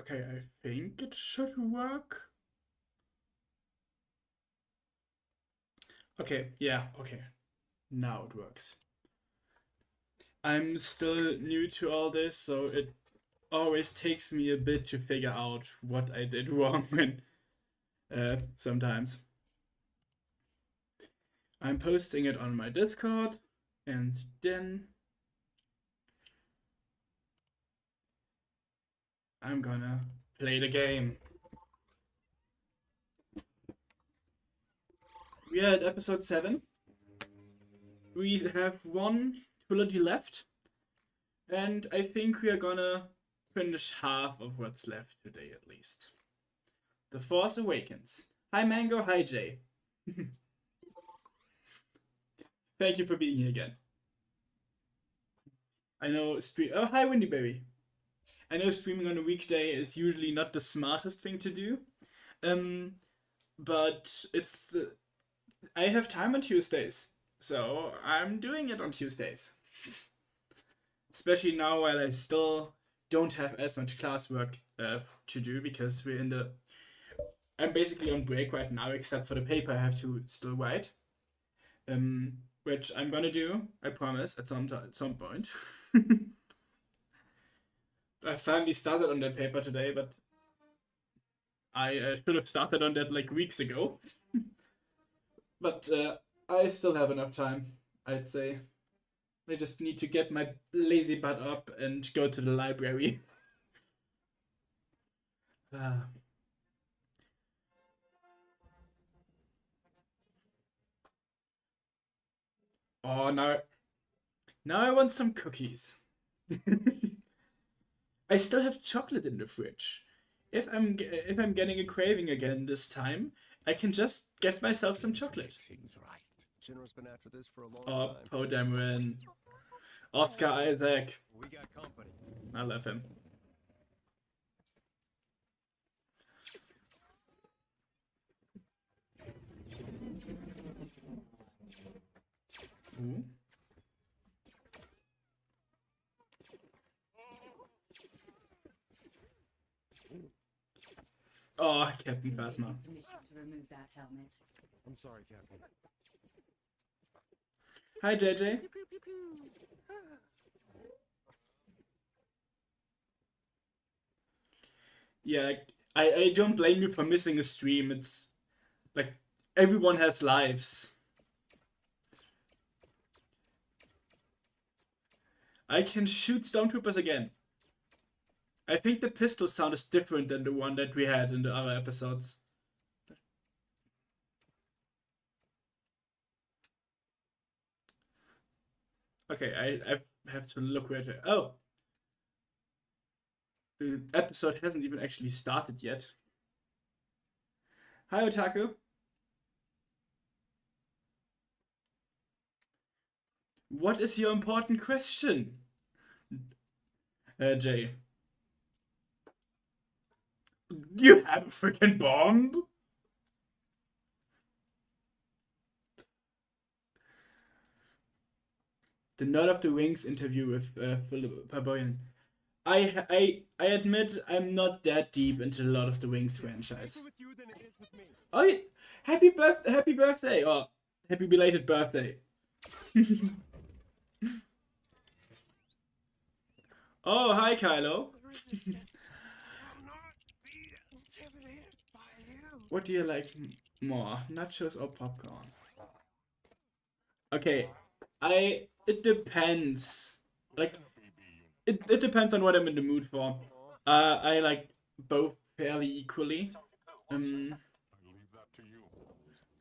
Okay, I think it should work. Okay, yeah, okay. Now it works. I'm still new to all this, so it always takes me a bit to figure out what I did wrong when sometimes. I'm posting it on my Discord, and then I'm gonna play the game. We are at episode 7. We have one trilogy left, and I think we are gonna finish half of what's left today at least. The Force Awakens. Hi Mango, hi Jay. Thank you for being here again. I know Oh, hi Windy Baby. I know streaming on a weekday is usually not the smartest thing to do, but it's I have time on Tuesdays, so I'm doing it on Tuesdays. Especially now while I still don't have as much classwork to do because we're in the. I'm basically on break right now, except for the paper I have to still write, which I'm gonna do. I promise at some point. I finally started on that paper today, but I should have started on that like weeks ago. But I still have enough time, I'd say. I just need to get my lazy butt up and go to the library. Ah. Oh, now I want some cookies. I still have chocolate in the fridge. If I'm getting a craving again this time, I can just get myself some chocolate. General's been after this for a long Oh, time. Poe Dameron. Oscar Isaac. We got company. I love him. Ooh. Oh, Captain Phasma. To remove that helmet. I'm sorry, Captain. Hi, JJ. Yeah, like, I don't blame you for missing a stream. It's like everyone has lives. I can shoot stormtroopers again. I think the pistol sound is different than the one that we had in the other episodes. Okay, I have to look where to. Oh, the episode hasn't even actually started yet. Hi, Otaku. What is your important question? Jay. You have a freaking bomb? The Nerd of the Rings interview with Philip Paboyan. I admit I'm not that deep into the Lord of the Rings franchise. Oh, happy birthday, or happy belated birthday. Oh, hi, Kylo. What do you like more, nachos or popcorn? Okay, it depends. Like, it depends on what I'm in the mood for. I like both fairly equally.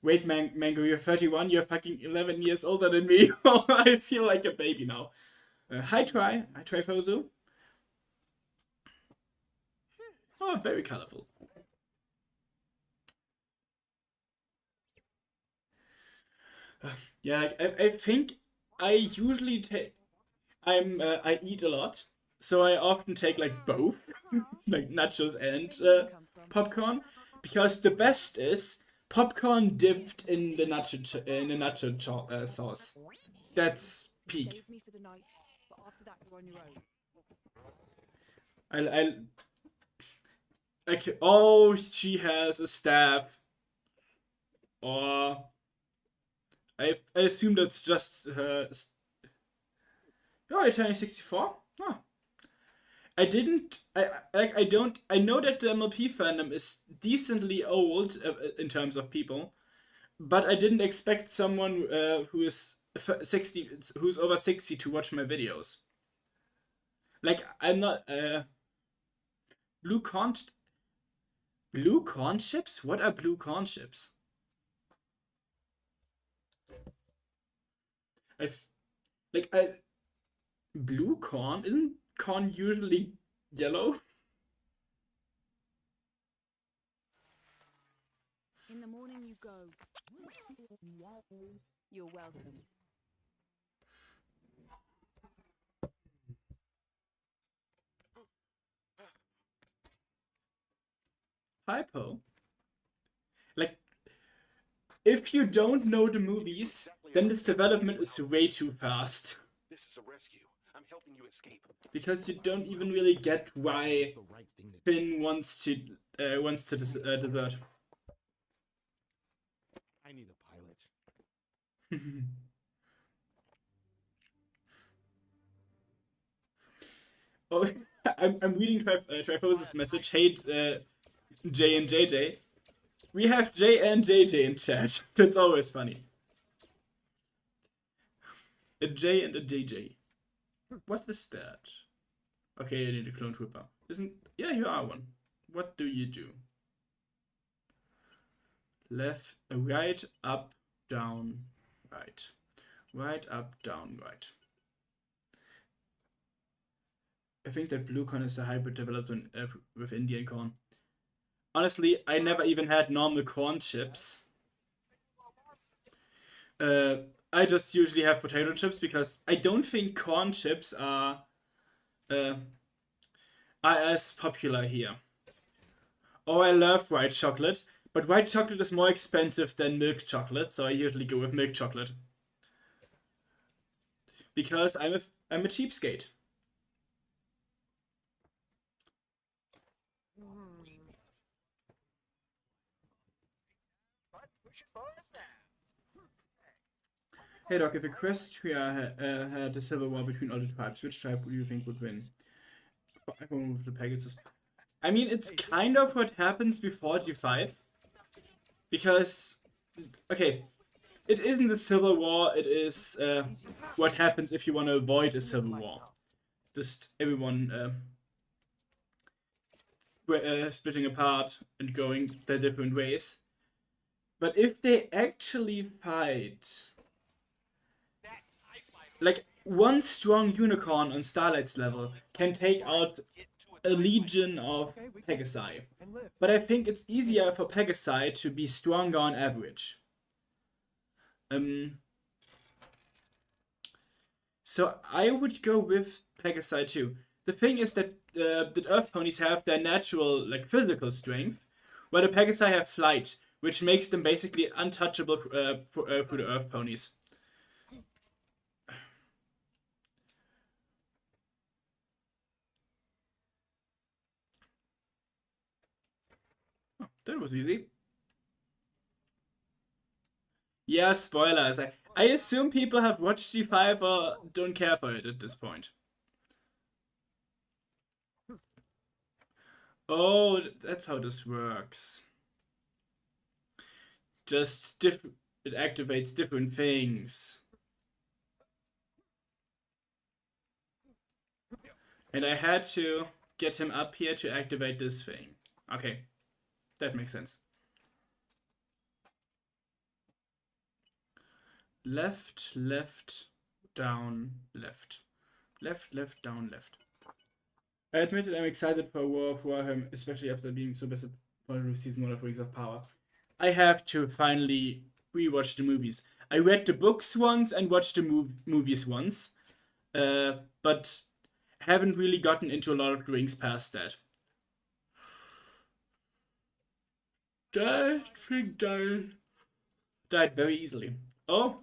Wait, Mango, you're 31. You're fucking 11 years older than me. I feel like a baby now. Hi, Fozu. Oh, very colorful. Yeah, I think I usually take. I eat a lot, so I often take like both, like nachos and popcorn, because the best is popcorn dipped in the nacho sauce. That's peak. I Okay. Oh, she has a staff. Or I assume that's just her. Oh, you're turning 64. Oh. I didn't. I don't. I know that the MLP fandom is decently old in terms of people, but I didn't expect someone who is 60, who's over 60, to watch my videos. Like I'm not blue corn. Blue corn chips? What are blue corn chips? I've like I blue corn isn't corn usually yellow? In the morning you go. You're welcome. Hypo. Like if you don't know the movies, then this development is way too fast. This is a rescue. I'm helping you escape. Because you don't even really get why It's the right thing to do. Finn wants to desert. I need a pilot. Oh, I'm reading Trifosa's message. Hey, J and JJ. We have J and JJ in chat. That's always funny. A J and a JJ. What is that? Okay, I need a clone trooper. Yeah, you are one. What do you do? Left, right, up, down, right. Right, up, down, right. I think that blue corn is a hybrid developed with Indian corn. Honestly, I never even had normal corn chips. I just usually have potato chips because I don't think corn chips are as popular here. Oh, I love white chocolate, but white chocolate is more expensive than milk chocolate, so I usually go with milk chocolate. Because I'm a cheapskate. Hey Doc, if Equestria had a civil war between all the tribes, which tribe do you think would win? I will move the Pegasus. I mean, it's kind of what happens before G5. Because, okay, it isn't a civil war, it is what happens if you want to avoid a civil war. Just everyone splitting apart and going their different ways. But if they actually fight, like one strong unicorn on Starlight's level can take out a legion of Pegasi. But I think it's easier for Pegasi to be stronger on average. So I would go with Pegasi too. The thing is that the Earth ponies have their natural, like, physical strength, while the Pegasi have flight, which makes them basically untouchable for the Earth ponies. Oh, that was easy. Yeah, spoilers. I assume people have watched G5 or don't care for it at this point. Oh, that's how this works. Just it activates different things. And I had to get him up here to activate this thing. Okay, that makes sense. Left, left, down, left. Left, left, down, left. I admit it, I'm excited for War of Warhammer, especially after being so disappointed with Season 1 of Rings of Power. I have to finally rewatch the movies. I read the books once and watched the movies once, but haven't really gotten into a lot of the Rings past that. That thing died very easily. Oh.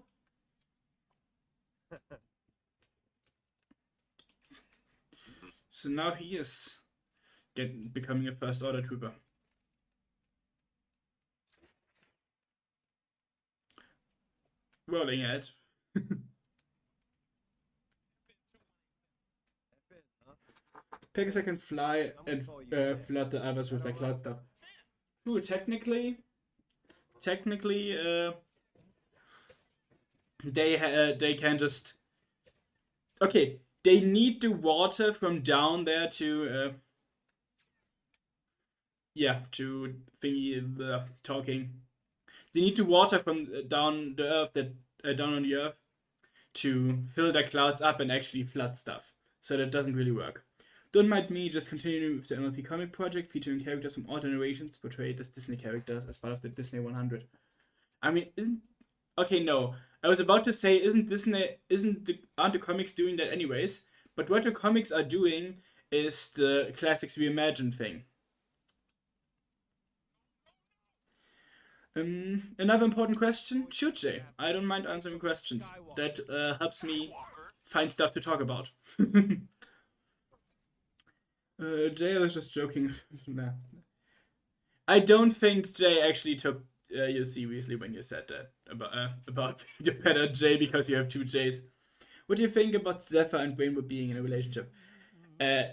So now he is becoming a first order trooper. Rolling it. Pegasus can fly and flood the others with their cloud stuff. Ooh, technically, they can just. Okay, they need the water from down there to to thingy the talking. They need the water from down the earth down on the earth to fill their clouds up and actually flood stuff. So that doesn't really work. Don't mind me just continuing with the MLP comic project featuring characters from all generations portrayed as Disney characters as part of the Disney 100. I mean, no. I was about to say, aren't the comics doing that anyways? But what the comics are doing is the classics reimagined thing. Another important question? Shoot, Jay. I don't mind answering questions. That helps me find stuff to talk about. Jay was just joking. Nah. I don't think Jay actually took you seriously when you said that about the better Jay because you have two J's. What do you think about Zephyr and Rainbow being in a relationship?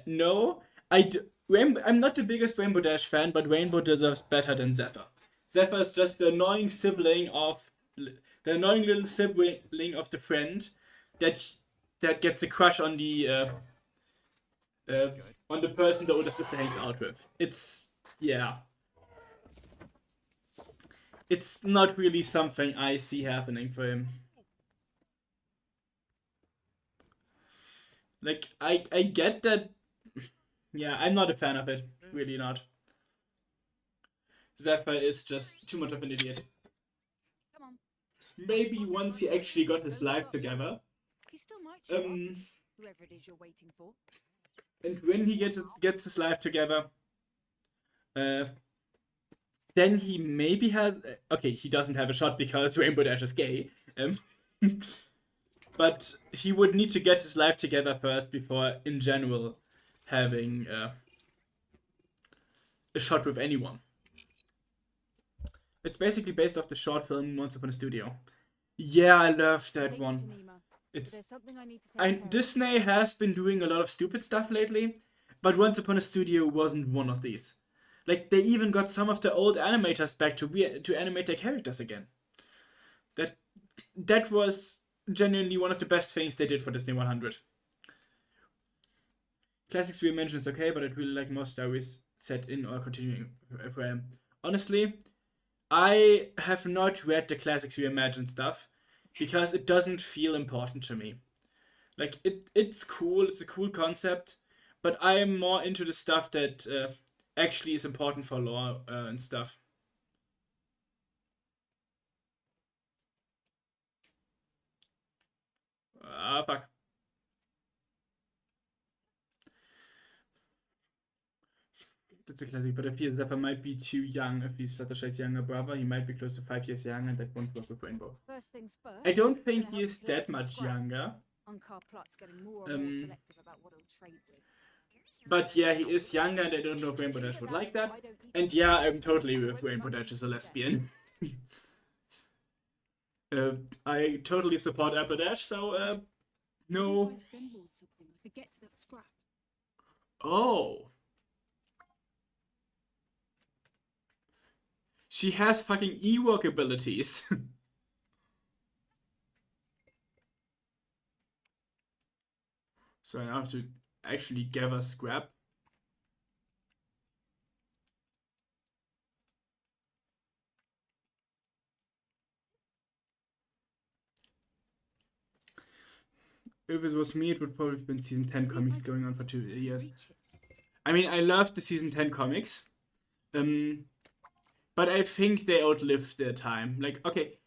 No, I'm not the biggest Rainbow Dash fan, but Rainbow deserves better than Zephyr. Zephyr is just the annoying little sibling of the friend that gets a crush on the person the older sister hangs out with. It's not really something I see happening for him. Like, I get that. Yeah, I'm not a fan of it. Really not. Zephyr is just too much of an idiot. Come on. Maybe once he actually got his life together. He still might show up, whoever it is you're waiting for. And when he gets his life together, then he maybe has. Okay, he doesn't have a shot because Rainbow Dash is gay. But he would need to get his life together first before, in general, having a shot with anyone. It's basically based off the short film Once Upon a Studio. Yeah, I love that one. Disney has been doing a lot of stupid stuff lately, but Once Upon a Studio wasn't one of these. Like, they even got some of the old animators back to animate their characters again. That was genuinely one of the best things they did for Disney 100. Classics Reimagined is okay, but I'd really like more stories set in or continuing FM. Honestly, I have not read the Classics Reimagined stuff because it doesn't feel important to me. Like, it's cool, it's a cool concept, but I am more into the stuff that actually is important for lore and stuff. Ah, fuck. That's a classic, but I feel Zephyr might be too young if he's Fluttershy's younger brother. He might be close to 5 years young, and that won't work with Rainbow. First things first, I don't think he is that much younger. But yeah, he is younger, and I don't know if Rainbow Dash would like that. And yeah, I'm totally with Rainbow Dash as a lesbian. I totally support Apple Dash, so no. Oh. She has fucking Ewok abilities. So I now have to actually gather scrap. If it was me, it would probably have been season 10 comics going on for 2 years. I mean, I loved the season 10 comics. But I think they outlived their time. Like, okay,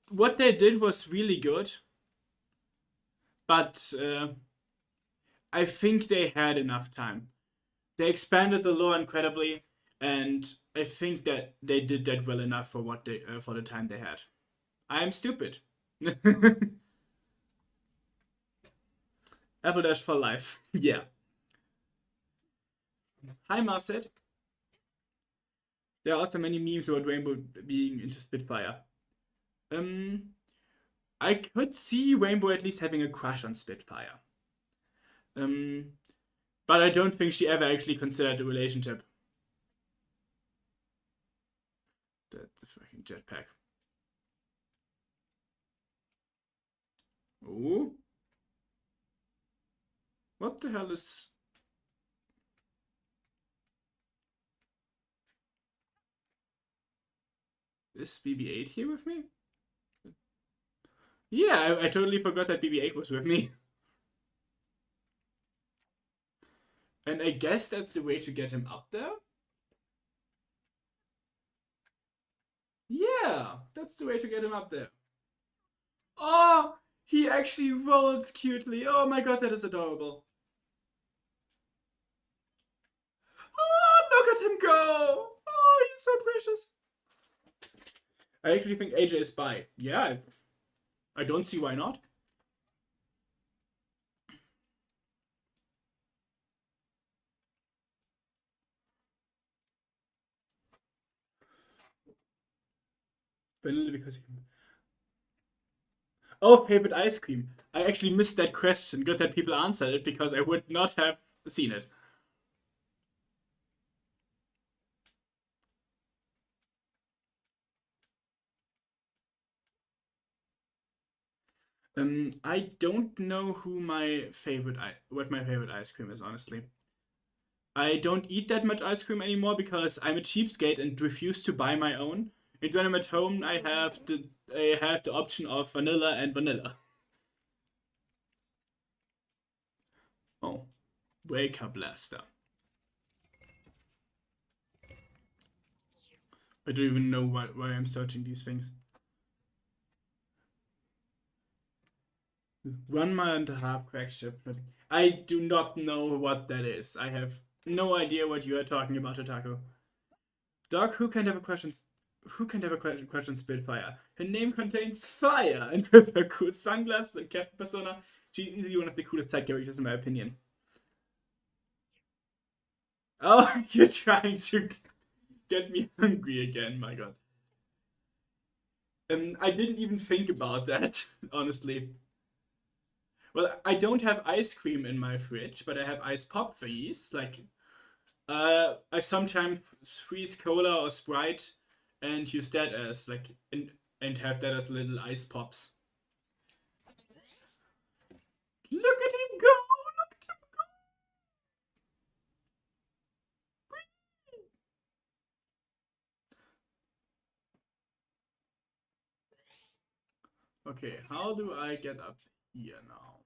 what they did was really good. But I think they had enough time. They expanded the lore incredibly, and I think that they did that well enough for what they for the time they had. I am stupid. Apple Dash for life. Yeah. Hi, Marcet. There are also many memes about Rainbow being into Spitfire. I could see Rainbow at least having a crush on Spitfire. But I don't think she ever actually considered a relationship. That's the fucking jetpack. Oh. What the hell is... Is BB-8 here with me? Yeah, I totally forgot that BB-8 was with me. And I guess that's the way to get him up there? Yeah, that's the way to get him up there. Oh, he actually rolls cutely. Oh my god, that is adorable. Oh, look at him go. Oh, he's so precious. I actually think AJ is bi. Yeah, I don't see why not. Vanilla because he... Oh, favorite ice cream. I actually missed that question. Good that people answered it because I would not have seen it. I don't know what my favorite ice cream is, honestly. I don't eat that much ice cream anymore because I'm a cheapskate and refuse to buy my own. And when I'm at home, I have the option of vanilla and vanilla. Oh, Breaker Blaster. I don't even know why I'm searching these things. 1 mile and a half crack ship. I do not know what that is. I have no idea what you are talking about, Otaku. Dog, who can have a question? Who can have a question Spitfire? Her name contains fire, and with her cool sunglasses and Captain Persona, she's easily one of the coolest side characters in my opinion. Oh, you're trying to get me hungry again, my god. I didn't even think about that, honestly. Well, I don't have ice cream in my fridge, but I have ice pop thingies. Like, I sometimes freeze cola or Sprite and use that as like and have that as little ice pops. Look at him go! Look at him go! Okay, how do I get up here now?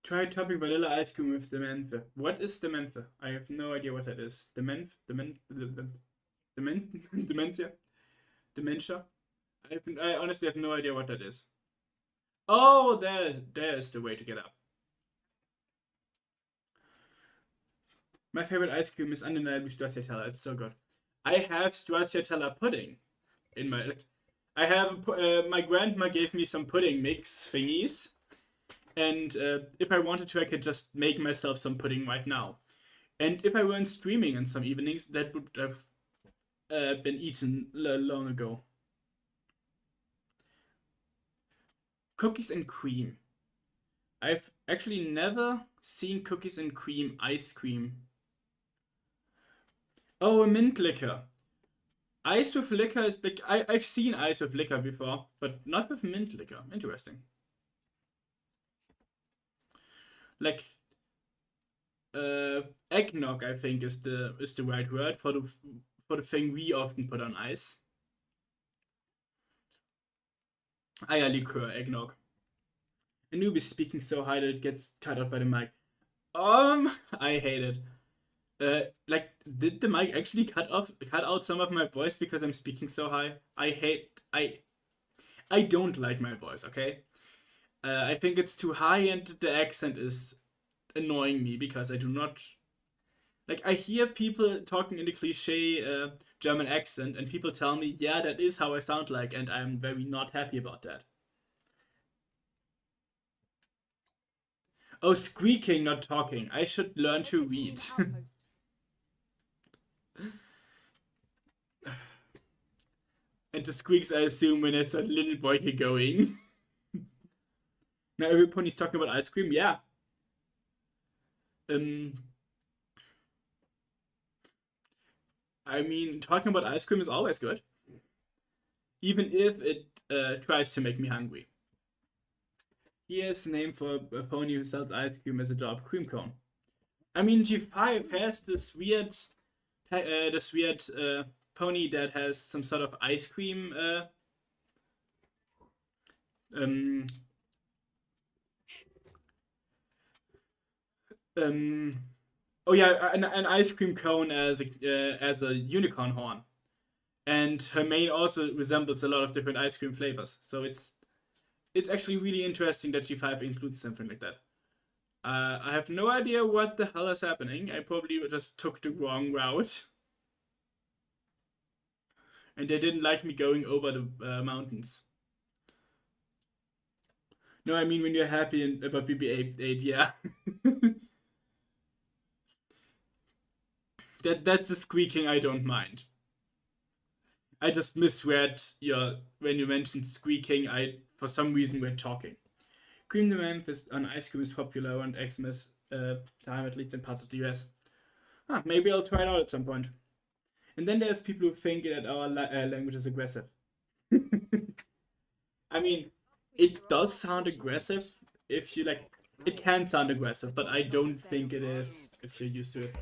Try topping vanilla ice cream with Dementhe. What is Dementhe? I have no idea what that is. Dementia? Dementia? I honestly have no idea what that is. Oh, there's the way to get up. My favorite ice cream is undeniably stracciatella. It's so good. I have stracciatella pudding in my... I have... my grandma gave me some pudding mix thingies. And if I wanted to, I could just make myself some pudding right now. And if I weren't streaming in some evenings, that would have been eaten long ago. Cookies and cream. I've actually never seen cookies and cream ice cream. Oh, a mint liquor. Ice with liquor is like I've seen ice with liquor before, but not with mint liquor. Interesting. Like eggnog, I think is the right word for the thing we often put on ice. Eierlikör, eggnog. A noob is speaking so high that it gets cut out by the mic. I hate it. Like, did the mic actually cut out some of my voice because I'm speaking so high? I don't like my voice, okay? I think it's too high and the accent is annoying me because I do not... Like, I hear people talking in the cliche German accent and people tell me, yeah, that is how I sound like, and I'm very not happy about that. Oh, squeaking, not talking. I should learn to read. And the squeaks, I assume, when there's a little boy here going. Now every pony's talking about ice cream, yeah. I mean, talking about ice cream is always good. Even if it tries to make me hungry. Here's a name for a pony who sells ice cream as a job, cream cone. I mean, G5 has this weird pony that has some sort of ice cream oh yeah, an ice cream cone as a unicorn horn, and her mane also resembles a lot of different ice cream flavors. So it's actually really interesting that G5 includes something like that. I have no idea what the hell is happening. I probably just took the wrong route. And they didn't like me going over the mountains. No, I mean when you're happy about BB-8, yeah. That's the squeaking I don't mind. I just misread when you mentioned squeaking. I for some reason read talking. Cream de Memphis on ice cream is popular around Xmas time, at least in parts of the US. Maybe I'll try it out at some point. And then there's people who think that our language is aggressive. I mean, it does sound aggressive if you like. It can sound aggressive, but I don't think it is if you're used to it.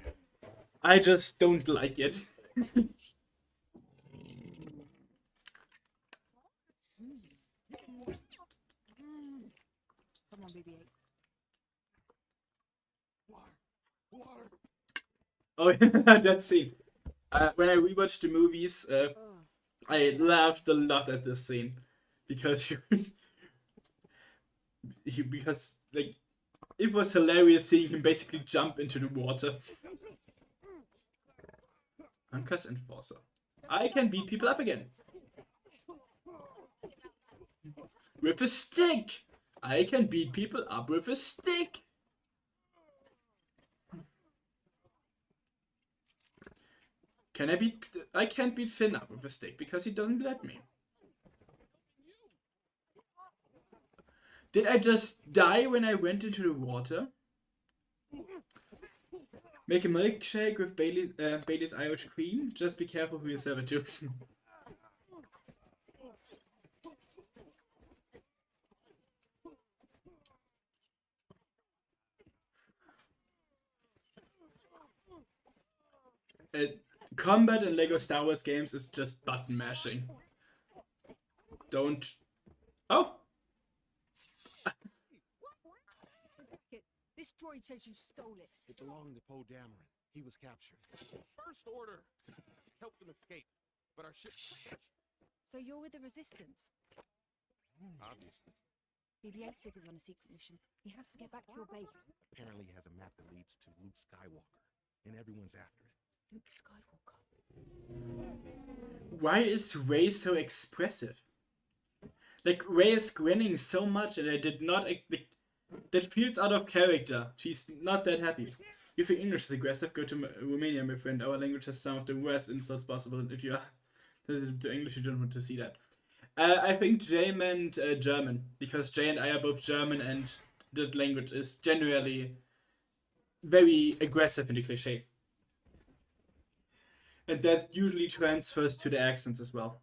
I just don't like it. Come on, BB-8. Water. Oh, that scene. When I rewatched the movies, I laughed a lot at this scene because because like it was hilarious seeing him basically jump into the water. Uncas Enforcer. I can beat people up again. With a stick! I can beat people up with a stick! I can't beat Finn up with a stick because he doesn't let me. Did I just die when I went into the water? Make a milkshake with Bailey's Irish Cream. Just be careful who you serve it to. Combat in Lego Star Wars games is just button mashing. Don't. Oh! This droid says you stole it. It belonged to Poe Dameron. He was captured. First order. Help them escape. But our ship crashed. So you're with the Resistance? Obviously. BB-8 says he's on a secret mission. He has to get back to your base. Apparently he has a map that leads to Luke Skywalker. And everyone's after it. Luke Skywalker. Why is Rey so expressive? Like, Rey is grinning so much and I did not... that feels out of character. She's not that happy. You think English is aggressive? Go to Romania, my friend. Our language has some of the worst insults possible. If you are to English, you don't want to see that. I think Jay meant German. Because Jay and I are both German and that language is generally very aggressive in the cliche. And that usually transfers to the accents as well.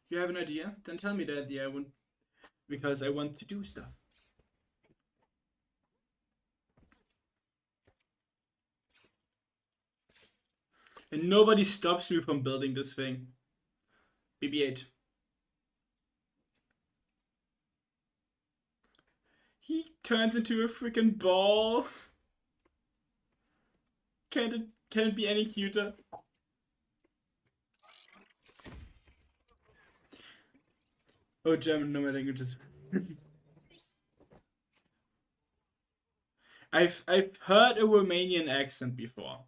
You have an idea? Then tell me the idea. Because I want to do stuff. And nobody stops me from building this thing. BB-8. He turns into a freaking ball. Can it be any cuter? Oh, German, no, my language is... I've heard a Romanian accent before,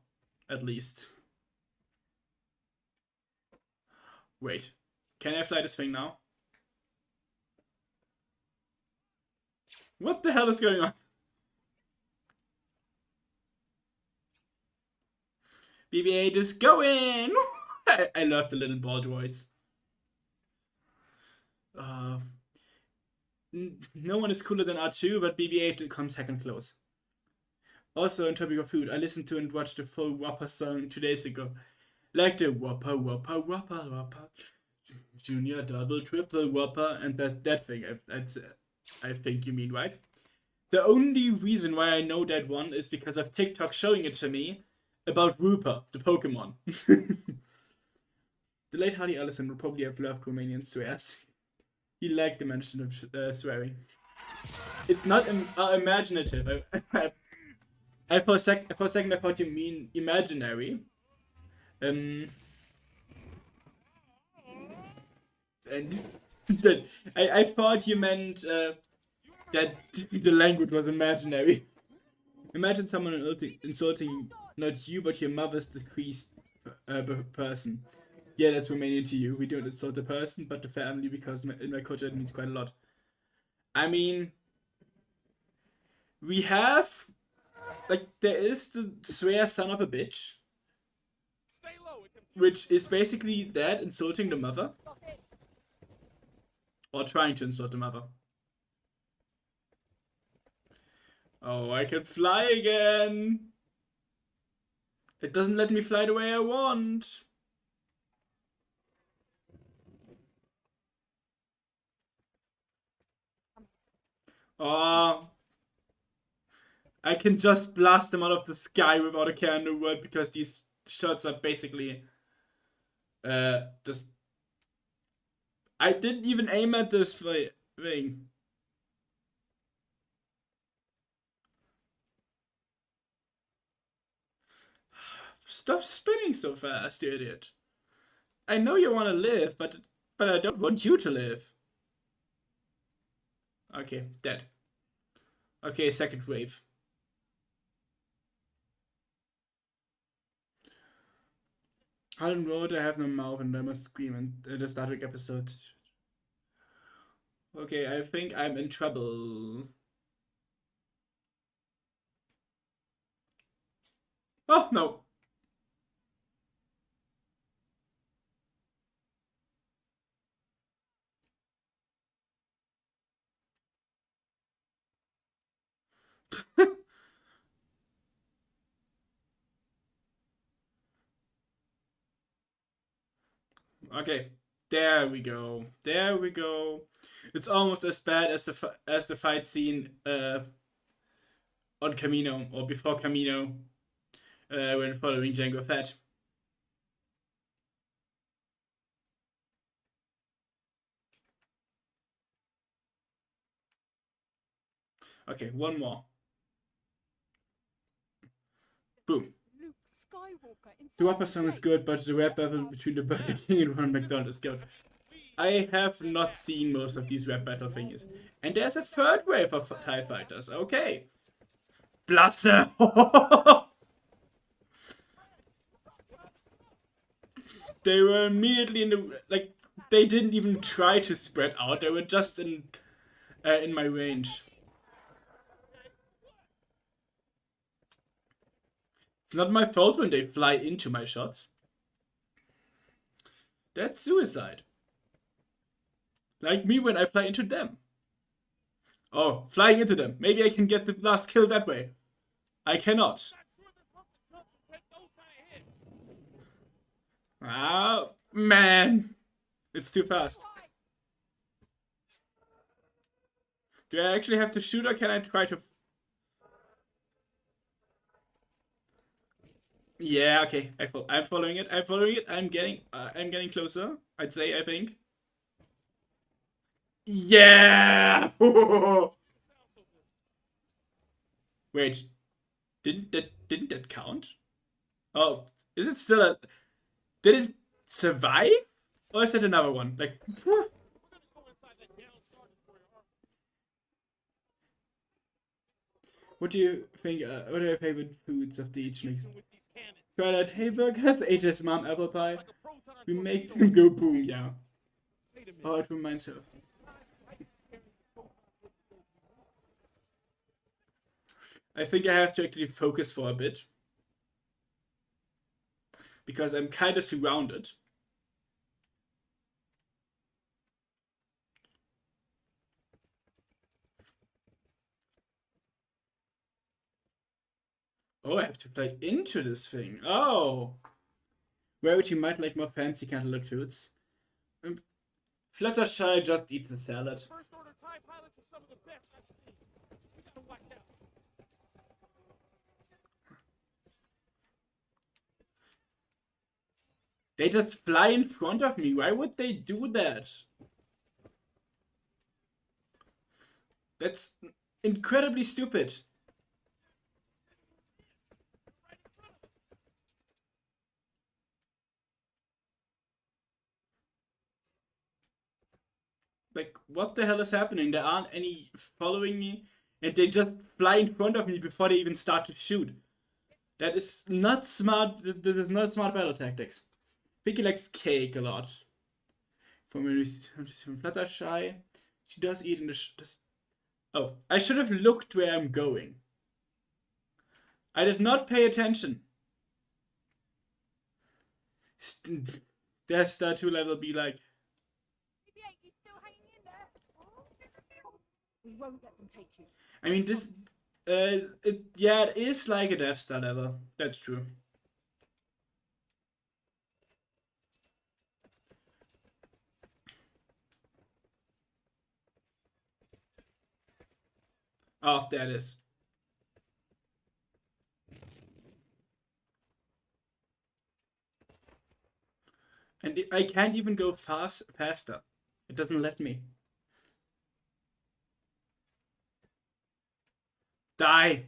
at least. Wait, Can I fly this thing now? What the hell is going on? BB-8 is going! I love the little ball droids. No one is cooler than R2, but BB-8 comes second close. Also, on topic of food, I listened to and watched the full Whopper song 2 days ago. Like the Whopper, Whopper, Whopper, Whopper, Junior, Double, Triple, Whopper, and that thing. I think you mean, right? The only reason why I know that one is because of TikTok showing it to me about Rupert, the Pokemon. The late Hardy Ellison would probably have loved Romanian swears. He liked the mention of swearing. It's not imaginative. For a second I thought you mean imaginary. And that I thought you meant that the language was imaginary. Imagine someone insulting not you but your mother's deceased person. Yeah, that's Romanian to you. We don't insult the person, but the family, because in my culture it means quite a lot. I mean, we have, like, there is the swear son of a bitch, which is basically dad insulting the mother. Or trying to insult the mother. Oh, I can fly again! It doesn't let me fly the way I want. Oh, I can just blast them out of the sky without a care in the world because these shots are basically just. I didn't even aim at this thing. Stop spinning so fast, you idiot. I know you want to live, but I don't want you to live. Okay, dead. Okay, second wave. Harlan wrote, I have no mouth and I must scream in the Star Trek episode. Okay, I think I'm in trouble. Oh, no. Okay, there we go. There we go. It's almost as bad as the fight scene on Camino or before Camino when following Jango Fett. Okay, one more. Boom. Luke Skywalker The Whopper song is good, but the rap battle between the Burger King and Ronald McDonald is good. I have not seen most of these rap battle thingies. And there's a third wave of TIE fighters. Okay. Blasse! They were immediately in the... Like, they didn't even try to spread out. They were just in my range. It's not my fault when they fly into my shots. That's suicide. Like me when I fly into them. Oh, flying into them. Maybe I can get the last kill that way. I cannot. Ah, man. It's too fast. Do I actually have to shoot or can I try to... Yeah, okay. I'm following it. I'm following it. I'm getting closer. I'd say, I think. Yeah! Wait. Didn't that count? Oh, is it still a... Did it survive? Or is that another one? Like... What do you think, what are your favorite foods of the each mix? Twilight hay burgers, HS's mom apple pie. We make them go boom, yeah. Oh, it reminds her of. I think I have to actually focus for a bit. Because I'm kind of surrounded. Oh, I have to play into this thing. Oh! Rarity might like more fancy cantaloupe foods. Fluttershy just eats a salad. First order TIE pilots are some of the best I've seen. We gotta watch out. They just fly in front of me. Why would they do that? That's incredibly stupid. Like, what the hell is happening? There aren't any following me, and they just fly in front of me before they even start to shoot. That is not smart. That is not smart battle tactics. Vicky likes cake a lot. From Fluttershy, she does eat in the. Oh, I should have looked where I'm going. I did not pay attention. Death Star 2 level be like. BB-8, you still hanging in there? We won't let them take you. I mean, this. It is like a Death Star level. That's true. Oh, there it is. And I can't even go faster. It doesn't let me. Die!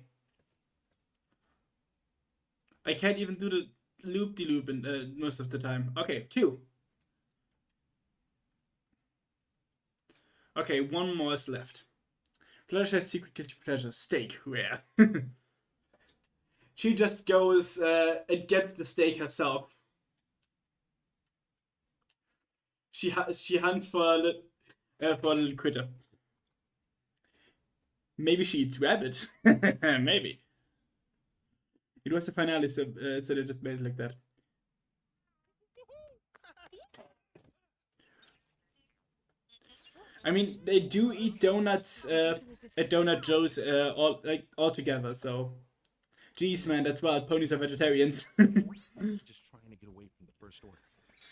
I can't even do the loop-de-loop in most of the time. Okay, 2. Okay, 1 more is left. Fluttershy's secret guilty pleasure. Steak. Rare. She just goes and gets the steak herself. She hunts for a little critter. Maybe she eats rabbit. Maybe. It was the finale, so they just made it like that. I mean, they do eat donuts at Donut Joe's all together, so. Jeez, man, that's wild. Ponies are vegetarians. Just trying to get away from the First Order.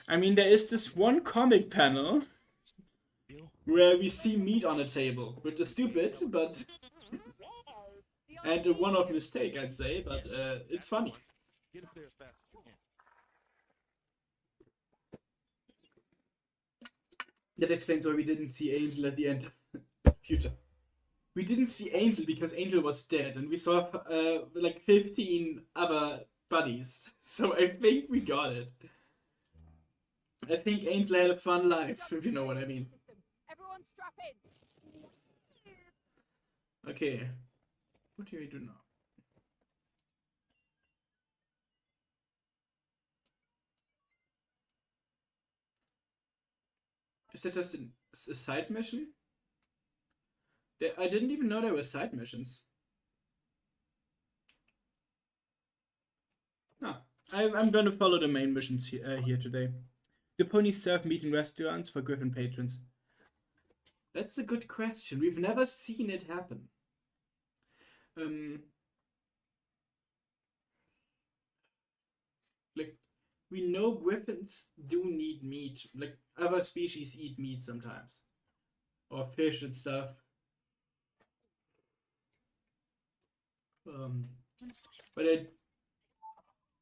I mean, there is this one comic panel Deal? where we see meat on a table, which is stupid, but and a one-off mistake, I'd say, but it's funny. Get us there as fast as you can. That explains why we didn't see Angel at the end. Future. We didn't see Angel because Angel was dead, and we saw like 15 other buddies. So I think we got it. I think Angel had a fun life, if you know what I mean. Everyone strap in. Okay. What do we do now? Is that just a side mission? I didn't even know there were side missions. No, I'm gonna follow the main missions here today. The ponies serve meat in restaurants for Griffin patrons. That's a good question. We've never seen it happen. Like, we know griffins do need meat. Like, other species eat meat sometimes. Or fish and stuff. But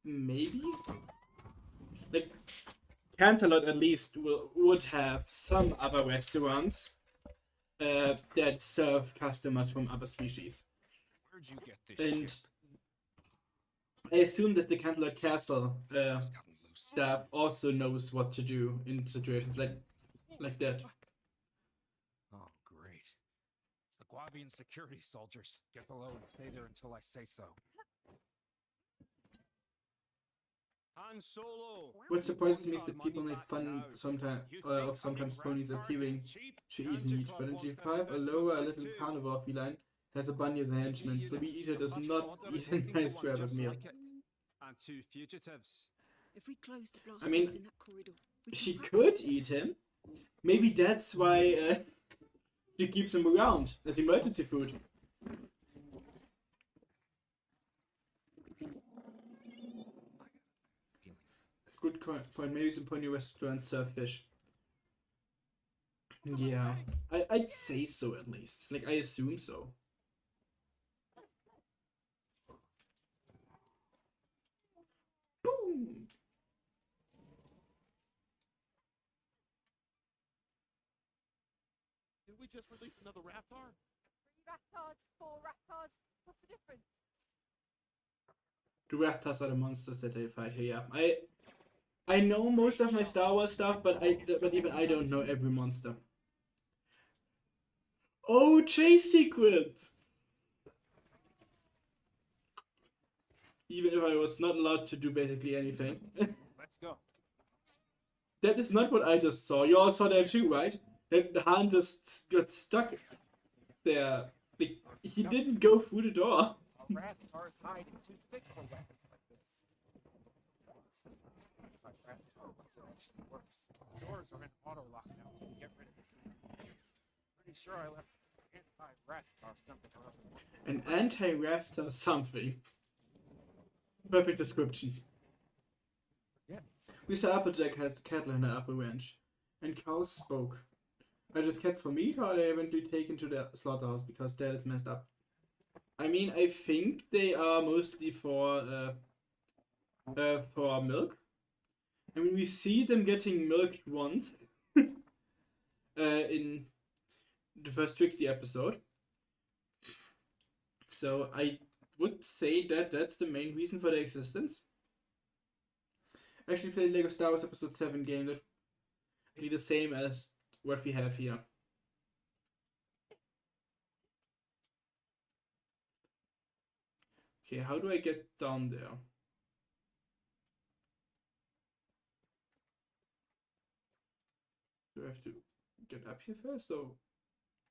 maybe? Like, Canterlot at least would have some other restaurants that serve customers from other species. Where'd you get this And shit? I assume that the Canterlot Castle It's gotten loose. staff also knows what to do in situations like that. Oh, great. The Guavian security soldiers. Get below and stay there until I say so. Han Solo. What surprises me is that people make fun of sometimes ponies appearing to eat meat, but in G5, a lower, a little carnivore feline has a bunny as a henchman, so we eater does not eat a nice rabbit meal. And 2 fugitives. If we close the blast I mean, doors in that corridor, we She can could eat him. Maybe that's why she keeps him around as emergency food. Good point. Maybe some pony restaurants serve fish. Yeah, I'd say so at least. Like, I assume so. Boom! Did we just release another Raptor? 3 Raptors, 4 Raptors. What's the difference? The Raptors are the monsters that they fight here. Yeah, I know most of my Star Wars stuff, but even I don't know every monster. Oh, chase sequence! Even if I was not allowed to do basically anything. Let's go. That is not what I just saw. You all saw that too, right? That Han just got stuck there. Like, he didn't go through the door. A Raptor's hide is too thick for weapons like this. Raptor, once it actually works. Doors are in auto lock now until we get rid of this. Pretty sure I left anti-Raptor something or other. An anti-Raptor something. Perfect description. Yeah. Mr. Applejack has cattle in the upper ranch, and cows spoke. Are these cats for meat, or are they eventually taken to the slaughterhouse because that is messed up? I mean, I think they are mostly for milk. I mean, we see them getting milked once in the first Trixie episode. So I would say that that's the main reason for their existence. I actually played Lego Star Wars Episode 7 game that is the same as what we have here. Okay, how do I get down there? Do I have to get up here first, or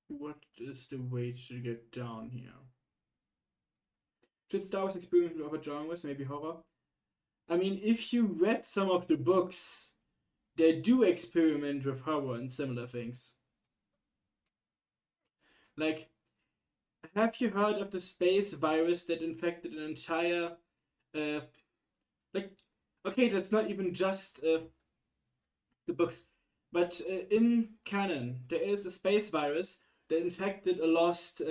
what is the way to get down here? Should Star Wars experiment with other genres, maybe horror? I mean, if you read some of the books, they do experiment with horror and similar things. Like, have you heard of the space virus that infected an entire, okay, that's not even just the books, but in canon, there is a space virus that infected a lost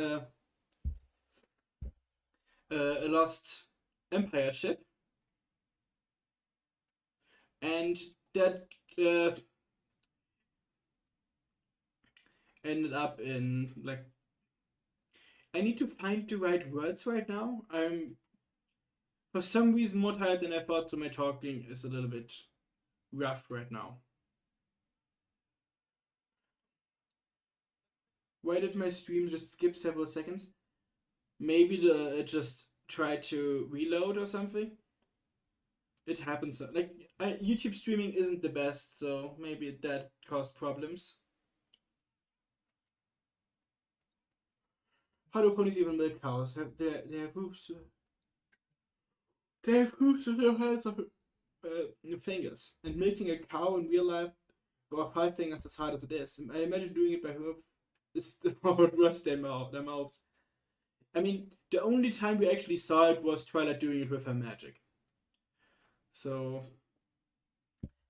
Empire ship, and that ended up in, like, I need to find the right words right now. I'm for some reason more tired than I thought, so my talking is a little bit rough right now. Why did my stream just skip several seconds? Maybe it just tried to reload or something. It happens. Like, YouTube streaming isn't the best, so maybe that caused problems. How do ponies even milk cows? They have hooves. They have hooves with their hands of fingers. And milking a cow in real life for 5 fingers as hard as it is. I imagine doing it by hoof is what worse their mouths. I mean, the only time we actually saw it was Twilight doing it with her magic. So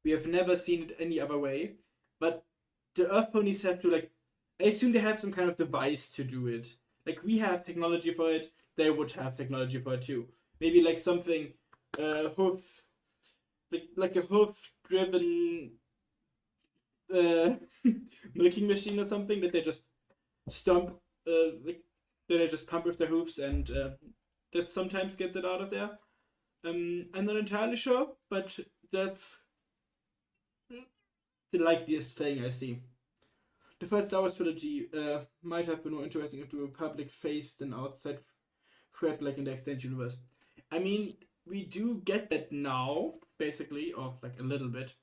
we have never seen it any other way. But the Earth ponies have to, like, I assume they have some kind of device to do it. Like, we have technology for it, they would have technology for it too. Maybe like something hoof, like a hoof-driven milking machine or something that they just stomp, like, that they just pump with their hoofs, and that sometimes gets it out of there. I'm not entirely sure, but that's the likeliest thing I see. The third Star Wars trilogy might have been more interesting if the Republic faced an outside threat like in the extended universe. I mean, we do get that now, basically, or like a little bit.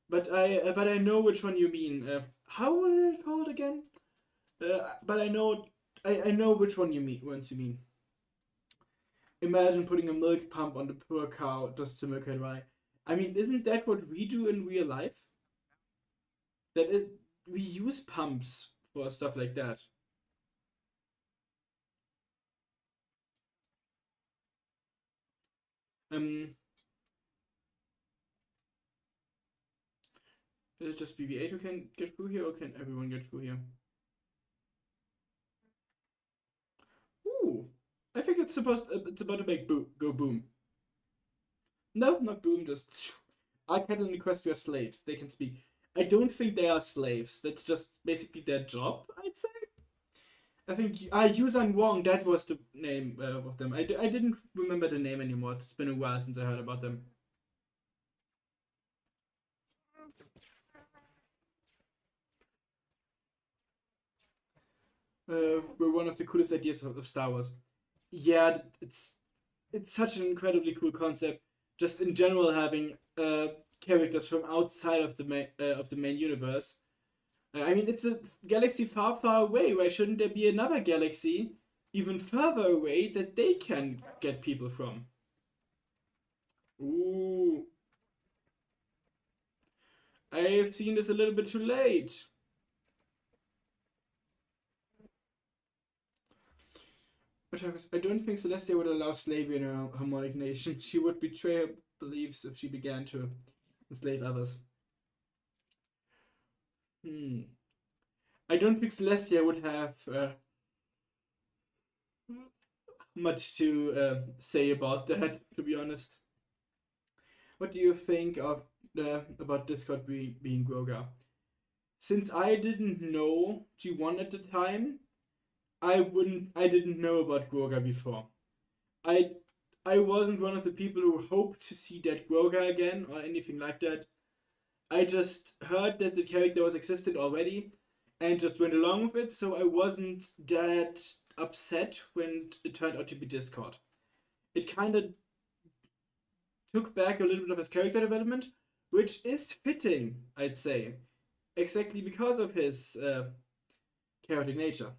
But I know which one you mean. How was it called again? But I know which one you mean. Once you mean. Imagine putting a milk pump on the poor cow just to milk her dry. I mean, isn't that what we do in real life? That is, we use pumps for stuff like that. Is it just BB-8 who can get through here, or can everyone get through here? Ooh, I think it's about to make go boom. No, not boom, just our cattle and equestria slaves. They can speak. I don't think they are slaves. That's just basically their job, I'd say. I think Yuuzhan Wong, that was the name of them. I didn't remember the name anymore. It's been a while since I heard about them. Were one of the coolest ideas of Star Wars. Yeah, it's such an incredibly cool concept. Just in general, having characters from outside of the main universe. I mean, it's a galaxy far, far away. Why shouldn't there be another galaxy even further away that they can get people from? Ooh. I've seen this a little bit too late. But I don't think Celestia would allow slavery in her harmonic nation. She would betray her beliefs if she began to enslave others. I don't think Celestia would have much to say about that, to be honest. What do you think of about Discord being Groga? Since I didn't know G1 at the time, I didn't know about Groga before. I wasn't one of the people who hoped to see that Groga again or anything like that. I just heard that the character was existed already and just went along with it, so I wasn't that upset when it turned out to be Discord. It kind of took back a little bit of his character development, which is fitting, I'd say, exactly because of his chaotic nature.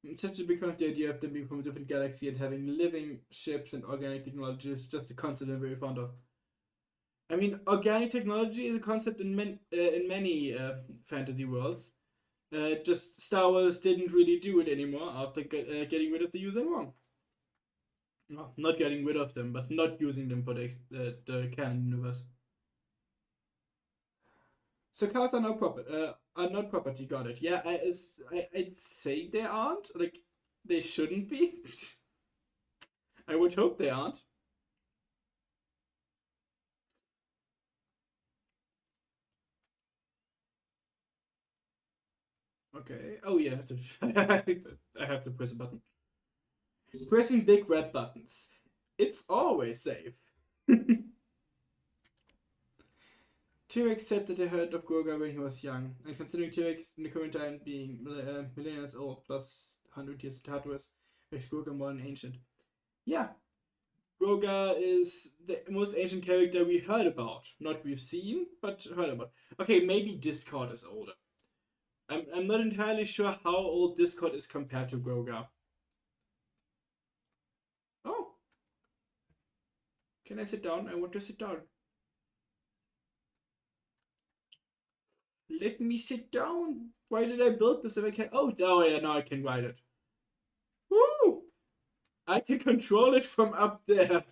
I'm such a big fan of the idea of them being from a different galaxy and having living ships and organic technology is just a concept I'm very fond of. I mean, organic technology is a concept in many fantasy worlds. Just Star Wars didn't really do it anymore after getting rid of the Yuuzhan Wong. Well, not getting rid of them, but not using them for the canon universe. So cows are not property. Got it. Yeah, I'd say they aren't. Like, they shouldn't be. I would hope they aren't. Okay. Oh yeah, I have to press a button. Pressing big red buttons. It's always safe. T-Rex said that he heard of Groga when he was young, and considering T-Rex in the current time being millennia old plus 100 years to Tartarus, makes Groga more than ancient. Yeah, Groga is the most ancient character we heard about. Not we've seen, but heard about. Okay, maybe Discord is older. I'm not entirely sure how old Discord is compared to Groga. Oh. Can I sit down? I want to sit down. Let me sit down. Why did I build this if I can't? Oh, yeah, now I can ride it. Woo! I can control it from up there.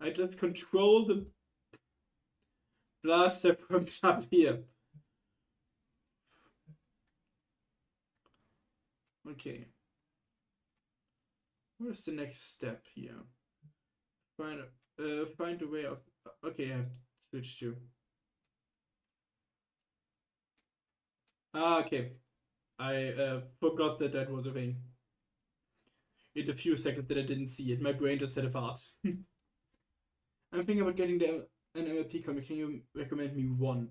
I just control the blaster from up here. Okay. What is the next step here? Find a way of. Okay, I have to switch to. Okay. I forgot that was a thing. In a few seconds that I didn't see it. My brain just set apart. I'm thinking about getting an MLP comic. Can you recommend me one?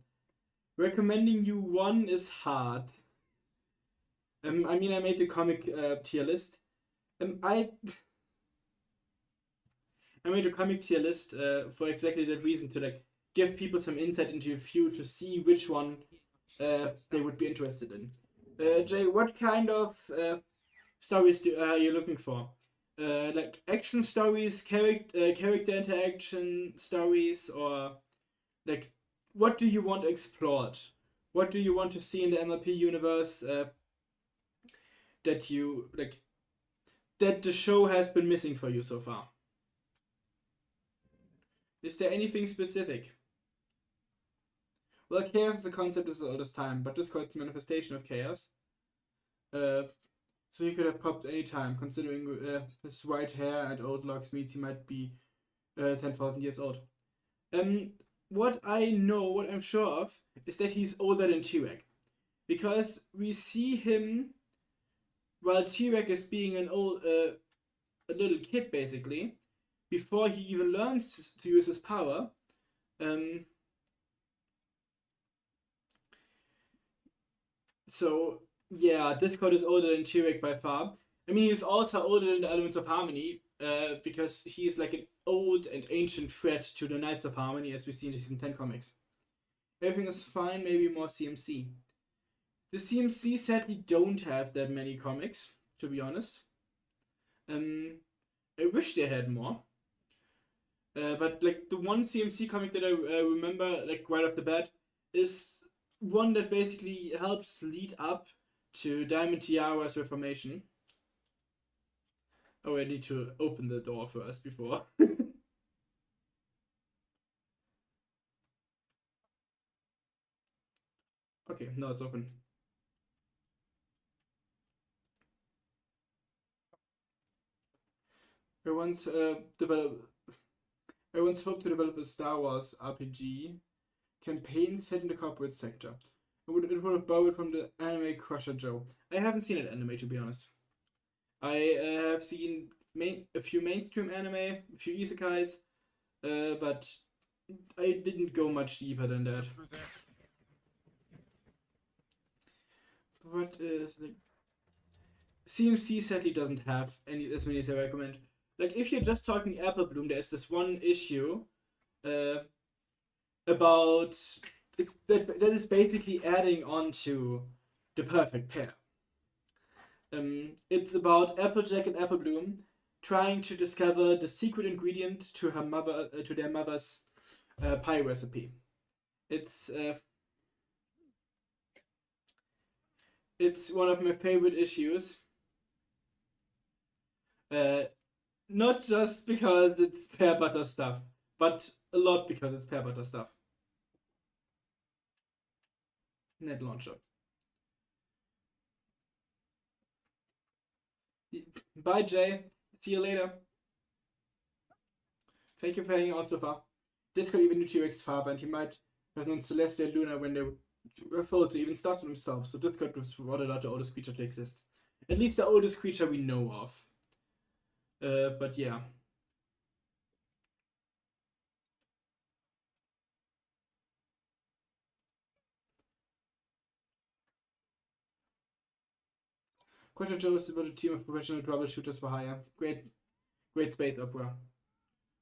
Recommending you one is hard. I mean, I made the comic tier list. I made a comic tier list for exactly that reason, to like give people some insight into a few, to see which one they would be interested in. Jay, what kind of stories are you looking for? Like action stories, character interaction stories, or like what do you want explored? What do you want to see in the MLP universe that you like, that the show has been missing for you so far? Is there anything specific? Well, chaos is a concept as old as time, but Discord is a manifestation of chaos. So he could have popped any time, considering his white hair and old locks means he might be 10,000 years old. What I know, what I'm sure of, is that he's older than T-Rex. Because we see him, while T-Rex is being a little kid, basically, before he even learns to use his power. So, yeah, Discord is older than T-Rex by far. I mean, he's also older than the Elements of Harmony, because he's like an old and ancient threat to the Knights of Harmony, as we see in the Season 10 comics. Everything is fine, maybe more CMC. The CMC sadly don't have that many comics, to be honest. I wish they had more. But like the one CMC comic that I remember, like right off the bat, is one that basically helps lead up to Diamond Tiara's reformation. Oh, I need to open the door first before. Okay, now it's open. I once hoped to develop a Star Wars RPG campaign set in the corporate sector. It would have borrowed from the anime Crusher Joe. I haven't seen an anime, to be honest. I have seen a few mainstream anime, a few isekais, but I didn't go much deeper than that. But like, CMC sadly doesn't have as many as I recommend. Like, if you're just talking Apple Bloom, there's this one issue about that is basically adding on to the perfect pair. It's about Applejack and Apple Bloom trying to discover the secret ingredient to their mother's pie recipe. It's one of my favorite issues. Not just because it's pear butter stuff, but a lot because it's pear butter stuff. Net launcher. Bye, Jay. See you later. Thank you for hanging out so far. Discord even knew T-Rex father, and he might have known Celestia and Luna when they were full to even start with himself. So Discord was rather not the oldest creature to exist. At least the oldest creature we know of. But yeah. Crusher Joe is about a team of professional troubleshooters for hire. Great space opera.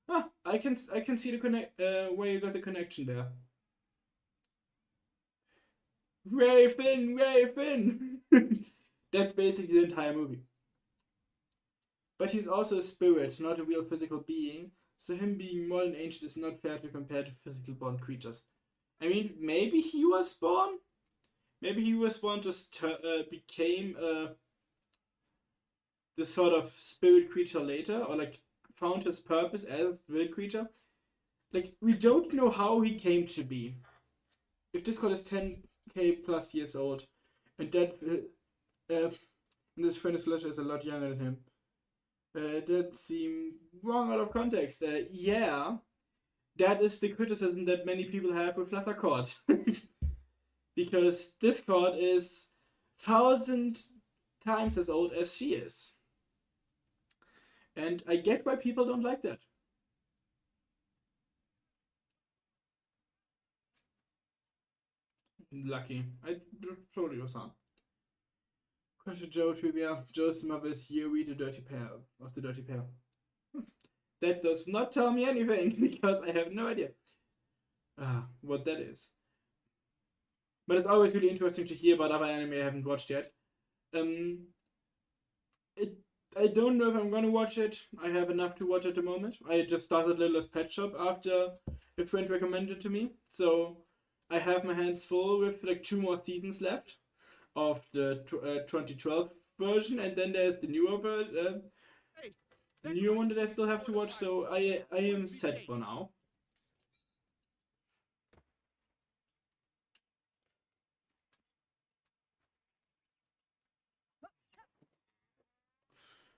Ah, I can see the where you got the connection there. Raven! That's basically the entire movie. But he's also a spirit, not a real physical being, so him being more than ancient is not fair to compare to physical born creatures. I mean, maybe he was born? Maybe he was born, just became this sort of spirit creature later, or like found his purpose as a spirit creature. Like, we don't know how he came to be. If Discord is 10k plus years old, and that and this friend of Fletcher is a lot younger than him, that seems wrong out of context. Yeah, that is the criticism that many people have with Fluttercord. Because Discord is 1,000 times as old as she is. And I get why people don't like that. Lucky. I totally was on. Quattro Joe trivia. Joe's mother is Yuri, the dirty pair of the dirty pair. That does not tell me anything because I have no idea what that is. But it's always really interesting to hear about other anime I haven't watched yet. I don't know if I'm gonna watch it. I have enough to watch at the moment. I just started Littlest Pet Shop after a friend recommended it to me, so I have my hands full with like 2 more seasons left of the 2012 version, and then there's the newer the new one that I still have to watch. So I am set for now.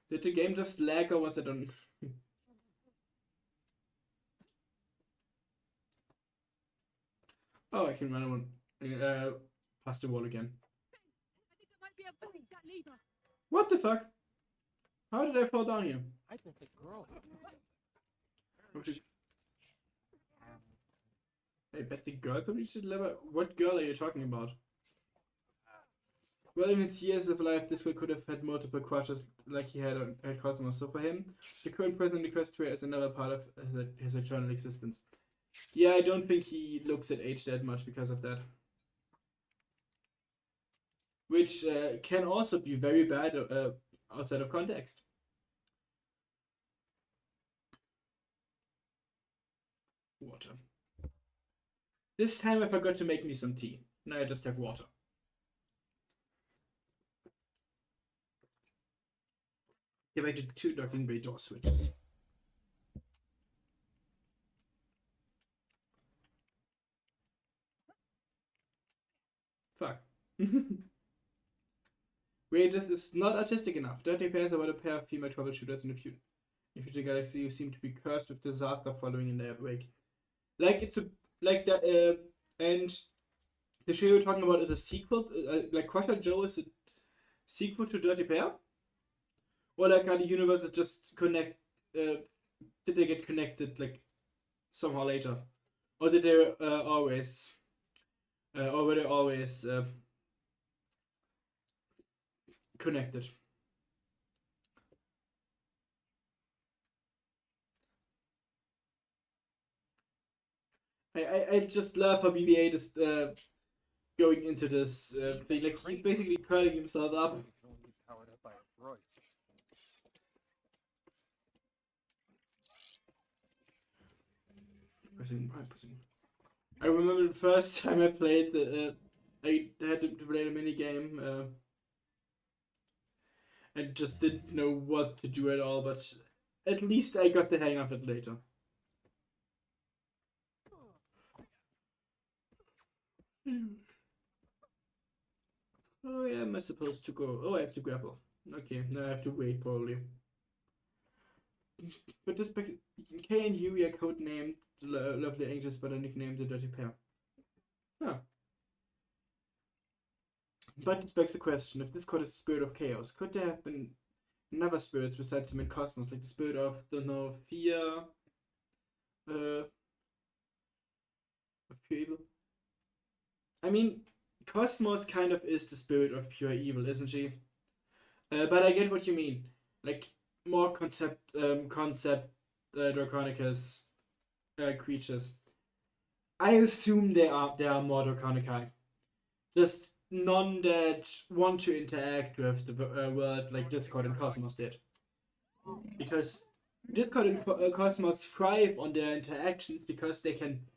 Did the game just lag or was it on? Oh, I can run one past the wall again. I think I might be able to reach that lever. What the fuck? How did I fall down here? I bet the girl. Hey, best the girl could reach the lever? What girl are you talking about? Well, in his years of life, this one could have had multiple crushes like he had at Cosmos. So for him, the current president of the Equestria is another part of his eternal existence. Yeah, I don't think he looks at age that much because of that. Which can also be very bad outside of context. Water. This time I forgot to make me some tea. Now I just have water. Give back to 2 docking bay door switches. Fuck. Wait, this is not artistic enough. Dirty Pairs about a pair of female troubleshooters in the future galaxy who seem to be cursed with disaster following in their wake. Like it's and the show you're talking about is a sequel. Like Quattro Joe is a sequel to Dirty Pair, or like are the universes just connect? Did they get connected like somehow later, or did they always, or were they always connected? I just love how BB-8 is going into this thing. Like he's basically curling himself up. Powered up by a droid. Pressing. I remember the first time I played I had to play the mini game and just didn't know what to do at all, but at least I got the hang of it later. Oh yeah, am I supposed to go? Oh, I have to grapple. Okay, now I have to wait probably. But this back, K and Yui are codenamed the Lovely Angels, but are nicknamed the Dirty Pair. Huh. But it begs the question, if this code is the spirit of chaos, could there have been another spirits besides him in Cosmos, like the spirit of, don't know, fear, of pure evil? I mean, Cosmos kind of is the spirit of pure evil, isn't she? But I get what you mean. Like, more concept Draconicus creatures. I assume there are more Draconici. Just none that want to interact with the world like Discord and Cosmos did. Because Discord and Cosmos thrive on their interactions because they can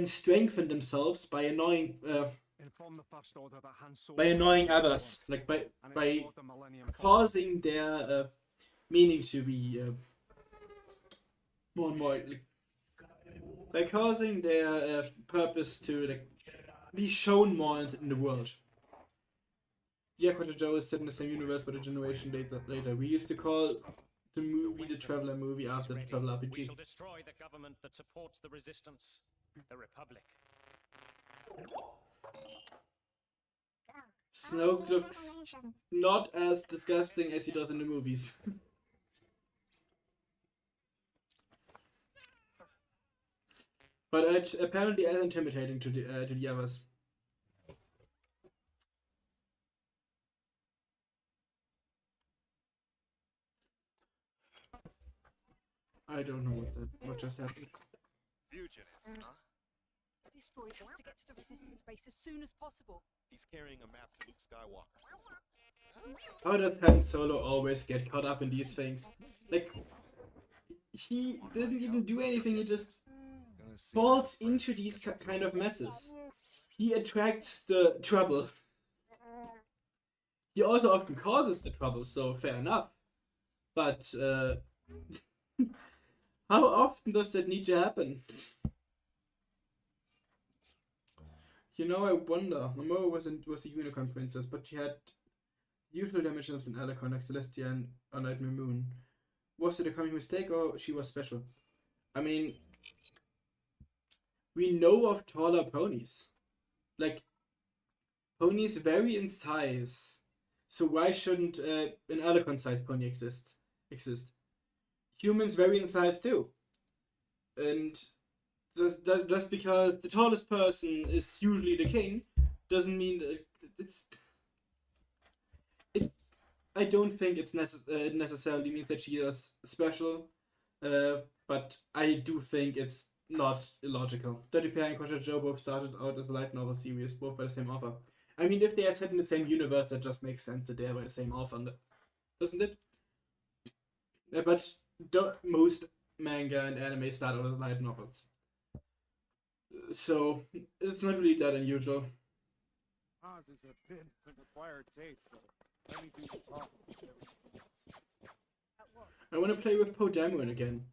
strengthen themselves by annoying others, like by causing their meaning to be more and more, like, by causing their purpose to like be shown more in the world. Yeah, Quattro Joe is set in the same universe but a generation later. We used to call the movie the Traveler movie after the Traveler RPG. We shall destroy the government that supports the resistance, the Republic. Snoke looks not as disgusting as he does in the movies. But it's apparently as intimidating to the others. I don't know what just happened. Fugitives, huh? This droid has to get to the resistance base as soon as possible. He's carrying a map to Luke Skywalker. How does Han Solo always get caught up in these things? Like, he didn't even do anything, he just Gonna see falls some into friends these get kind of messes. He attracts the trouble. He also often causes the trouble, so fair enough. But, how often does that need to happen? You know, I wonder. Momoa was a unicorn princess, but she had the usual dimensions of an alicorn like Celestia and a Nightmare Moon. Was it a common mistake or she was special? I mean, we know of taller ponies. Like, ponies vary in size. So why shouldn't an alicorn-sized pony exist? Humans vary in size too. And just because the tallest person is usually the king doesn't mean that I don't think it necessarily means that she is special, but I do think it's not illogical. Dirty Pair and Quattro Joe both started out as a light novel series, both by the same author. I mean, if they are set in the same universe, that just makes sense that they are by the same author, doesn't it? But most manga and anime start out as light novels. So, it's not really that unusual. Oz is a bit of an acquired taste, so let me do the talking. I want to play with Poe Dameron again.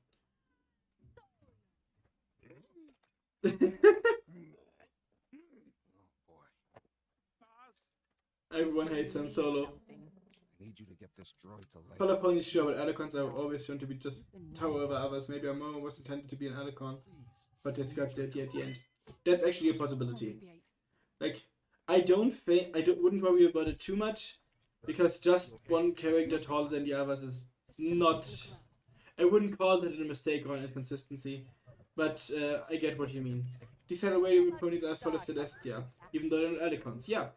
Oh boy. Oz, Everyone hates Han Solo. I need you to get this droid to lay. Color ponies, sure, but alicorns are always shown to be just tower over others. Maybe Amora was intended to be an alicorn, but they scrapped the idea at the end. That's actually a possibility. Like, I wouldn't worry about it too much, because just one character taller than the others is not. I wouldn't call that a mistake or an inconsistency, but I get what you mean. These Saddle Arabian ponies are sort of Celestia, even though they're not alicorns. Yeah,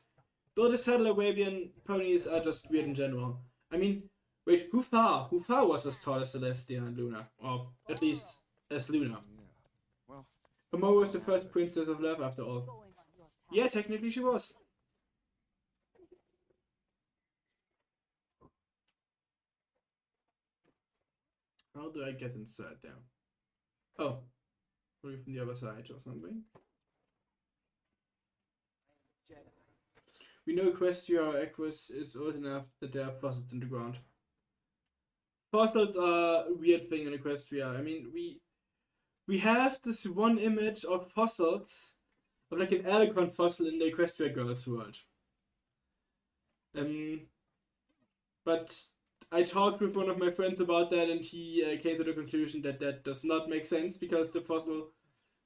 though the Saddle Arabian ponies are just weird in general. I mean, wait, who far was as tall as Celestia and Luna, or at least as Luna? Yeah. Well, Amora was the first princess of love, after all. Yeah, technically she was. How do I get inside there? Oh, probably from the other side or something. We know Equestria or Equus is old enough that they have fossils in the ground. Fossils are a weird thing in Equestria. I mean, we have this one image of fossils, of like an alicorn fossil in the Equestria Girls world. But I talked with one of my friends about that, and he came to the conclusion that that does not make sense because the fossil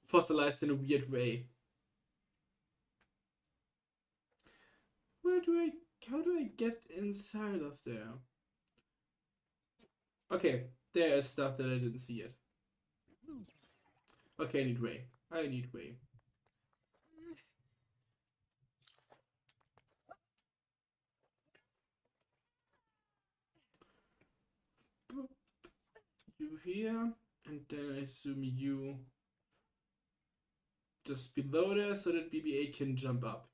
fossilized in a weird way. How do I get inside of there? Okay, there is stuff that I didn't see yet. Okay, I need way. You here, and then I assume you just below there so that BB-8 can jump up.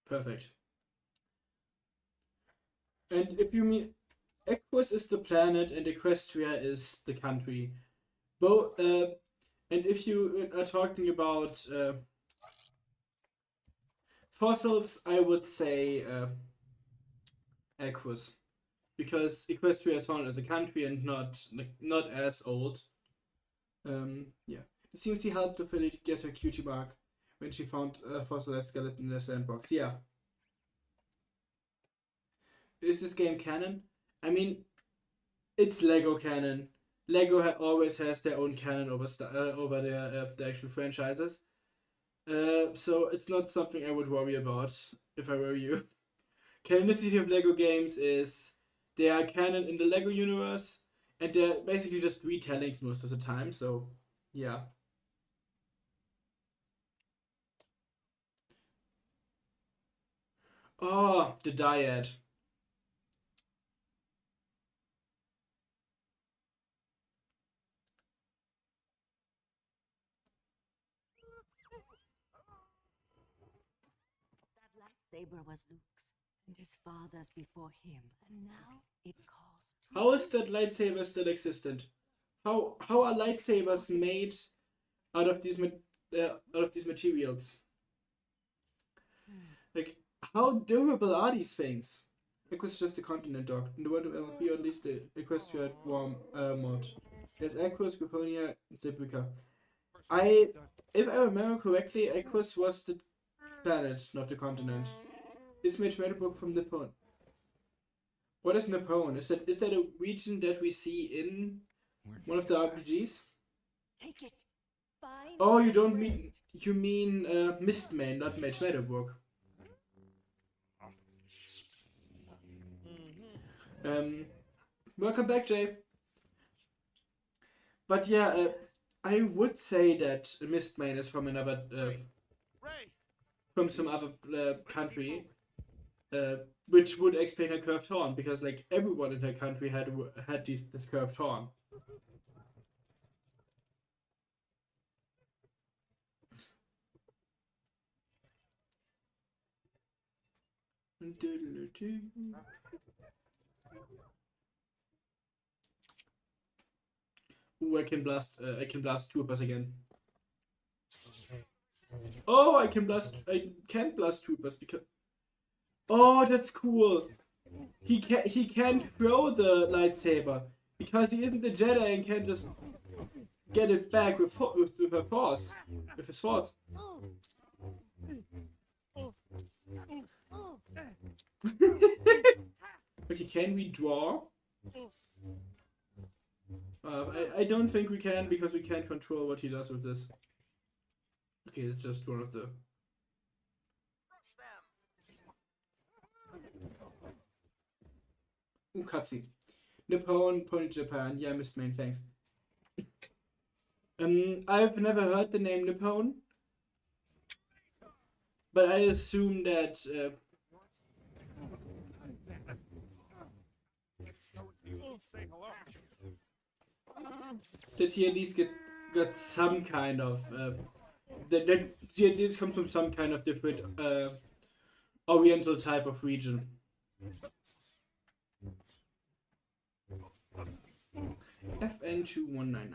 Perfect. And if you mean Equus is the planet and Equestria is the country, both. And if you are talking about fossils, I would say Equus, because Equestria is found as a country and not as old. Yeah, it seems he helped the filly get her cutie mark when she found a fossilized skeleton in the sandbox. Yeah. Is this game canon? I mean, it's Lego canon. Lego always has their own canon over the actual franchises. So it's not something I would worry about if I were you. canonicity of Lego games is they are canon in the Lego universe, and they're basically just retellings most of the time. So, yeah. Oh, the dyad. That lightsaber was Luke's and his father's before him, and now it calls to How is that lightsaber still existent? How are lightsabers made out of these materials? Like, how durable are these things? It was just a continent dog. In the world of MLP, or at least the equestrian warm mod. There's Aquos, Griffonia, and Zebrica. If I remember correctly, Aquos was the planet, not the continent. Is Mage Metalbook from Nippon? What is Nippon? Is that a region that we see in one of the RPGs? take it. Find Oh, you the don't word. mean Mistmane, not Mage Metalbook. Welcome back, Jay. But yeah, I would say that Mistmane is from another, from some other country, which would explain her curved horn, because like everyone in her country had this curved horn. Ooh, I can blast troopers again. Oh, I can't blast troopers because. Oh, that's cool. He can't throw the lightsaber because he isn't a Jedi and can't just get it back with her force, with his force. Okay, can we draw? I don't think we can because we can't control what he does with this. Okay, it's just one of the. Ooh, cutscene. Nippon, Pony Japan. Yeah, Mr. Main, thanks. I've never heard the name Nippon, but I assume that that he at least got some kind of that this comes from some kind of different Oriental type of region. FN2199.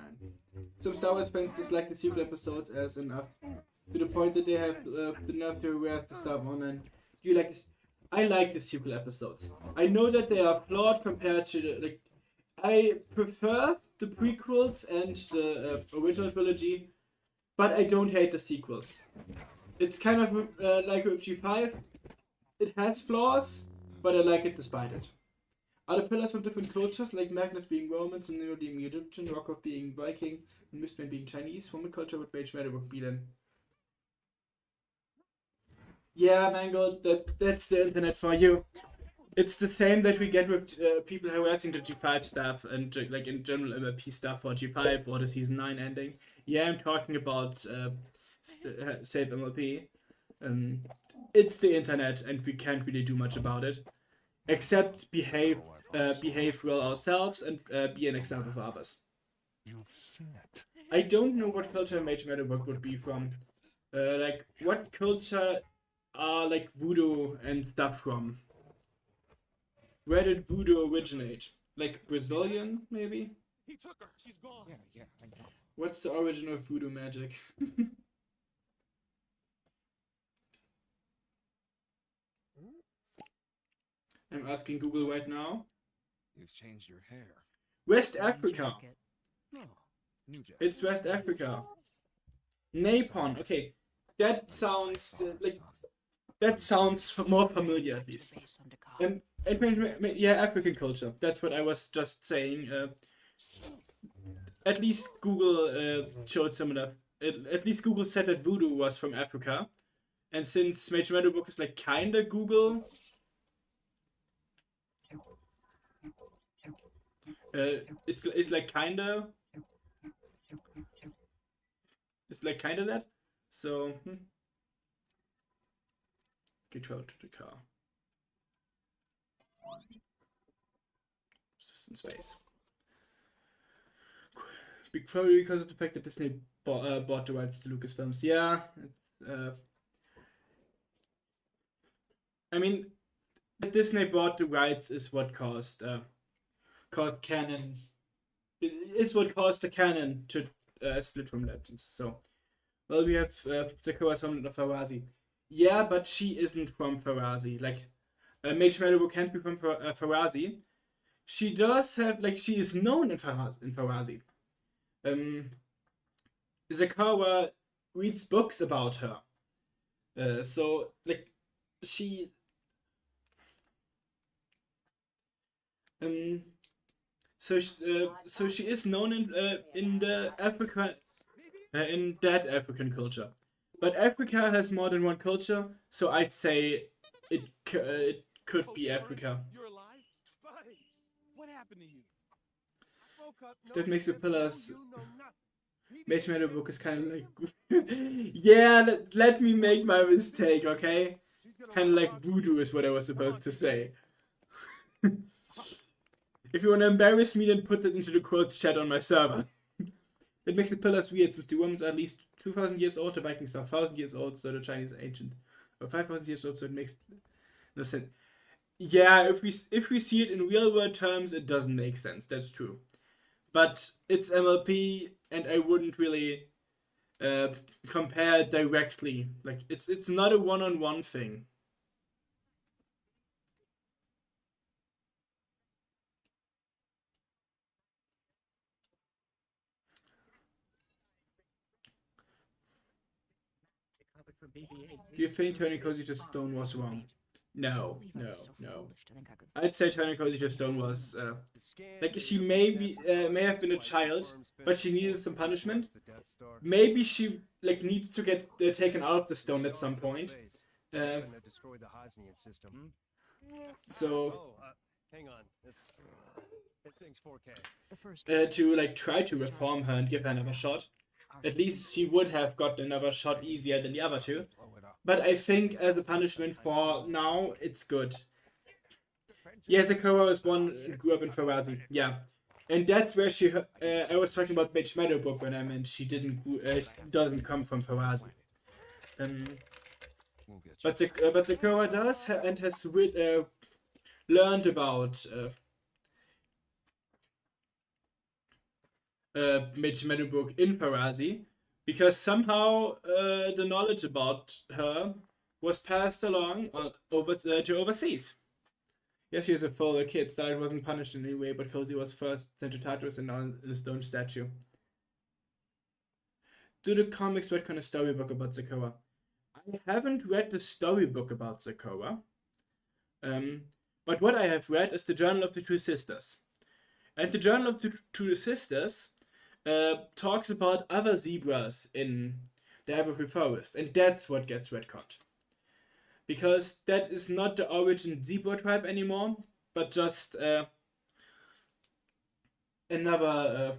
Some Star Wars fans dislike the sequel episodes as enough to the point that they have the nerve to harass the Star Wars online. Do you like this? I like the sequel episodes. I know that they are flawed compared to the, I prefer the prequels and the original trilogy, but I don't hate the sequels. It's kind of like with G5. It has flaws, but I like it despite it. Other pillars from different cultures, like Magnus being Romans and Nero being Egyptian, Rokov being Viking, and Mistman being Chinese, from a culture with Mage Matter would be then. Yeah, Mango, that's the internet for you. It's the same that we get with people harassing the G5 stuff and like in general MLP stuff for G5 or the Season 9 ending. Yeah, I'm talking about Save MLP. It's the internet and we can't really do much about it. Except behave well ourselves and be an example for others. I don't know what culture Mage Metalbook would be from. Like, what culture are like voodoo and stuff from? Where did voodoo originate? Like Brazilian, maybe? He took her. She's gone. Yeah, I know. What's the origin of voodoo magic? I'm asking Google right now. You've changed your hair. West Africa. No, New Jack. It's West Africa. Napon. Okay, that sounds that sounds more familiar at least. Face on the car. And yeah, African culture. That's what I was just saying. At least Google showed similar. At least Google said that voodoo was from Africa, and since Mage Metalbook is like kinda Google, It's like kinda. It's like kinda that. So control to the car. System space. Big probably because of the fact that Disney bought the rights to Lucasfilms. Yeah, I mean, that Disney bought the rights is what caused canon. It is what caused the canon to split from Legends. So, well, we have Sakura's homeland of Farazi. Yeah, but she isn't from Farazi. Like, Mage Meadow can't be from Farazi. She does have, like, she is known in Farazi. Sakura reads books about her. So, like, she. So she is known in the Africa in that African culture, but Africa has more than one culture, so I'd say it could be Africa. You're alive? Buddy, what happened to you? I woke up, no That makes the shit, pillars. you know nothing. Mage Meadow book is kind of like yeah. Let me make my mistake, okay? Kind of like voodoo is what I was supposed to say. If you want to embarrass me, then put it into the quotes chat on my server. It makes the pillars weird, since the women are at least 2,000 years old, the Vikings are 1,000 years old, so the Chinese are ancient. Or 5,000 years old, so it makes no sense. Yeah, if we see it in real world terms, it doesn't make sense. That's true. But it's MLP, and I wouldn't really compare it directly. Like it's not a one-on-one thing. Do you think turning cozy to stone was wrong? No. I'd say turning cozy to stone was like she may have been a child, but she needed some punishment. Maybe she like needs to get taken out of the stone at some point. So Hang on. This thing's 4K. to like try to reform her and give her another shot. At least she would have gotten another shot easier than the other two. But I think as a punishment for now, it's good. Yeah, Sakura was born and grew up in Farazi. Yeah. And that's where she... I was talking about Mage Meadow book when I meant she doesn't come from Farazi. But Sakura does and has learned about Mage Meadow book in Farazi, because somehow the knowledge about her was passed along over to overseas. Yeah, she is a full kid. Starlight wasn't punished in any way, but Cozy was first sent to Tartarus and now in a stone statue. Do the comics retcon a storybook about Sakura? I haven't read the storybook about Sakura. But what I have read is the Journal of the Two Sisters. And the Journal of the Two Sisters talks about other zebras in the Evergreen Forest, and that's what gets retconned. Because that is not the origin zebra tribe anymore, but just another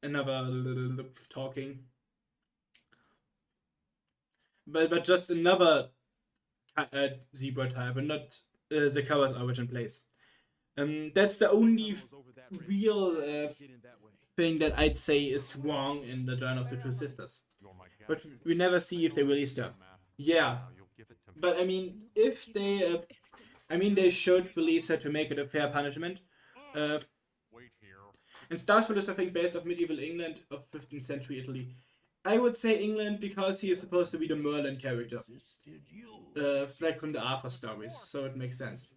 another talking, but just another zebra type, and not Sakura's origin place. That's the only real thing that I'd say is wrong in the Journal of the Two Sisters. But we never see if they released her. Yeah, but I mean, if they, they should release her to make it a fair punishment. And Starsfield is, I think, based off medieval England of 15th century Italy. I would say England because he is supposed to be the Merlin character, like from the Arthur stories, so it makes sense.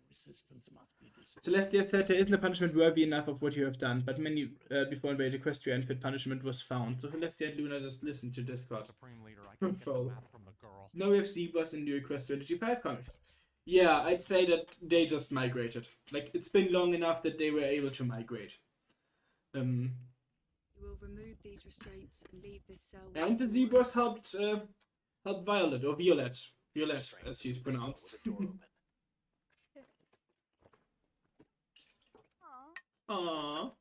Celestia said there isn't a punishment worthy enough of what you have done, but many before invaded Equestria and fit punishment was found. So Celestia and Luna just listened to Discord. Now we have zebras in the Equestria and the G5 comics. Yeah, I'd say that they just migrated. Like, it's been long enough that they were able to migrate. You will remove these restraints and leave this cell. And the zebras helped Violet, as she's pronounced. Aww.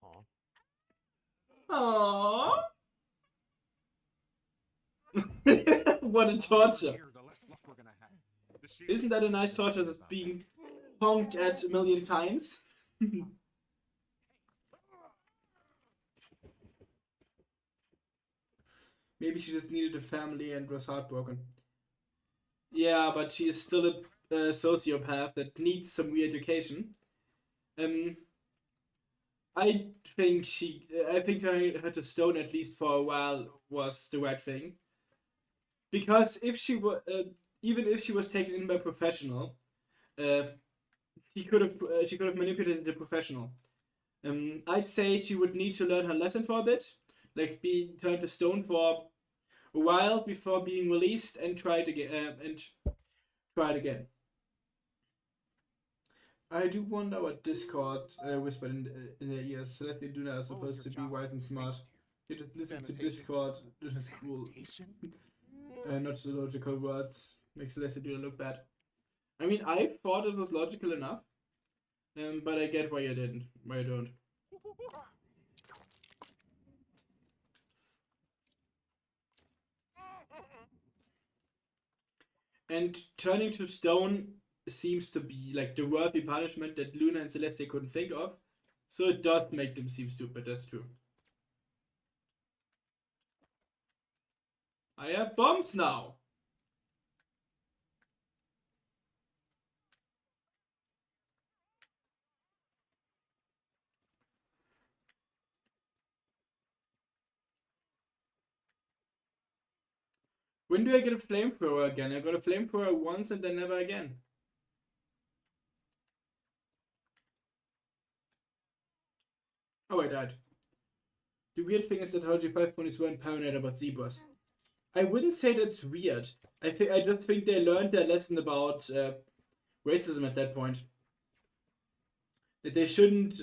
Aw. Aww. What a torture. Here, the less luck we're gonna have. The shield Isn't that a nice torture that's being honked at a million times? Maybe she just needed a family and was heartbroken. Yeah, but she is still a sociopath that needs some re-education. I think turning her to stone at least for a while was the right thing, because if she were, even if she was taken in by a professional, she could have manipulated the professional. I'd say she would need to learn her lesson for a bit, like be turned to stone for a while before being released and try it again. I do wonder what Discord whispered in their ears, so that they do not are supposed to be wise and smart. You just listen to Discord. This is cool. Not so logical words. Makes the do look bad. I mean, I thought it was logical enough, but I get why you didn't. Why you don't. And turning to stone seems to be like the worthy punishment that Luna and Celestia couldn't think of, so it does make them seem stupid, that's true. I have bombs now! When do I get a flamethrower again? I got a flamethrower once and then never again. Oh, I died. The weird thing is that how G5 ponies weren't paranoid about zebras. I wouldn't say that's weird. I just think they learned their lesson about racism at that point. That they shouldn't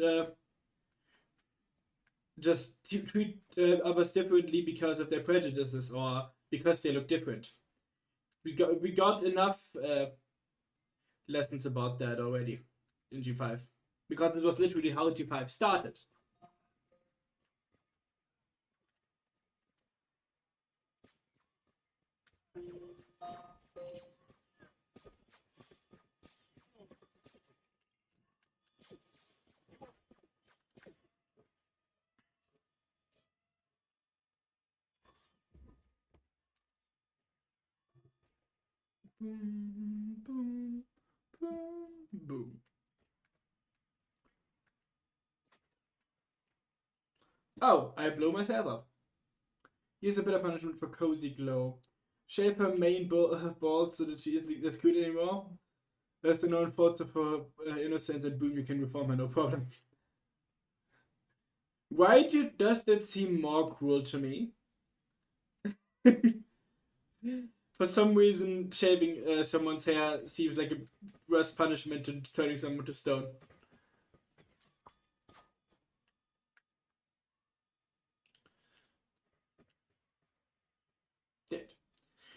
just treat others differently because of their prejudices or because they look different. We got enough lessons about that already in G5, because it was literally how G5 started. Boom, boom, boom, boom. Oh, I blow myself up. Here's a better punishment for Cozy Glow. Shave her main bald so that she isn't as good anymore. There's a known fault of her innocence, and boom, you can reform her, no problem. Why does that seem more cruel to me? For some reason, shaving someone's hair seems like a worse punishment than turning someone to stone. Dead.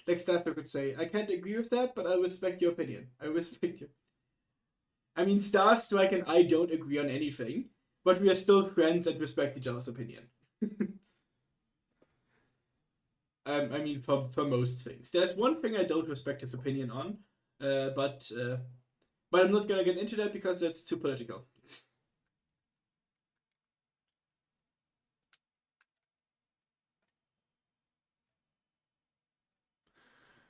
Like Stasper could say, I can't agree with that, but I respect your opinion. I respect you. I mean, Starstrike and I don't agree on anything, but we are still friends and respect each other's opinion. I mean, for most things. There's one thing I don't respect his opinion on, but I'm not gonna get into that because that's too political.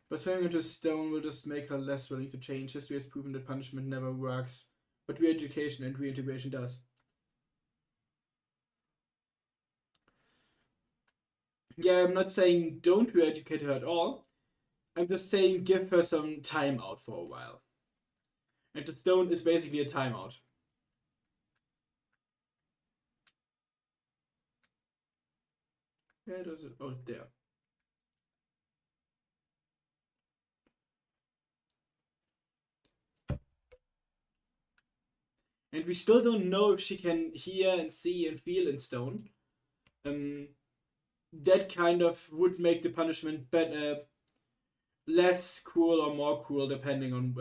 But turning into stone will just make her less willing to change. History has proven that punishment never works, but re-education and reintegration does. Yeah, I'm not saying don't re-educate her at all. I'm just saying give her some time out for a while. And the stone is basically a timeout. Where does it? Oh, there. And we still don't know if she can hear and see and feel in stone. That kind of would make the punishment less cruel or more cruel depending on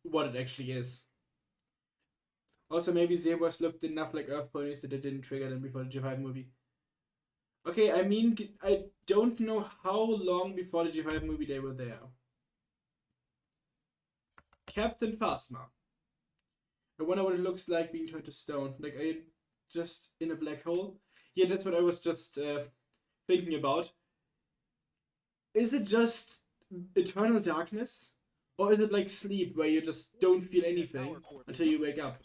what it actually is. Also, maybe zebras looked enough like Earth ponies that they didn't trigger them before the G5 movie. Okay, I mean, I don't know how long before the G5 movie they were there. Captain Phasma. I wonder what it looks like being turned to stone. Like, are you just in a black hole? Yeah, that's what I was just thinking about. Is it just eternal darkness? Or is it like sleep, where you just don't feel anything until you wake up?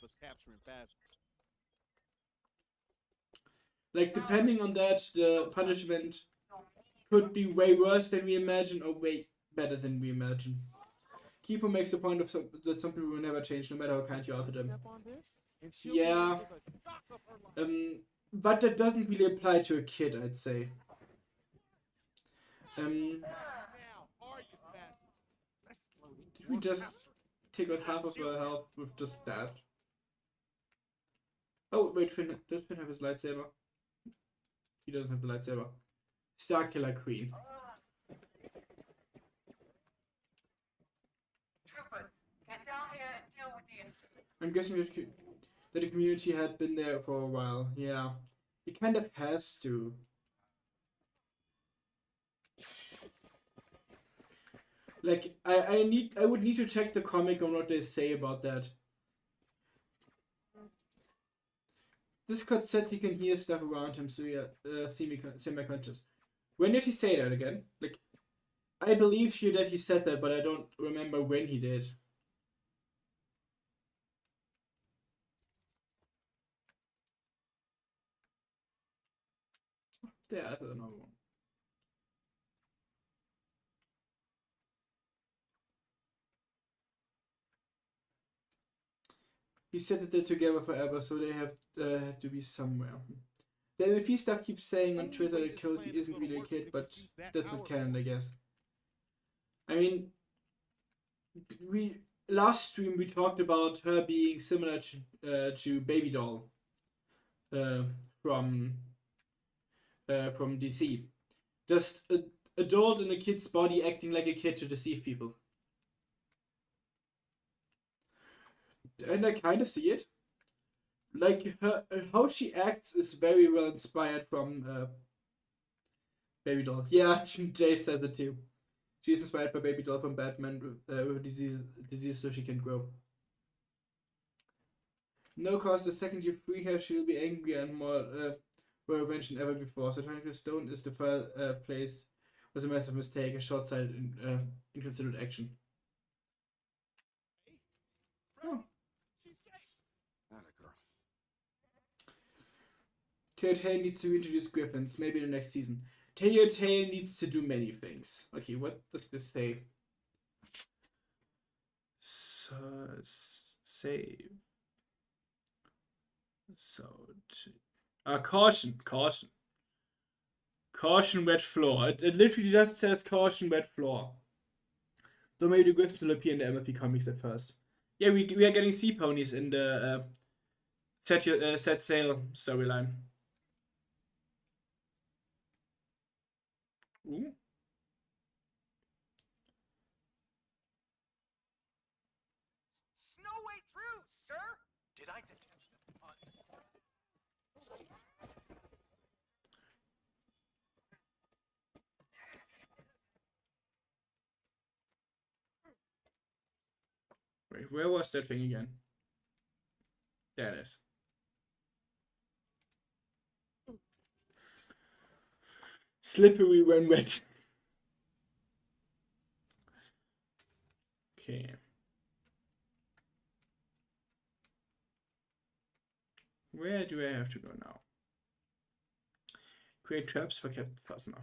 Like, depending on that, the punishment could be way worse than we imagine, or way better than we imagine. Kipo makes the point of that some people will never change, no matter how kind you are to them. Yeah. But that doesn't really apply to a kid, I'd say. Did we just take out half of her health with just that? Oh, wait, Finn, does Finn have his lightsaber? He doesn't have the lightsaber. Star Killer Queen. I'm guessing that the community had been there for a while. Yeah, it kind of has to. Like, I would need to check the comic on what they say about that. Discord said he can hear stuff around him, so yeah, semi-conscious. When did he say that again? Like, I believe you that he said that, but I don't remember when he did. There, I don't know. He said that they're together forever, so they have to be somewhere. The MVP stuff keeps saying on Twitter that Cozy isn't really a kid, but that's not canon, I guess. I mean, last stream we talked about her being similar to Baby Doll from DC. Just an adult in a kid's body acting like a kid to deceive people. And I kind of see it. Like, how she acts is very well inspired from Baby Doll. Yeah, Jay says it too. She's inspired by Baby Doll from Batman with disease so she can grow. No, cause the second you free her, she'll be angrier and more revenge than ever before. So turning to stone is the first place was a massive mistake, a short-sighted inconsiderate action. Oh. Telltale needs to introduce griffins, maybe in the next season. Telltale needs to do many things. Okay, what does this say? Save. So, caution. Caution, wet floor. It literally just says caution, wet floor. Though maybe the griffins will appear in the MLP comics at first. Yeah, we are getting sea ponies in the set sail storyline. Ooh. No way through, sir. Did I? Wait, where was that thing again? There it is. Slippery when wet. Okay. Where do I have to go now? Create traps for Captain Phasma.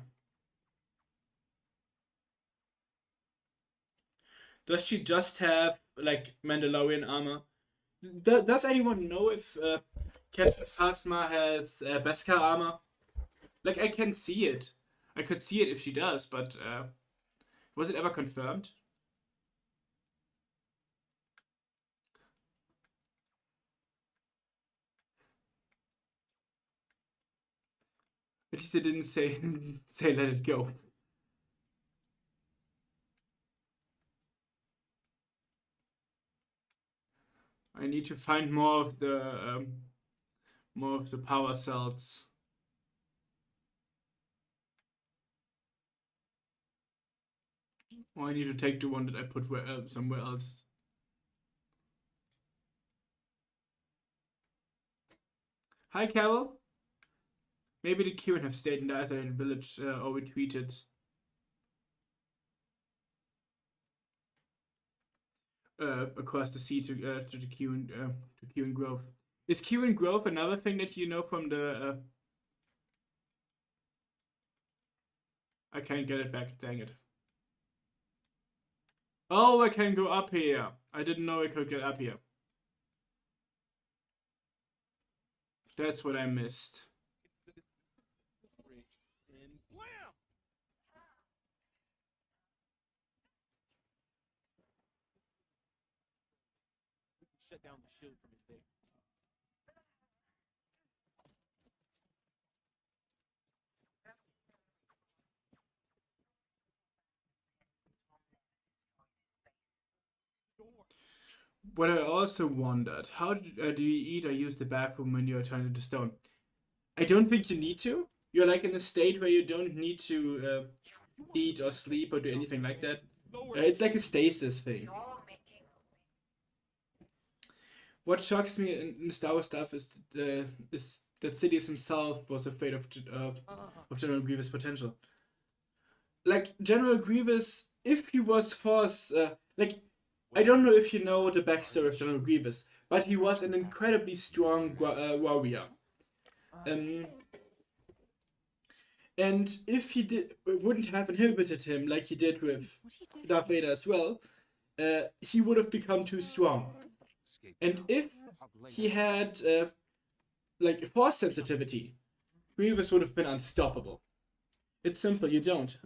Does she just have, like, Mandalorian armor? Does anyone know if Captain Phasma has Beskar armor? Like, I can see it. I could see it if she does, but was it ever confirmed? At least they didn't say let it go. I need to find more of the power cells. Or I need to take the one that I put somewhere else. Hi, Carol. Maybe the Kieran have stayed in the isolated village or retreated. Across the sea to the Kieran Grove. Is Kieran Grove another thing that you know from the? I can't get it back. Dang it. Oh, I can go up here. I didn't know I could get up here. That's what I missed. And wham! We can shut down the shield from it there. But I also wondered, how do you eat or use the bathroom when you're turned into stone? I don't think you need to. You're like in a state where you don't need to eat or sleep or do anything like that. It's like a stasis thing. What shocks me in Star Wars stuff is that Sidious himself was afraid of General Grievous' potential. Like General Grievous, if he was forced, I don't know if you know the backstory of General Grievous, but he was an incredibly strong warrior. And if he wouldn't have inhibited him like he did with Darth Vader as well, he would have become too strong. And if he had force sensitivity, Grievous would have been unstoppable. It's simple. You don't.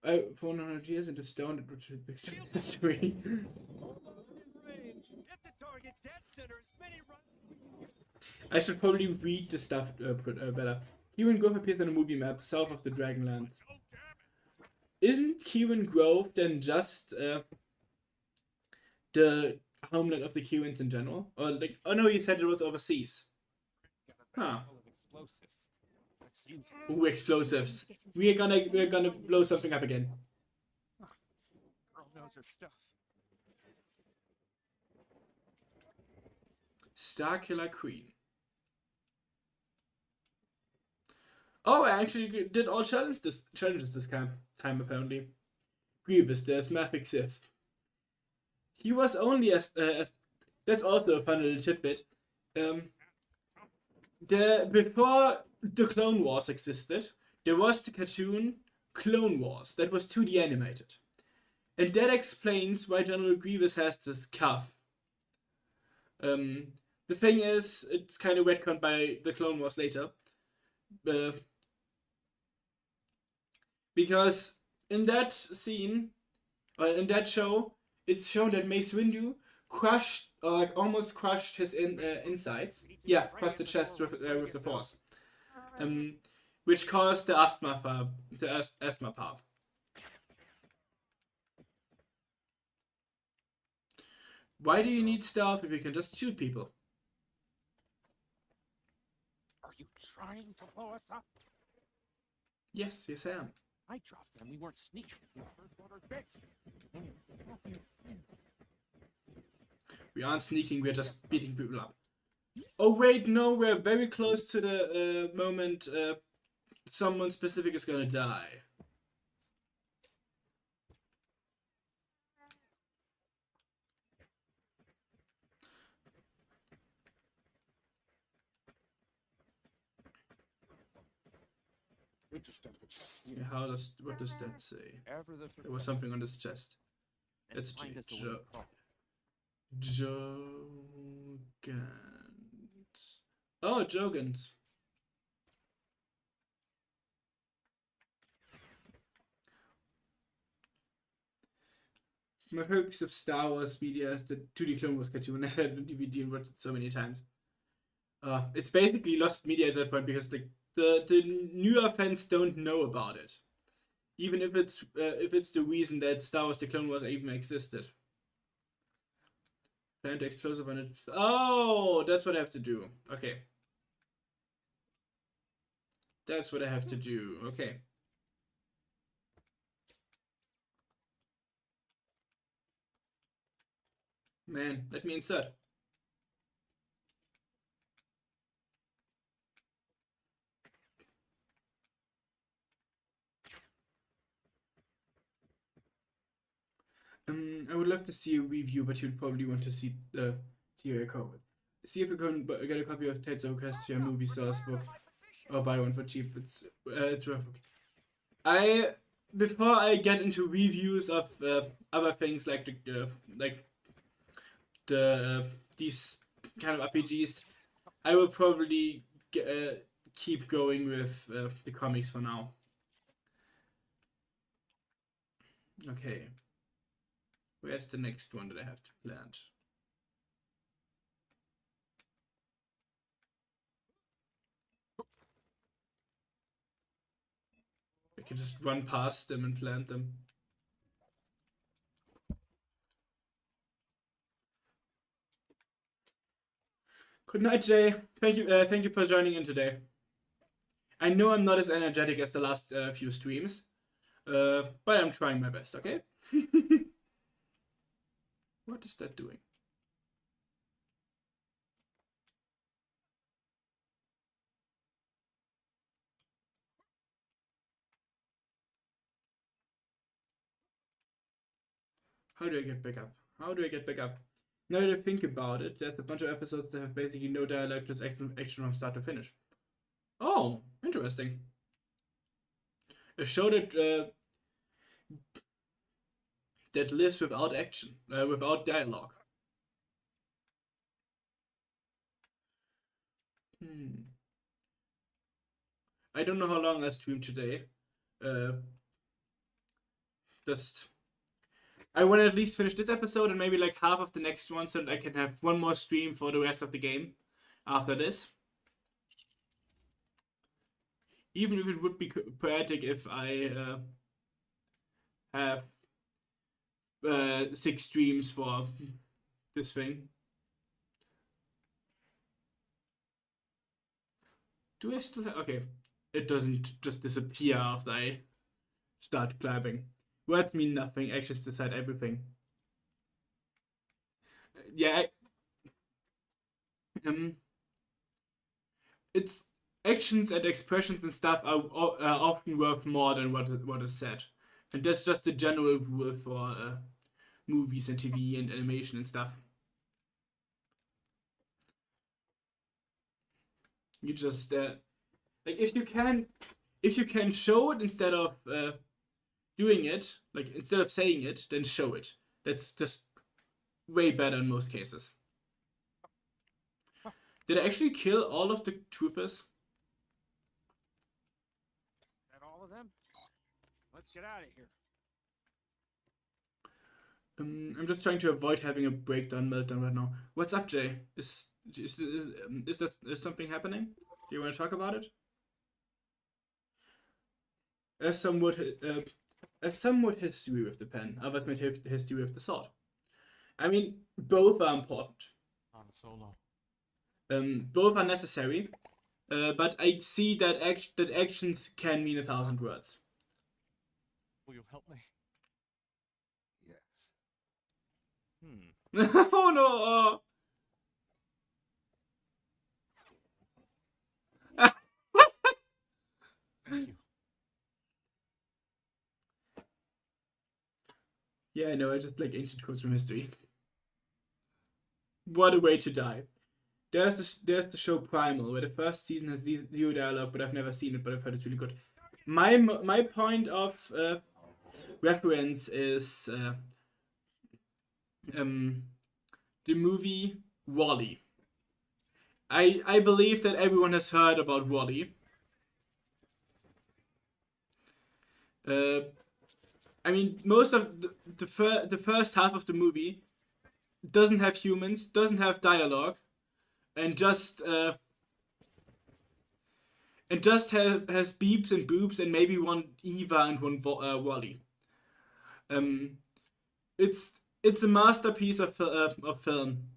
I 400 years into stone, it would be history. I should probably read the stuff better. Kieran Grove appears on a movie map south of the Dragonland. Isn't Kieran Grove then just the homeland of the Kiewans in general? Or like, oh no, you said it was overseas. Huh. Ooh, explosives. We're gonna blow something up again. Girl knows her stuff. Starkiller Queen. Oh, I actually did all challenges this time apparently. Grievous, there's Maverick Sith. He was only as that's also a fun little tidbit. Before the Clone Wars existed, there was the cartoon Clone Wars that was 2D animated. And that explains why General Grievous has this cuff. The thing is, it's kind of retconned by the Clone Wars later. Because in that scene, or in that show, it's shown that Mace Windu almost crushed his insides. Yeah, crushed the chest with the Force. Which caused the asthma pop. Why do you need stealth if you can just shoot people? Are you trying to blow us up? Yes, I am. I dropped them. We weren't sneaking. We were first order base. We aren't sneaking, we're just beating people up. Oh wait, no, we're very close to the moment someone specific is gonna die. Yeah, what does that say? There was something on this chest. Let's check. Jogans. Oh, Jogans. My favorite piece of Star Wars media is the 2D Clone Wars cartoon. I had the DVD and watched it so many times. It's basically lost media at that point because the newer fans don't know about it, even if it's the reason that Star Wars: The Clone Wars even existed. Plant explosive on it. Oh, that's what I have to do. Okay. That's what I have to do. Okay. Man, let me insert. I would love to see a review, but you'd probably want to see a copy. See if you can get a copy of Tetsuo Kazuya movie source book, or buy one for cheap. It's worth it. Before I get into reviews of other things like these kind of RPGs, I will probably keep going with the comics for now. Okay. Where's the next one that I have to plant? I can just run past them and plant them. Good night, Jay. Thank you for joining in today. I know I'm not as energetic as the last few streams, but I'm trying my best. Okay. What is that doing? How do I get back up? How do I get back up? Now that I think about it, there's a bunch of episodes that have basically no dialogue, just action from start to finish. Oh, interesting. A show that lives without action, without dialogue. I don't know how long I stream today. I want to at least finish this episode and maybe like half of the next one, so that I can have one more stream for the rest of the game after this. Even if it would be poetic if I have 6 streams for this thing. Do I still have... Okay. It doesn't just disappear after I start clapping. Words mean nothing, actions decide everything. Yeah, it's actions and expressions and stuff are often worth more than what is said. And that's just a general rule for movies and TV and animation and stuff. You just like if you can show it instead of doing it, like instead of saying it, then show it. That's just way better in most cases. Did I actually kill all of the troopers? That all of them? Let's get out of here. I'm just trying to avoid having a meltdown right now. What's up, Jay? Is something happening? Do you want to talk about it? As some would history with the pen, others might have history with the sword. I mean, both are important. Han Solo. Both are necessary, but I see that actions can mean 1,000 words. Will you help me? Yes. Oh no! Thank you. Yeah, I know, I just like ancient quotes from history. What a way to die. There's the show Primal, where the first season has 0 dialogue, but I've never seen it, but I've heard it's really good. My point of reference is the movie WALL-E. I believe that everyone has heard about WALL-E. I mean, most of the first half of the movie doesn't have humans, doesn't have dialogue, and just has beeps and boops and maybe one Eva and one WALL-E. It's a masterpiece of film.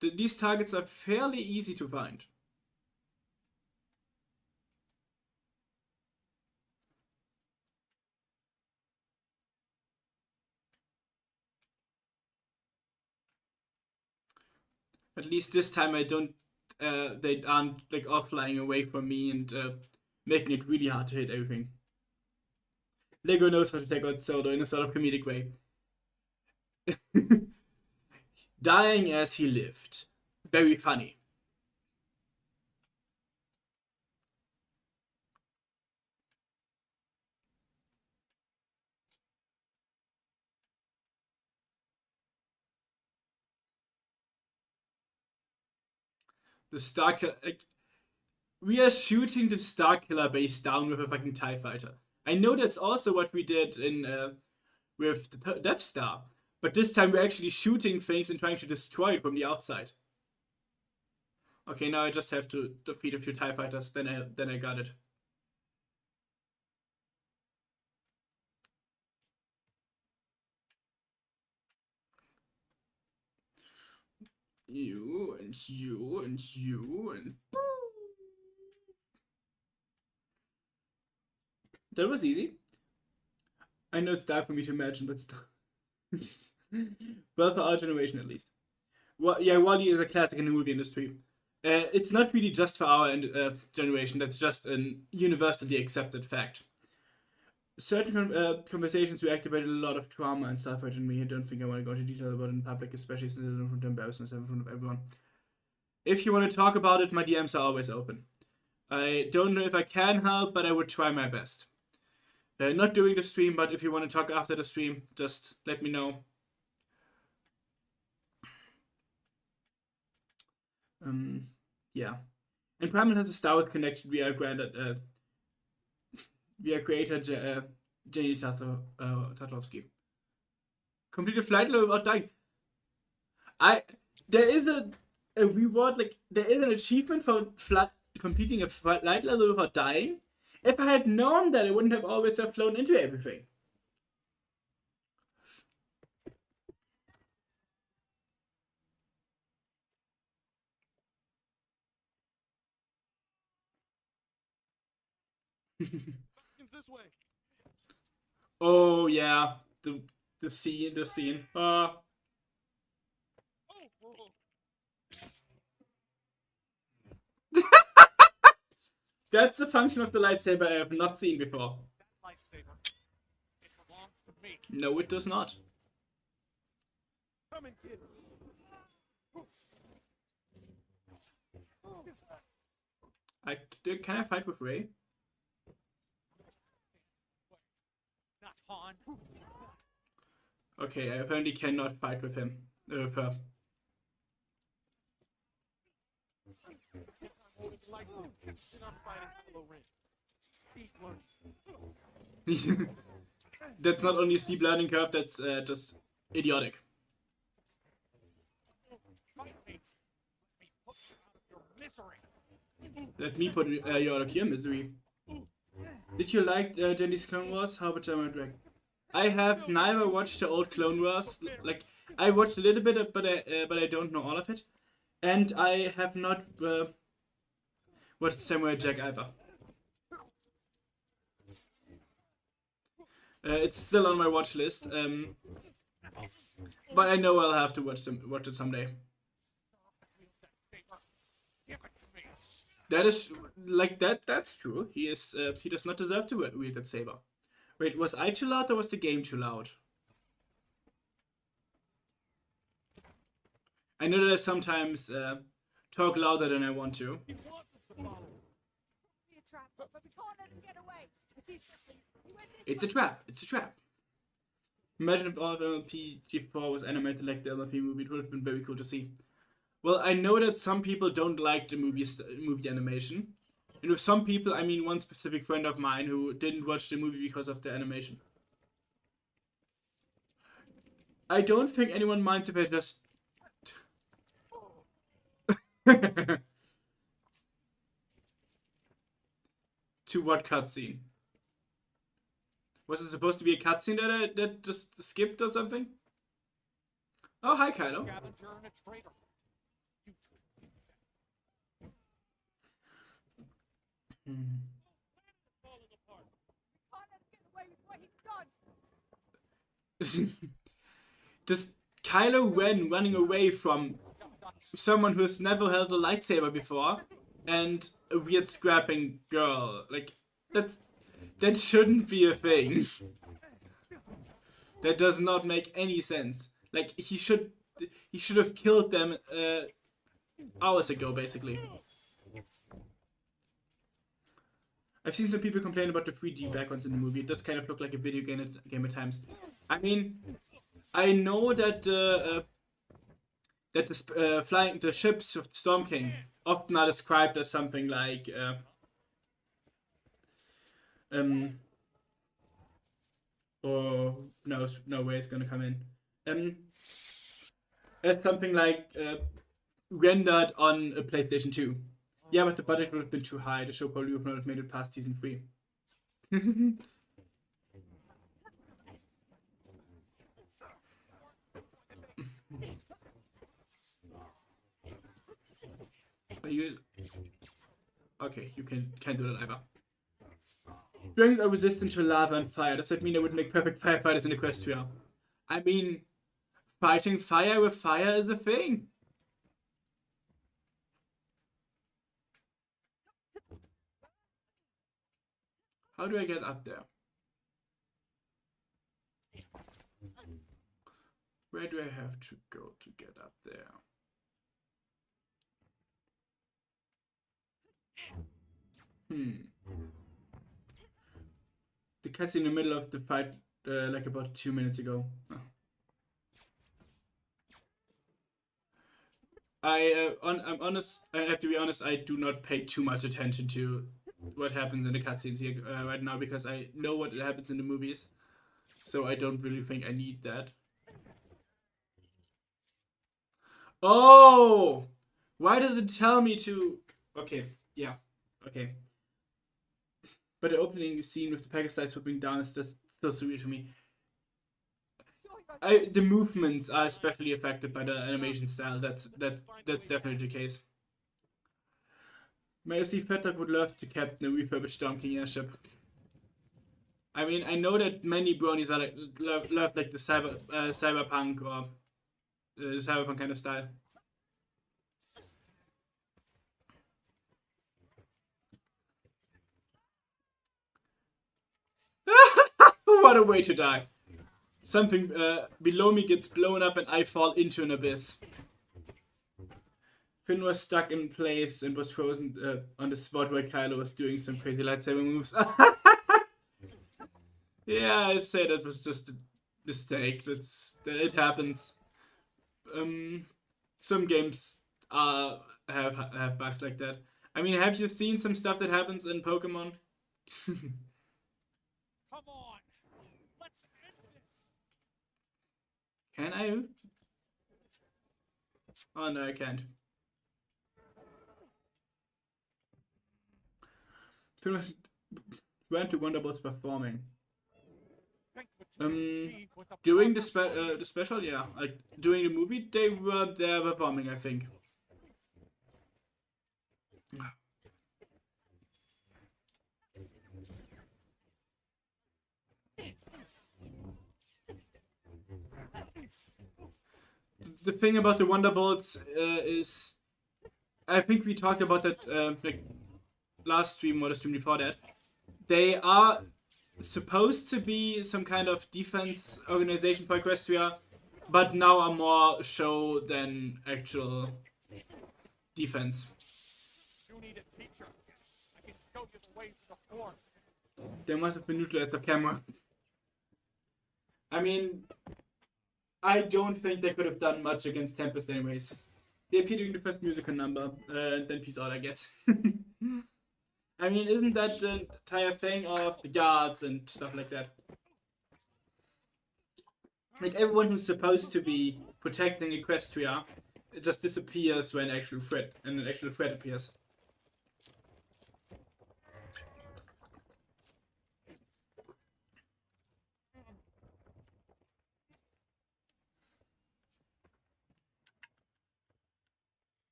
These targets are fairly easy to find. At least this time I don't, they aren't like all flying away from me and making it really hard to hit everything. Lego knows how to take out Solo in a sort of comedic way. Dying as he lived. Very funny. The Star Killer. Like, we are shooting the Star Killer base down with a fucking TIE fighter. I know that's also what we did in with the Death Star, but this time we're actually shooting things and trying to destroy it from the outside. Okay, now I just have to defeat a few TIE fighters. Then I got it. You and you and you and. That was easy. I know it's dark for me to imagine, but still. Well, for our generation at least. Well, yeah, Wall-E is a classic in the movie industry. It's not really just for our generation, that's just an universally accepted fact. Certain conversations reactivated a lot of trauma and stuff in me. I don't think I want to go into detail about it in public, especially since I don't want to embarrass myself in front of everyone. If you want to talk about it, my DMs are always open. I don't know if I can help, but I would try my best. Not doing the stream, but if you want to talk after the stream, just let me know. Yeah. And Primal has a Star Wars connection via creator Jenny Tartovsky. Completed flight level without dying. There is a reward, like there is an achievement for completing a flight level without dying. If I had known that, I wouldn't have always have flown into everything. This way. Oh yeah, the scene. That's a function of the lightsaber I have not seen before. That lightsaber, it belongs to me. No, it does not. Come in, kid. Can I fight with Rey? Not Han. Okay, I apparently cannot fight with him. With her. That's not only a steep learning curve, that's just idiotic. Let me put you out of your misery. Did you like Jenny's Clone Wars? How about Gemma Drag? I have neither watched the old Clone Wars. Like, I watched a little bit, but I don't know all of it. And I have not watched Samurai Jack either. It's still on my watch list. But I know I'll have to watch it someday. That is like that. That's true. He is. He does not deserve to wield that saber. Wait, was I too loud or was the game too loud? I know that I sometimes talk louder than I want to. It's a trap. It's a trap. Imagine if all of MLP G4 was animated like the MLP movie. It would have been very cool to see. Well, I know that some people don't like the movie animation. And with some people, I mean one specific friend of mine who didn't watch the movie because of the animation. I don't think anyone minds if I just... To what cutscene? Was it supposed to be a cutscene that just skipped or something? Oh, hi, Kylo. Hmm. Can't let him get away with what he's done. Just Kylo Ren running away from someone who's never held a lightsaber before and a weird scrapping girl. Like, that shouldn't be a thing. That does not make any sense. Like, he should have killed them hours ago, basically. I've seen some people complain about the 3D backgrounds in the movie. It does kind of look like a video game at times. I mean, I know that the ships of the Storm King often are described as something like or no way it's gonna come in as something like rendered on a PlayStation 2. Yeah, but the budget would have been too high. The show probably would not have made it past season 3. You okay? You can't do that either. Dragons are resistant to lava and fire. Does that mean they would make perfect firefighters in Equestria? I mean, fighting fire with fire is a thing. How do I get up there? Where do I have to go to get up there? The cutscene in the middle of the fight, like about 2 minutes ago. Oh. I'm honest. I have to be honest. I do not pay too much attention to what happens in the cutscenes here right now because I know what happens in the movies, so I don't really think I need that. Oh, why does it tell me to? Okay, yeah, okay. But the opening scene with the Pegasus swooping down is just still so weird to me. The movements are especially affected by the animation style. That's definitely the case. Mayosi Fetak would love to captain a refurbished Storm King airship. I mean, I know that many bronies are like love like the cyberpunk or cyberpunk kind of style. What a way to die. Something below me gets blown up and I fall into an abyss. Finn was stuck in place and was frozen on the spot where Kylo was doing some crazy lightsaber moves. Yeah, I'd say that was just a mistake. It happens. Some games have bugs like that. I mean, have you seen some stuff that happens in Pokemon? Come on, let's end this. Can I? Oh no, I can't. Went to Wonderbolt's performing. Doing the special, yeah, like doing the movie, they were there performing, I think. The thing about the Wonderbolts is, I think we talked about that like last stream or the stream before that. They are supposed to be some kind of defense organization for Equestria, but now are more show than actual defense. You need a teacher. I can show you the ways of the Force. They must have been neutralized off camera. I mean, I don't think they could have done much against Tempest anyways. They appear during the first musical number, and then peace out, I guess. I mean, isn't that the entire thing of the guards and stuff like that? Like, everyone who's supposed to be protecting Equestria, it just disappears when an actual threat appears.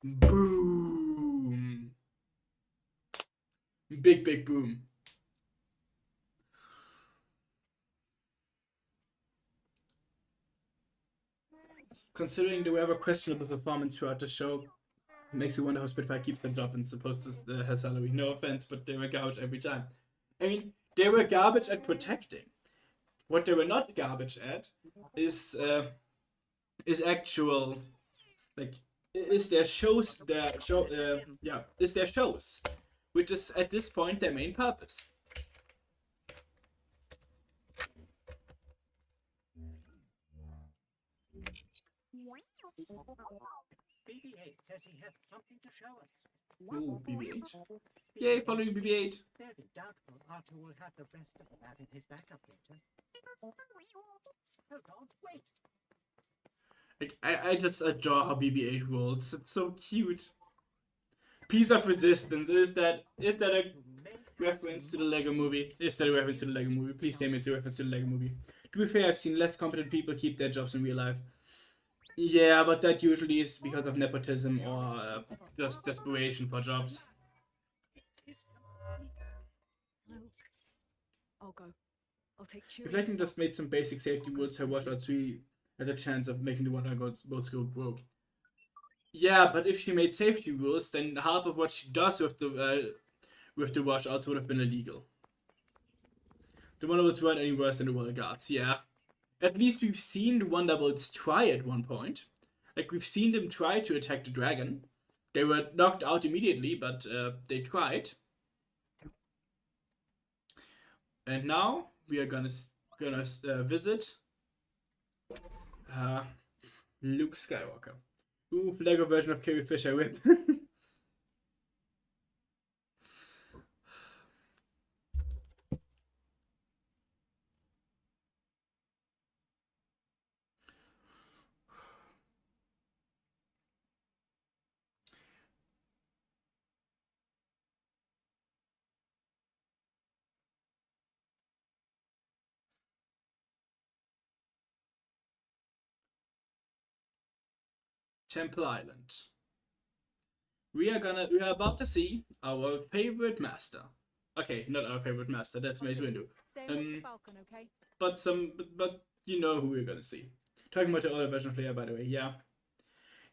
Boom! big boom. Considering they have a questionable performance throughout the show, it makes you wonder how Spitfire keeps their job and supposed to her salary. No offense, but they were garbage every time. I mean, they were garbage at protecting. What they were not garbage at is actual, like, is their shows, is their shows, which is at this point their main purpose. BB-8 says he has something to show us. Ooh, BB-8. Yay, following BB-8. Very doubtful Arthur will have the rest of the map in his backup data. Hold on, wait. Like, I just adore how BB-8 rolls. It's so cute. Piece of Resistance. Is that a reference to the Lego movie? Is that a reference to the Lego movie? Please tell me it's a reference to the Lego movie. To be fair, I've seen less competent people keep their jobs in real life. Yeah, but that usually is because of nepotism or just desperation for jobs. I'll go. I'll take Chewie. If Lightning just made some basic safety rules, her Watch Out 3 had a chance of making the Wonder Gods both go broke. Yeah, but if she made safety rules, then half of what she does with the Watch Outs would have been illegal. The Wonderbolts weren't any worse than the Royal Guards, yeah. At least we've seen the Wonderbolts try at one point. Like, we've seen them try to attack the dragon. They were knocked out immediately, but they tried. And now we are gonna visit Luke Skywalker. Ooh, Lego version of Carrie Fisher whip. Temple Island. We are about to see our favorite master. Okay, not our favorite master, that's Mace Windu. Stay with the Falcon, okay? But you know who we're gonna see. Talking about the older version of Leia, by the way, yeah.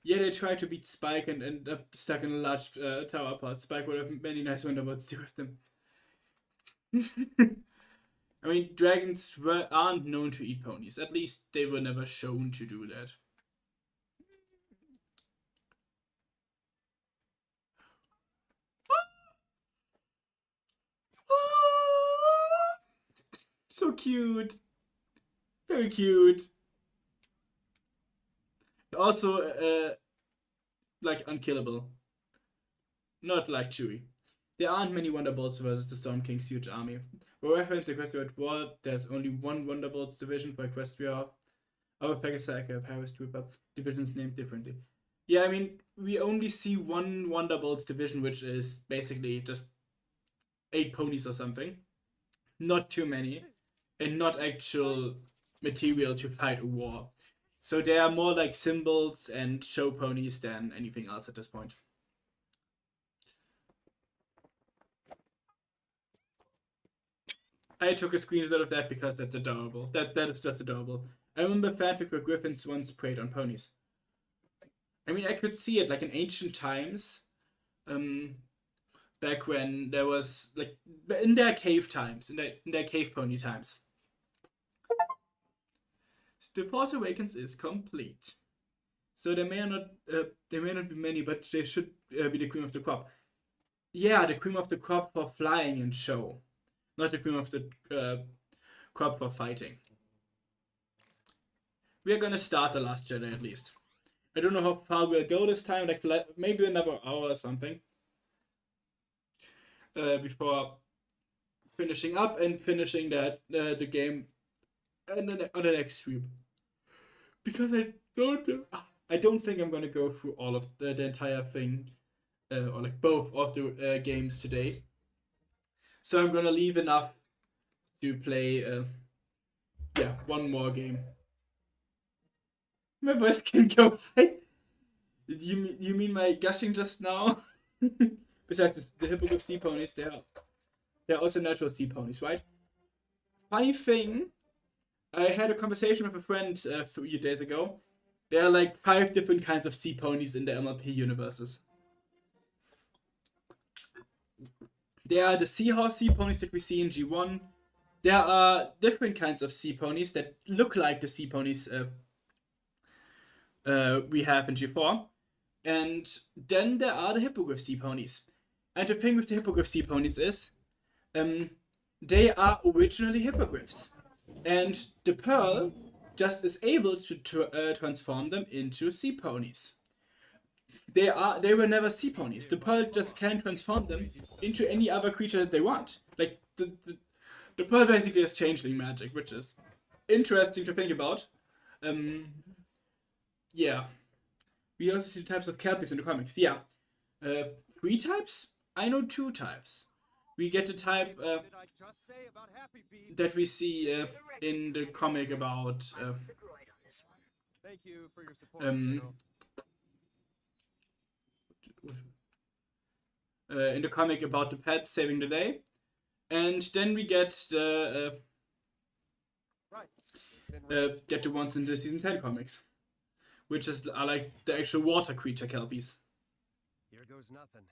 Yeah, they tried to beat Spike and end up stuck in a large tower pod. Spike would have many nice Wonderbolts to do with them. I mean, dragons aren't known to eat ponies. At least they were never shown to do that. So cute. Very cute. Also, like, unkillable. Not like Chewie. There aren't many Wonderbolts versus the Storm King's huge army. For reference, Equestria War, there's only one Wonderbolts division for Equestria. Our Pegasaca, Paris Trooper, divisions named differently. Yeah, I mean, we only see one Wonderbolts division, which is basically just 8 ponies or something. Not too many. And not actual material to fight a war. So they are more like symbols and show ponies than anything else at this point. I took a screenshot of that because that's adorable. That is just adorable. I remember fanfic where griffins once preyed on ponies. I mean, I could see it like in ancient times. Back when there was like in their cave times, in their cave pony times. The Force Awakens is complete. So there may not be many, but they should be the cream of the crop. Yeah, the cream of the crop for flying and show, not the cream of the crop for fighting. We are gonna start The Last Jedi at least. I don't know how far we'll go this time, like maybe another hour or something. Before finishing up and finishing that the game on the next stream. Because I don't think I'm gonna go through all of the entire thing, or like both of the games today. So I'm gonna leave enough to play, one more game. My voice can go high. You mean my gushing just now? Besides the Hippogriff sea ponies, they are They're also natural sea ponies, right? Funny thing, I had a conversation with a friend a few days ago. There are like 5 different kinds of sea ponies in the MLP universes. There are the seahorse sea ponies that we see in G1. There are different kinds of sea ponies that look like the sea ponies we have in G4. And then there are the hippogriff sea ponies. And the thing with the hippogriff sea ponies is, they are originally hippogriffs. And the Pearl just is able to transform them into sea ponies. They were never sea ponies. The Pearl just can transform them into any other creature that they want. Like the Pearl basically has changeling magic, which is interesting to think about. Yeah. We also see types of Kelpies in the comics. Yeah. 3 types? I know 2 types. We get the type that we see in the comic about Thank you for your support, General. in the comic about the pets saving the day. And then we get the ones in the season 10 comics, which are like the actual water creature Kelpies. Here goes nothing.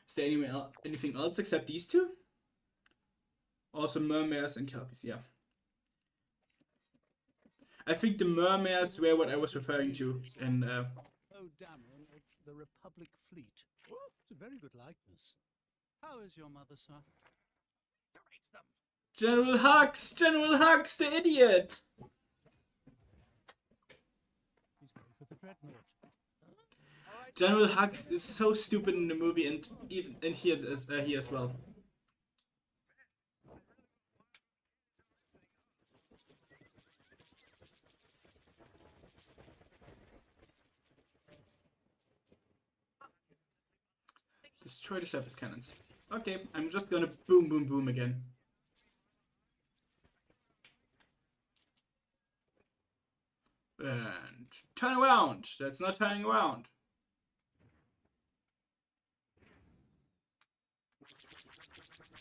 Is there anything else except these 2? Also mermaids and Kelpies, yeah. I think the mermaids were what I was referring to in Oh, damn, the Republic fleet. It's a very good likeness. How is your mother, sir? General Hux! General Hux, the idiot! He's going for the dreadnought. General Hux is so stupid in the movie and here as well. Destroy the surface cannons. Okay, I'm just gonna boom, boom, boom again. And turn around. That's not turning around.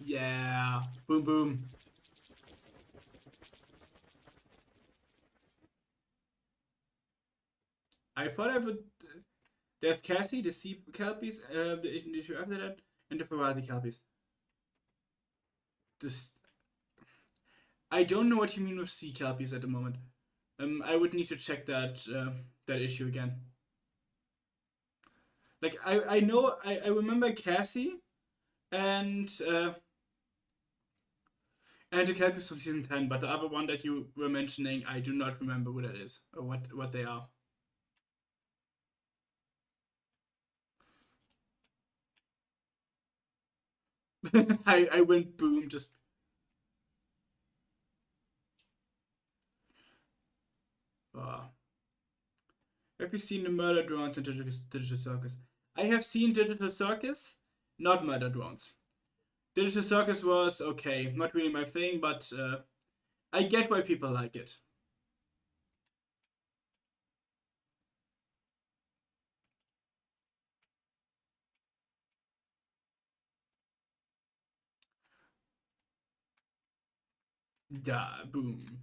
Yeah. Boom, boom. I thought I would... There's Cassie, the Sea Kelpies, the issue after that, and the Ferrazi Kelpies. I don't know what you mean with Sea Kelpies at the moment. I would need to check that issue again. Like, I know, I remember Cassie, and the Kelpies from season 10, but the other one that you were mentioning, I do not remember who that is, or what they are. I went boom, just... Have you seen the Murder Drones in Digital Circus? I have seen Digital Circus, not Murder Drones. Digital Circus was okay, not really my thing, but I get why people like it. Da, boom,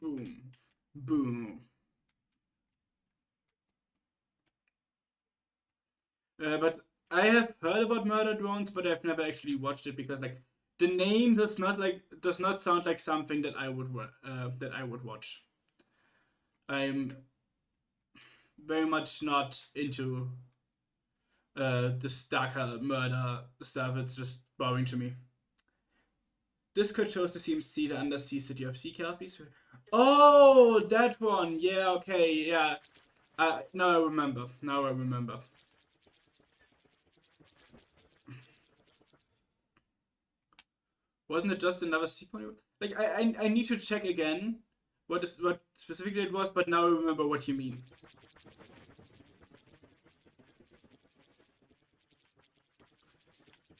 boom, boom. But I have heard about Murder Drones, but I've never actually watched it because like the name does not sound like something that I would watch. I'm very much not into this darker murder stuff. It's just boring to me. Discord shows the CMC, the undersea city of sea kelpies. Oh, that one. Yeah, okay, yeah. Now I remember. Wasn't it just another sea pony? Like, I need to check again what specifically it was, but now I remember what you mean.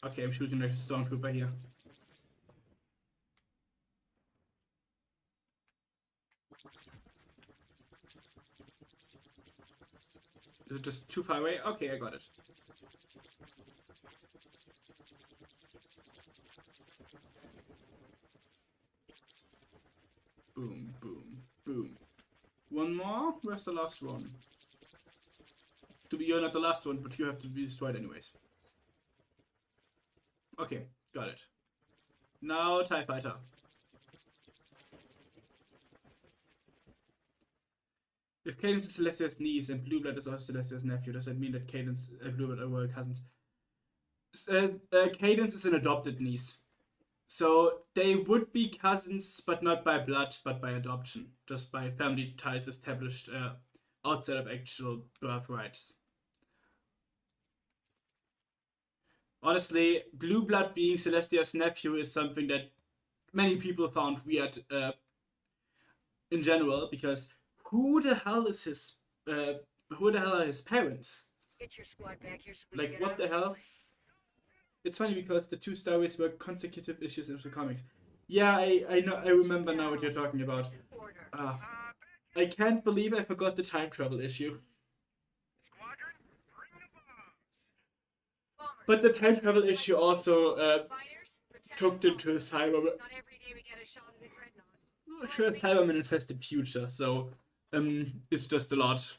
Okay, I'm shooting like a stormtrooper here. Is it just too far away? Okay, I got it. boom, boom, boom. One more? Where's the last one? You're not the last one, but you have to be destroyed anyways. Okay, got it. Now TIE Fighter. If Cadence is Celestia's niece and Blueblood is also Celestia's nephew, does that mean that Cadence and Blueblood are royal cousins? Cadence is an adopted niece. So they would be cousins, but not by blood, but by adoption. Just by family ties established outside of actual birth rights. Honestly, Blueblood being Celestia's nephew is something that many people found weird in general, because who the hell is his who the hell are his parents? Get your squad back here so we Like, can get what out the of this hell? place. It's funny because the two stories were consecutive issues in the comics. Yeah, I know, I remember now what you're talking about. I can't believe I forgot the time travel issue. But the time travel issue also took them to a Cyberman. Cyberman infested future, so it's just a lot.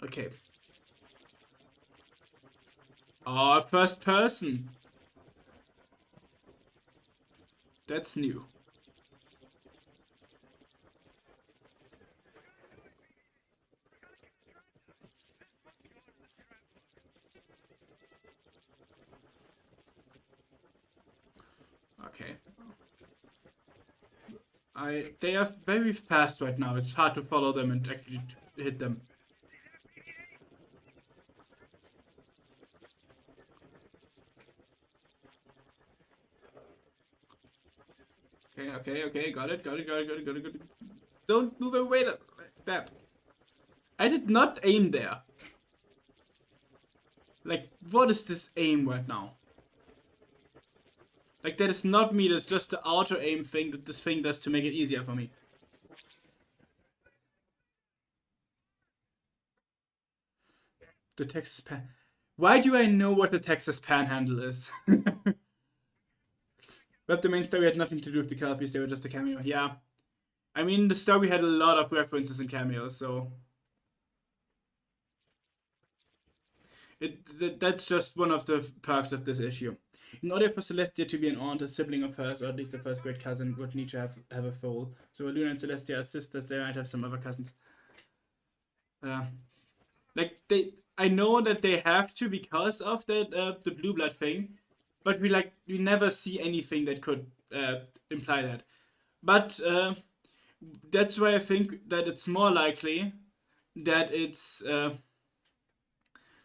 Okay. Oh, first person. That's new. Okay. They are very fast right now. It's hard to follow them and actually hit them. Okay, got it. Don't move away that. I did not aim there. Like, what is this aim right now? Like, that is not me, that's just the auto aim thing that this thing does to make it easier for me. The Texas Pan... Why do I know what the Texas Panhandle is? But the main story had nothing to do with the Kelpies, they were just a cameo. Yeah. I mean, the story had a lot of references and cameos, so... That's just one of the perks of this issue. In order for Celestia to be an aunt, a sibling of hers, or at least a first great cousin, would need to have a foal. So Luna and Celestia are sisters, they might have some other cousins. I know that they have to because of that the blue blood thing, but we never see anything that could imply that. But that's why I think that it's more likely that it's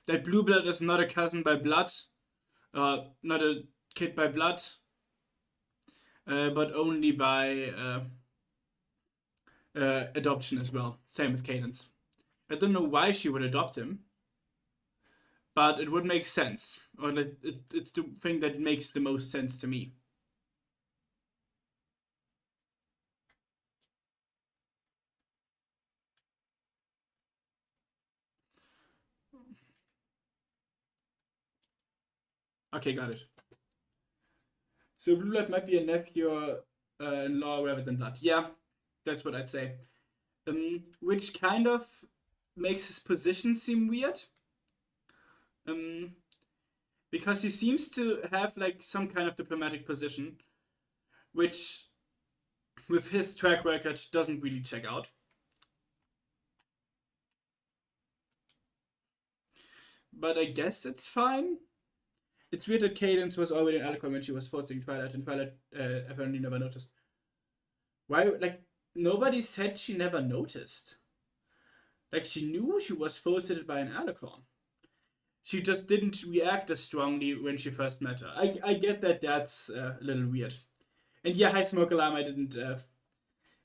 that blue blood is not a cousin by blood, not a kid by blood, but only by adoption as well. Same as Cadence. I don't know why she would adopt him, but it would make sense. Or it's the thing that makes the most sense to me. Okay, got it. So blue blood might be a nephew-in-law rather than blood. Yeah, that's what I'd say. Which kind of makes his position seem weird. Because he seems to have some kind of diplomatic position, which with his track record doesn't really check out. But I guess it's fine. It's weird that Cadence was already in Alcon when she was forcing Twilight, and Twilight apparently never noticed. Why? Nobody said she never noticed. She knew she was forced by an Alcon. She just didn't react as strongly when she first met her. I get that that's a little weird. And yeah, hi Smoke Alarm, I didn't...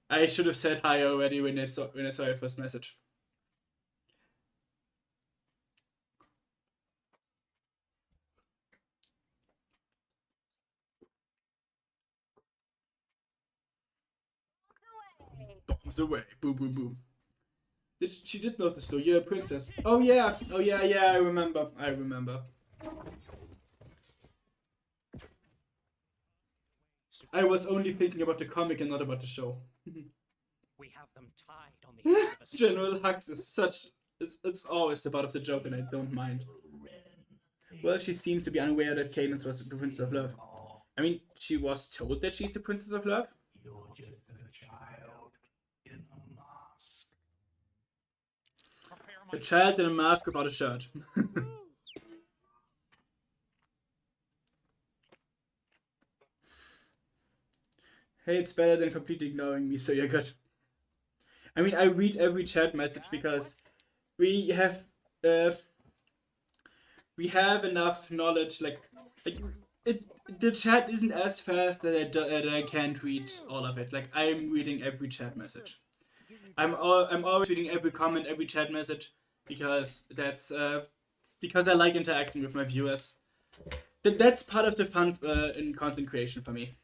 I should have said hi already when I saw your first message. Bombs away. Boom, boom, boom. She did notice though, you're a princess. Oh yeah, I remember. I was only thinking about the comic and not about the show. We have them tied on the edge of a General Hux is such... It's always the butt of the joke and I don't mind. Well, she seemed to be unaware that Cadence was the Princess of Love. I mean, she was told that she's the Princess of Love. You're just a child in a mask. A child in a mask without a shirt. Hey, it's better than completely ignoring me, so you're good. I mean, I read every chat message because we have enough knowledge. Like the chat isn't as fast that I can't read all of it. Like I'm reading every chat message. I'm always reading every comment, every chat message because that's because I like interacting with my viewers. That's part of the fun in content creation for me.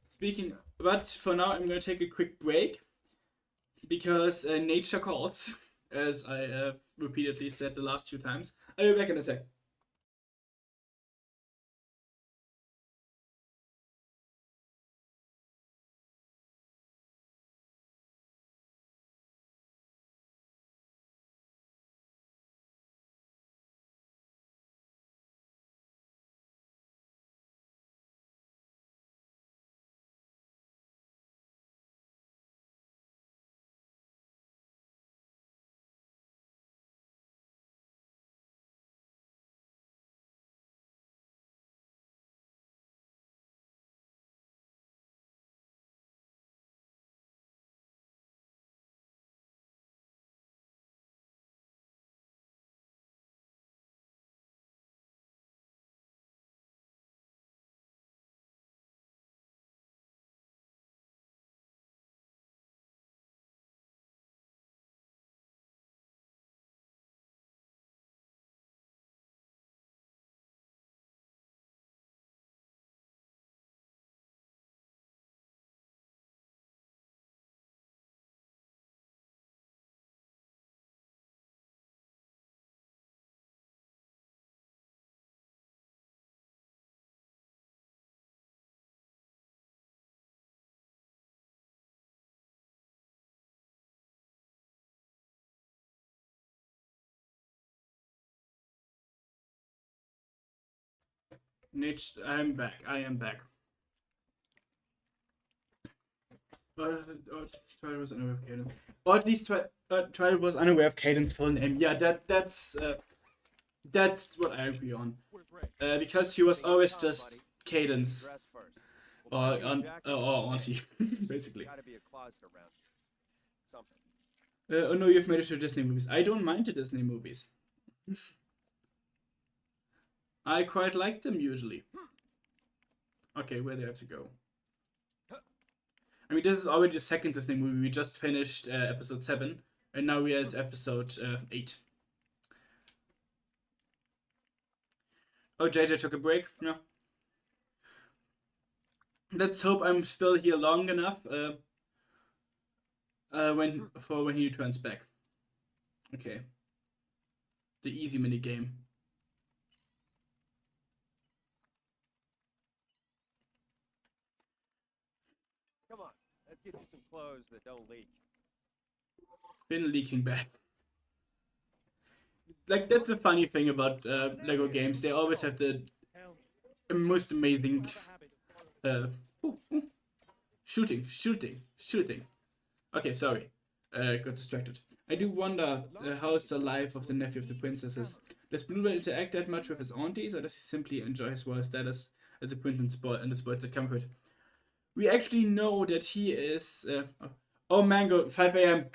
Speaking, but for now I'm gonna take a quick break because nature calls, as I have repeatedly said the last few times. I'll be back in a sec. Nitch, I'm back. I am back. Twilight was unaware of Cadence. Or at least Twilight was unaware of Caden's full name. Yeah, that's what I agree on. Because he was always just Cadence. Or auntie, basically. Oh no, you've made it to Disney movies. I don't mind the Disney movies. I quite like them usually. Okay, where do I have to go? I mean, this is already the second Disney movie. We just finished episode 7, and now we're at episode 8. Oh, JJ took a break? No. Let's hope I'm still here long enough when he returns back. Okay. The easy mini game. Come on, let's get you some clothes that don't leak. Been leaking back. Like, that's a funny thing about Lego games. They always have the most amazing shooting. Okay, sorry. Got distracted. I do wonder how is the life of the nephew of the princesses. Does Bluebird interact that much with his aunties, or does he simply enjoy his royal status as a prince and the spoils that come with it? We actually know that he is. Oh, Mango, 5 a.m.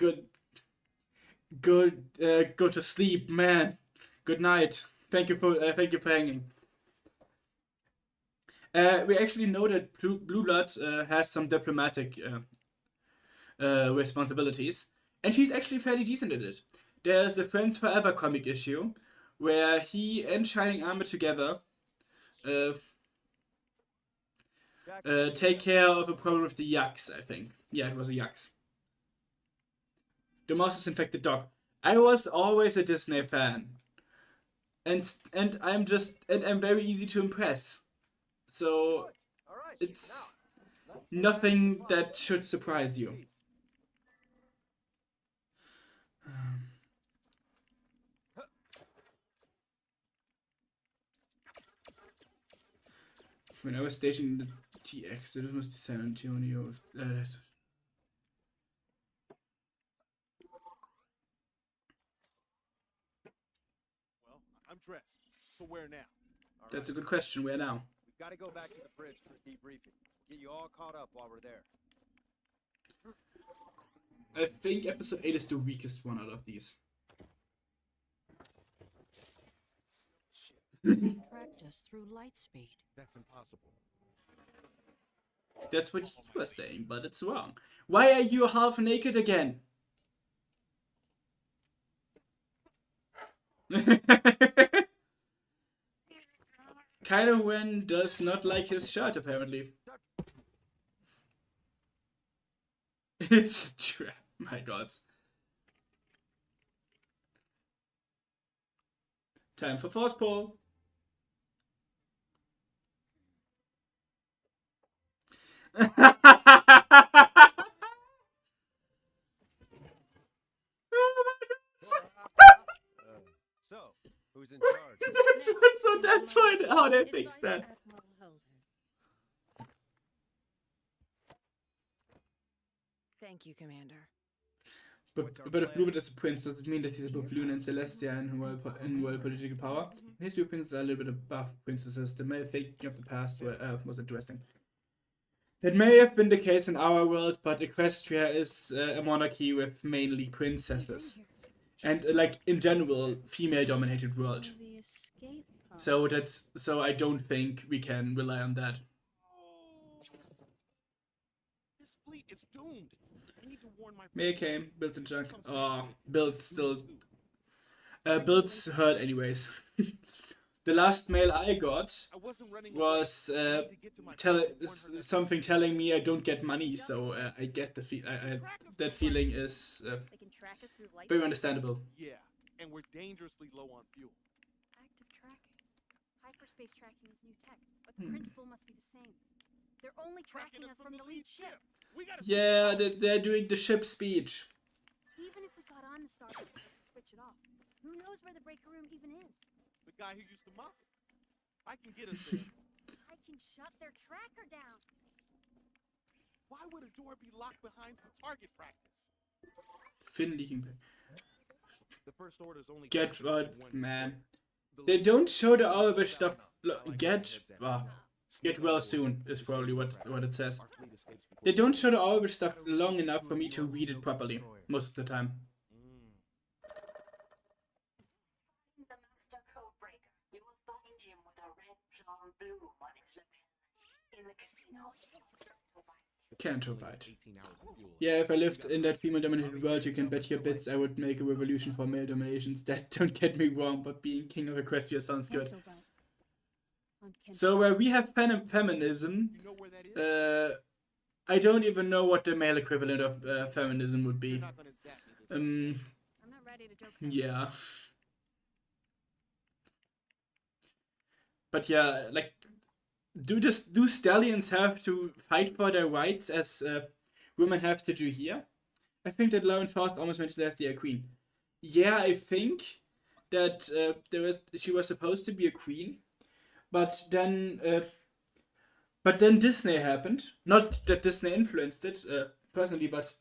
Go to sleep, man. Good night. Thank you for hanging. We actually know that Blue Blood has some diplomatic responsibilities, and he's actually fairly decent at it. There's a Friends Forever comic issue where he and Shining Armor together take care of a problem with the Yaks, I think. Yeah, it was a Yaks. The mouse is in fact the dog. I was always a Disney fan. and I'm very easy to impress. So it's nothing that should surprise you. When I was stationed in the TX, it was the San Antonio. Well, I'm dressed. So where now? That's a good question. Where now? We've got to go back to the bridge for a debriefing. Get you all caught up while we're there. I think episode 8 is the weakest one out of these. Tracked us through light speed. That's impossible. That's what you were saying, but it's wrong. Why are you half naked again? Kylo Ren does not like his shirt, apparently. It's a trap. My god. Time for force pull. So, who's in charge? That's how they fix that. Thank you, Commander. But if Bluebird is a prince, does it mean that he's above Luna and Celestia in royal political power? History princes are a little bit above princesses. The male thinking of the past was interesting. That may have been the case in our world, but Equestria is a monarchy with mainly princesses. And like in general, female-dominated world. So I don't think we can rely on that. This fleet is doomed. I need to warn my May came, builds and junk. Oh, builds still. Builds hurt anyways. The last mail I got was something telling me I don't get money, so I get the that feeling is very understandable. Yeah, and we're dangerously low on fuel. Active tracking. Hyperspace tracking is new tech, but the principle must be the same. They're only tracking us from the lead ship. Yeah, they're doing the ship speech. Even if we got on the Starship and switch it off, who knows where the breaker room even is? The guy who used to mock it. I can get us there. I can shut their tracker down. Why would a door be locked behind some target practice? Finn leaking. The first order's only Get what, man? They don't show the Orbit stuff. Get well soon is probably what it says. They don't show the Orbit stuff long enough for me to read it properly most of the time. Can't bite. Yeah, if I lived in that female-dominated world, you can bet your bits I would make a revolution for male dominations. That, don't get me wrong, but being king of Equestria sounds good. So where we have feminism, I don't even know what the male equivalent of feminism would be. Yeah. But yeah, like, do stallions have to fight for their rights as women have to do here? I think that Lauren Faust almost made Celestia a queen. Yeah, I think that she was supposed to be a queen, but then Disney happened. Not that Disney influenced it personally, but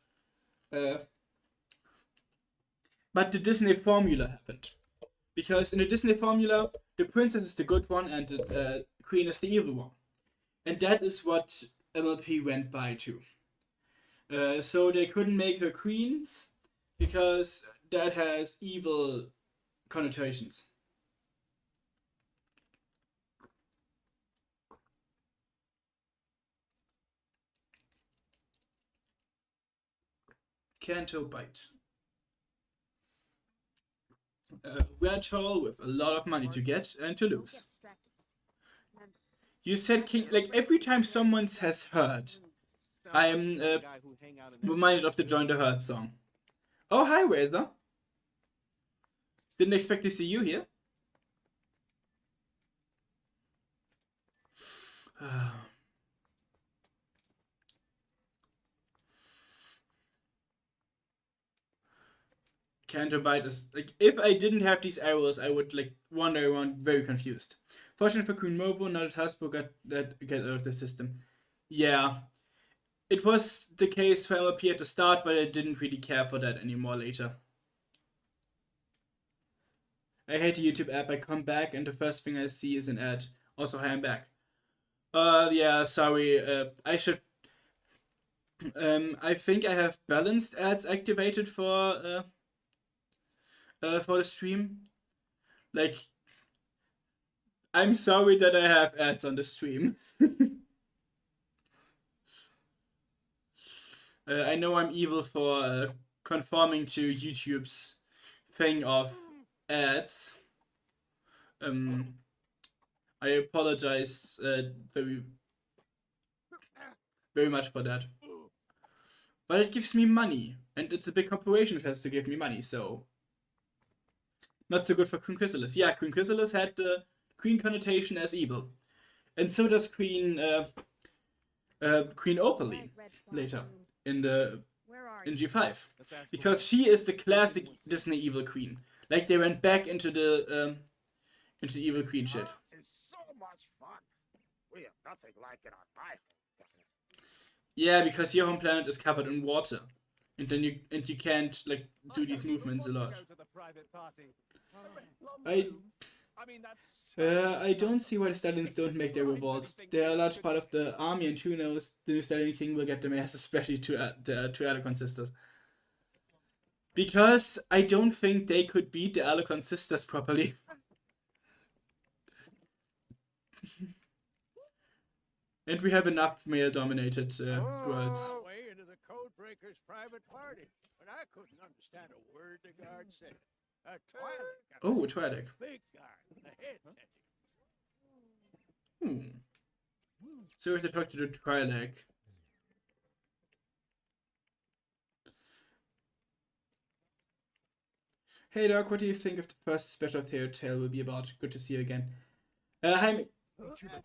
the Disney formula happened. Because in the Disney formula, the princess is the good one and the queen is the evil one. And that is what MLP went by to. So they couldn't make her queens because that has evil connotations. Canto bite. Red hole with a lot of money to get and to lose. You said king, like every time someone says herd, I am reminded of the Join the Herd song. Oh, hi, Razor. Didn't expect to see you here. Counterbite is like, if I didn't have these arrows, I would like wander around very confused. Fortunate for Queen Movo, now that Hasbro got that get out of the system. Yeah, it was the case for MLP at the start, but I didn't really care for that anymore later. I hate the YouTube app. I come back and the first thing I see is an ad. Also, hi, I'm back. Yeah, sorry. I should. I think I have balanced ads activated for the stream. Like, I'm sorry that I have ads on the stream. I know I'm evil for conforming to YouTube's thing of ads. I apologize very, very much for that. But it gives me money, and it's a big corporation that has to give me money, so not so good for Queen Chrysalis. Yeah, Queen Chrysalis had the queen connotation as evil, and so does Queen Opaline later in G5, because she is the classic Disney evil queen. Like they went back into the evil queen shit. It's so much fun. We have nothing like it on my home planet. Yeah, because your home planet is covered in water, and then you can't like do these movements a lot. I don't see why the stallions don't make their revolts. They are a large part of the army, and who knows, the new Stallion King will get them as especially to Alicon sisters. Because I don't think they could beat the Alicon sisters properly. And we have enough male-dominated worlds. Way into the Codebreaker's private party, but I couldn't understand a word the guard said. A Twi'lek. Oh, a Twi'lek. Big guard, the head tattoo. So we have to talk to the Twi'lek. Hey Doc, what do you think of the first special of Tale will be about? Good to see you again. Hi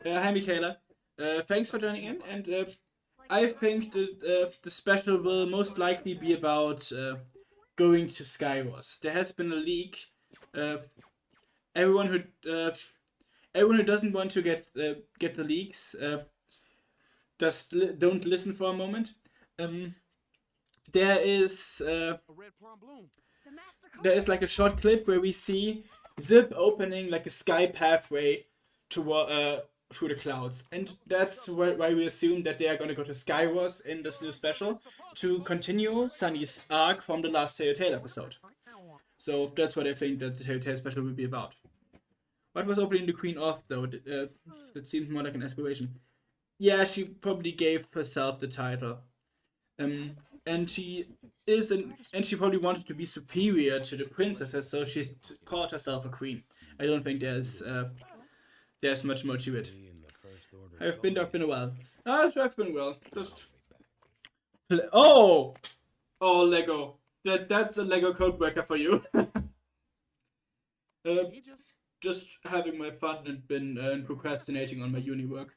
Michaela. Thanks for joining in, and I think the special will most likely be about going to Skywars. There has been a leak. Everyone who doesn't want to get the leaks, just don't listen for a moment. There is like a short clip where we see Zip opening like a sky pathway to through the clouds, and that's why we assume that they are going to go to Skywars in this new special to continue Sunny's arc from the last Telltale episode. So that's what I think that the Telltale special will be about. What was opening the Queen off though? That seemed more like an aspiration. Yeah, she probably gave herself the title, and she probably wanted to be superior to the princesses, so she called herself a queen. I don't think there's much more to it. I've been a while. I've been well. Just oh Lego. That's a Lego Codebreaker for you. Just having my fun and been procrastinating on my uni work.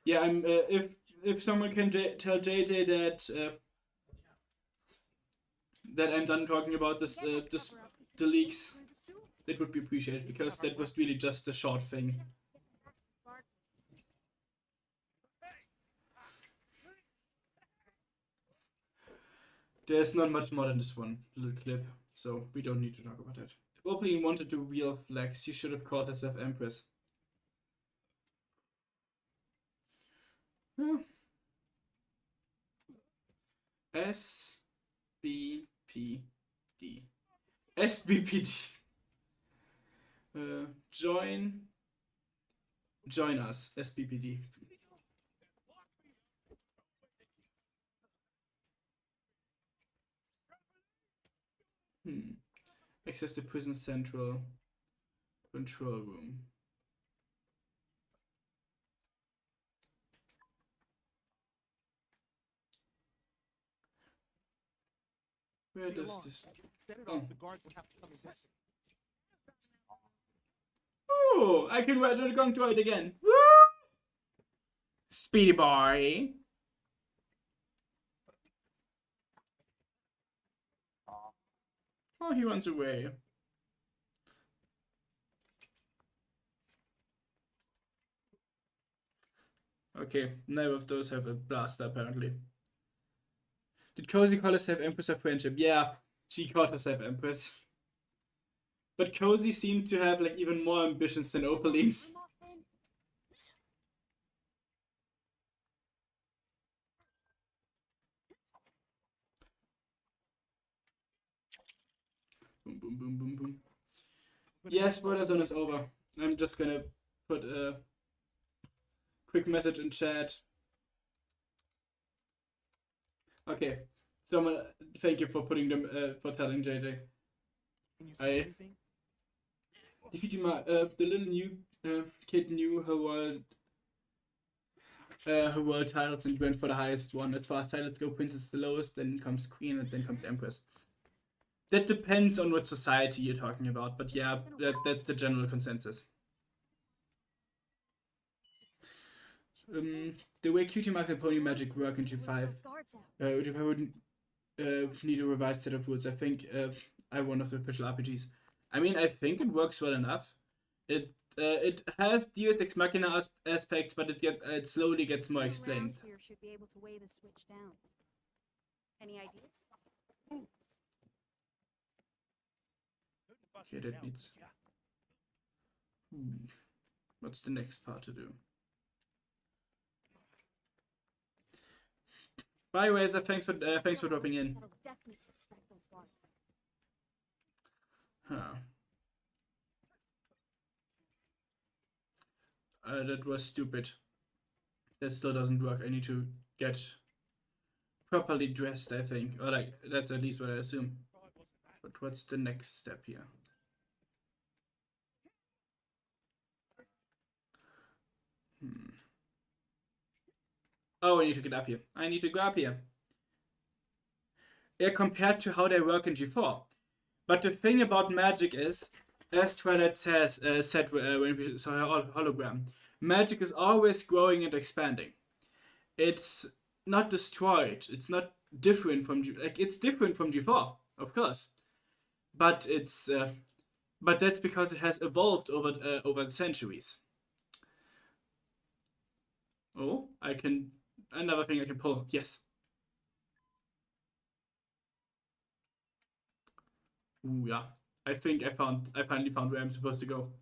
Yeah, I'm. If someone can tell JJ that I'm done talking about the leaks, it would be appreciated, because that was really just a short thing. There's not much more than this one little clip, so we don't need to talk about that. If Opaline wanted to wield flags, she should have called herself Empress. Yeah. SBPD. SBPD. Join us, SBPD. Access the prison central control room. Where does this? Oh. Woo! I can ride a gong droid again. Woo! Speedy boy. Oh, he runs away. Okay, neither of those have a blaster apparently. Did Cozy call herself Empress of Friendship? Yeah, she called herself Empress. But Cozy seemed to have like even more ambitions than Opaline. Boom, boom, boom, boom, boom. Yes, spoiler zone is over. I'm just gonna put a quick message in chat. Okay, someone, thank you for putting them, for telling JJ. Can you see anything? The little new kid knew her world titles and went for the highest one. As far as titles go, Princess is the lowest, then comes Queen, and then comes Empress. That depends on what society you're talking about, but yeah, that's the general consensus. The way Cutie Mark and Pony Magic work in G5, if I would need a revised set of rules, I think I one of the official RPGs. I mean, I think it works well enough. It has Deus Ex Machina aspects, but it slowly gets more explained. Here should be able to weigh the switch down. Any ideas? Okay, that beats. What's the next part to do? Bye, Razor. Thanks for dropping in. That'll definitely distract those guards. Huh. That was stupid. That still doesn't work. I need to get properly dressed, I think. Or like, that's at least what I assume. But what's the next step here? Oh, I need to get up here. I need to go up here. Yeah, compared to how they work in G4. But the thing about magic is, as Twilight said when we saw her hologram, magic is always growing and expanding. It's not destroyed. It's not different from it's different from G4, of course. But it's but that's because it has evolved over the centuries. Oh, another thing I can pull. Yes. Ooh, yeah. I think I finally found where I'm supposed to go.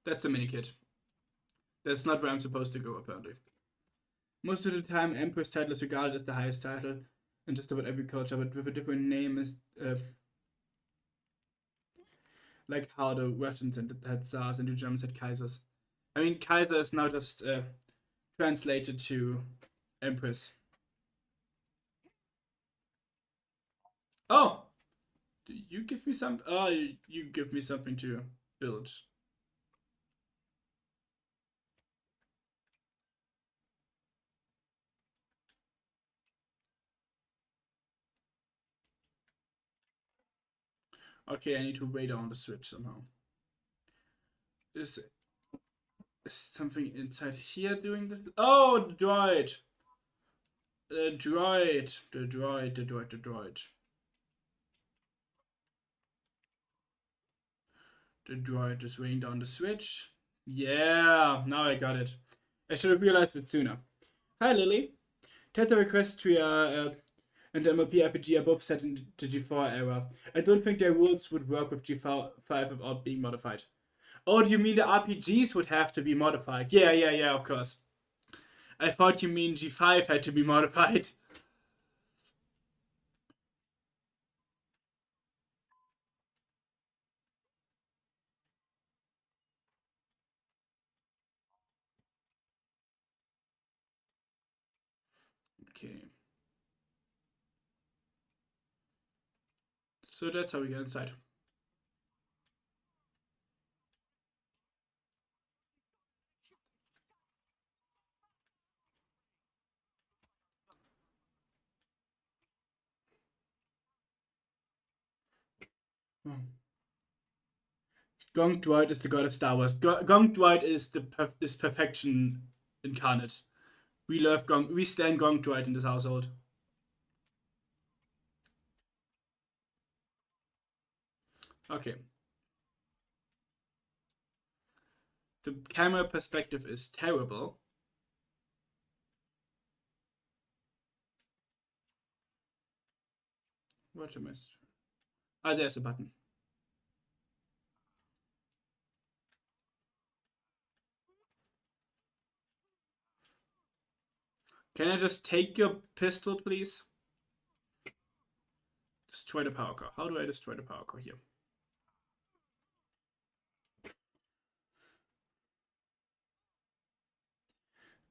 That's a mini kit. That's not where I'm supposed to go, apparently. Most of the time, Empress title is regarded as the highest title in just about every culture, but with a different name is like how the Russians had Tsars and the Germans had Kaisers. I mean, Kaiser is now just translated to Empress. Oh! Do you give me some? Oh, you give me something to build. Okay, I need to wait on the switch somehow. Is something inside here doing this? Oh, the droid! The droid. The droid is weighing down the switch. Yeah, now I got it. I should have realized it sooner. Hi, Lily. Test request to and MLP RPG are both set in the G4 era. I don't think their rules would work with G5 without being modified. Oh, do you mean the RPGs would have to be modified? Yeah, of course. I thought you mean G5 had to be modified. Okay. So that's how we get inside. Gong Dwight is the god of Star Wars. Gong Dwight is is perfection incarnate. We love Gong. We stand Gong Dwight in this household. Okay. The camera perspective is terrible. What am I? Ah, there's a button. Can I just take your pistol, please? Destroy the power core. How do I destroy the power core here?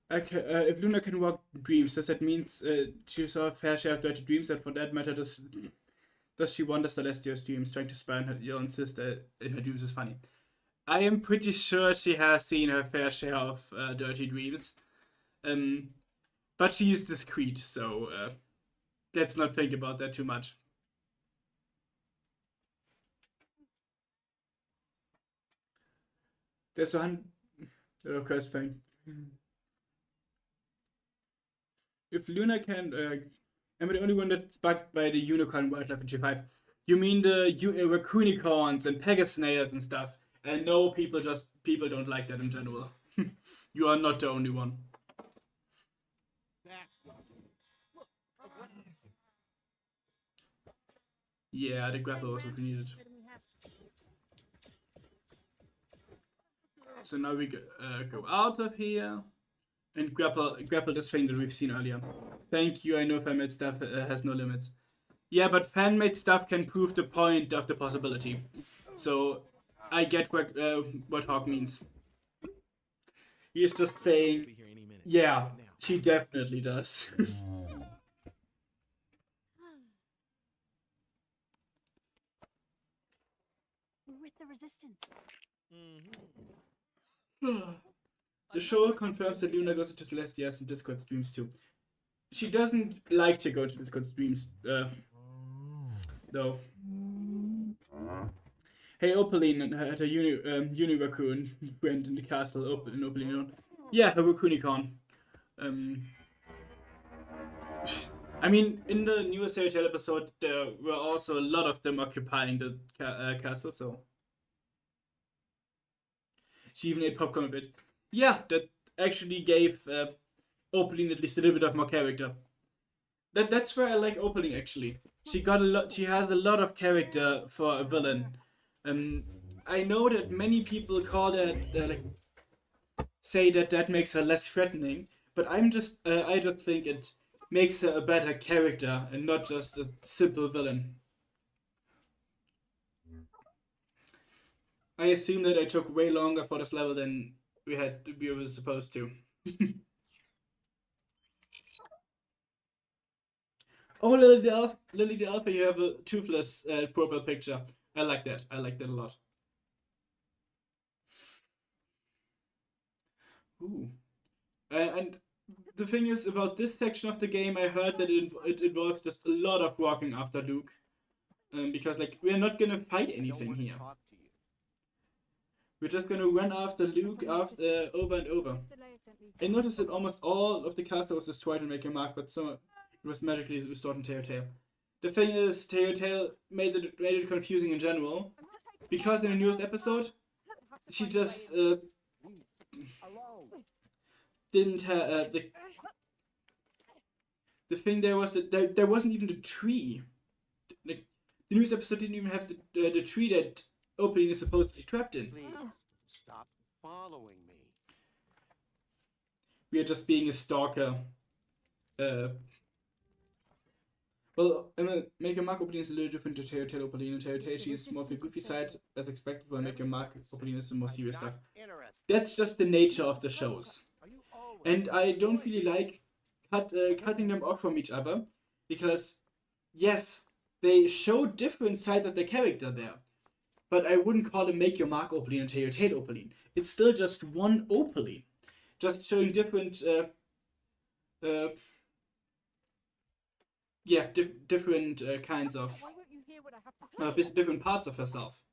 Okay, if Luna can walk dreams, does that mean she saw a fair share of dirty dreams? And for that matter, does she wander Celestia's dreams, trying to spy on her own sister in her dreams is funny. I am pretty sure she has seen her fair share of dirty dreams. But she is discreet, so let's not think about that too much. There's one. Of course, fine. If Luna can, am I the only one that's bugged by the unicorn wildlife in G5? You mean the raccoonicorns and pegasnails and stuff? And no, people don't like that in general. You are not the only one. Yeah, the grapple was what we needed. So now we go out of here and grapple this thing that we've seen earlier. Thank you, I know fan-made stuff has no limits. Yeah, but fan-made stuff can prove the point of the possibility. So I get what Hawk means. He's just saying, yeah, she definitely does. We're with the resistance. The show confirms that Luna goes into Celestia's and Discord streams too. She doesn't like to go to Discord streams, though. Hey, Opaline had a uni raccoon went in the castle. Opaline. Yeah, a raccoonicorn. I mean, in the newest Fairy Tail episode, there were also a lot of them occupying the castle, so. She even ate popcorn with it. Yeah, that actually gave Opaline at least a little bit of more character. That's where I like Opaline actually. She has a lot of character for a villain. I know that many people call that say that makes her less threatening, but I just think it makes her a better character and not just a simple villain. I assume that I took way longer for this level than we were supposed to. Oh, Lily the Alpha, you have a toothless profile picture. I like that. I like that a lot. Ooh. And the thing is, about this section of the game, I heard that it involves just a lot of walking after Luke. Because, we're not gonna fight anything here. We're just gonna run after Luke over and over. I noticed that almost all of the castle was destroyed in Make a Mark, but some it was magically restored in Telltale. The thing is, Telltale made it confusing in general, because in the newest episode, she just didn't have the thing there was that there wasn't even the tree. The newest episode didn't even have the tree that Opaline is supposed to be trapped in. Please stop following me. We are just being a stalker. Well, Make a Mark Opaline is a little different to Telltale Opaline. In Telltale, she is more of the goofy side, as expected, while Make a Mark Opaline is the more serious stuff. That's just the nature of the shows. And I don't really like cutting them off from each other, because, yes, they show different sides of the character there. But I wouldn't call it Make Your Mark Opaline and Telltale Opaline. It's still just one Opaline. Just showing different, different kinds of, different parts of herself.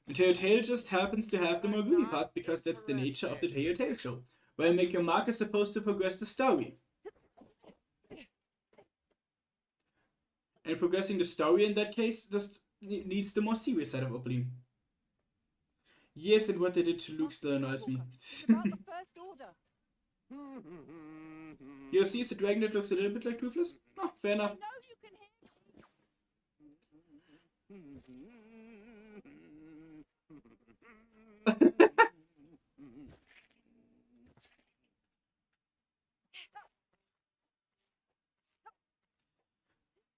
And Telltale just happens to have the more goofy parts because that's the nature of the Telltale show, where Make Your Mark is supposed to progress the story. And progressing the story in that case just needs the more serious side of Opaline. Yes, and what they did to Luke still annoys me. You see, is the dragon that looks a little bit like Toothless? Oh, fair enough.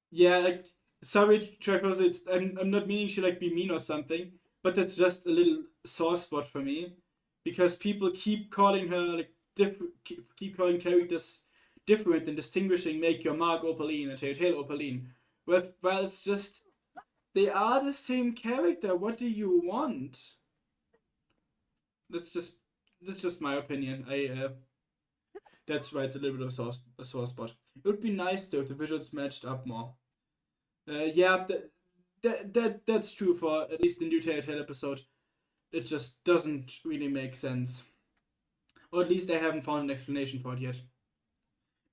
Yeah, like, sorry, Trevor, I'm not meaning to like be mean or something, but that's just a little sore spot for me, because people keep calling her like keep calling characters different and distinguishing Make Your Mark Opaline and Telltale Opaline. Well, it's just they are the same character. What do you want? That's just my opinion. That's why it's a little bit of a sore spot. It would be nice though if the visuals matched up more. Yeah, that's true for at least the new Telltale episode. It just doesn't really make sense. Or at least I haven't found an explanation for it yet.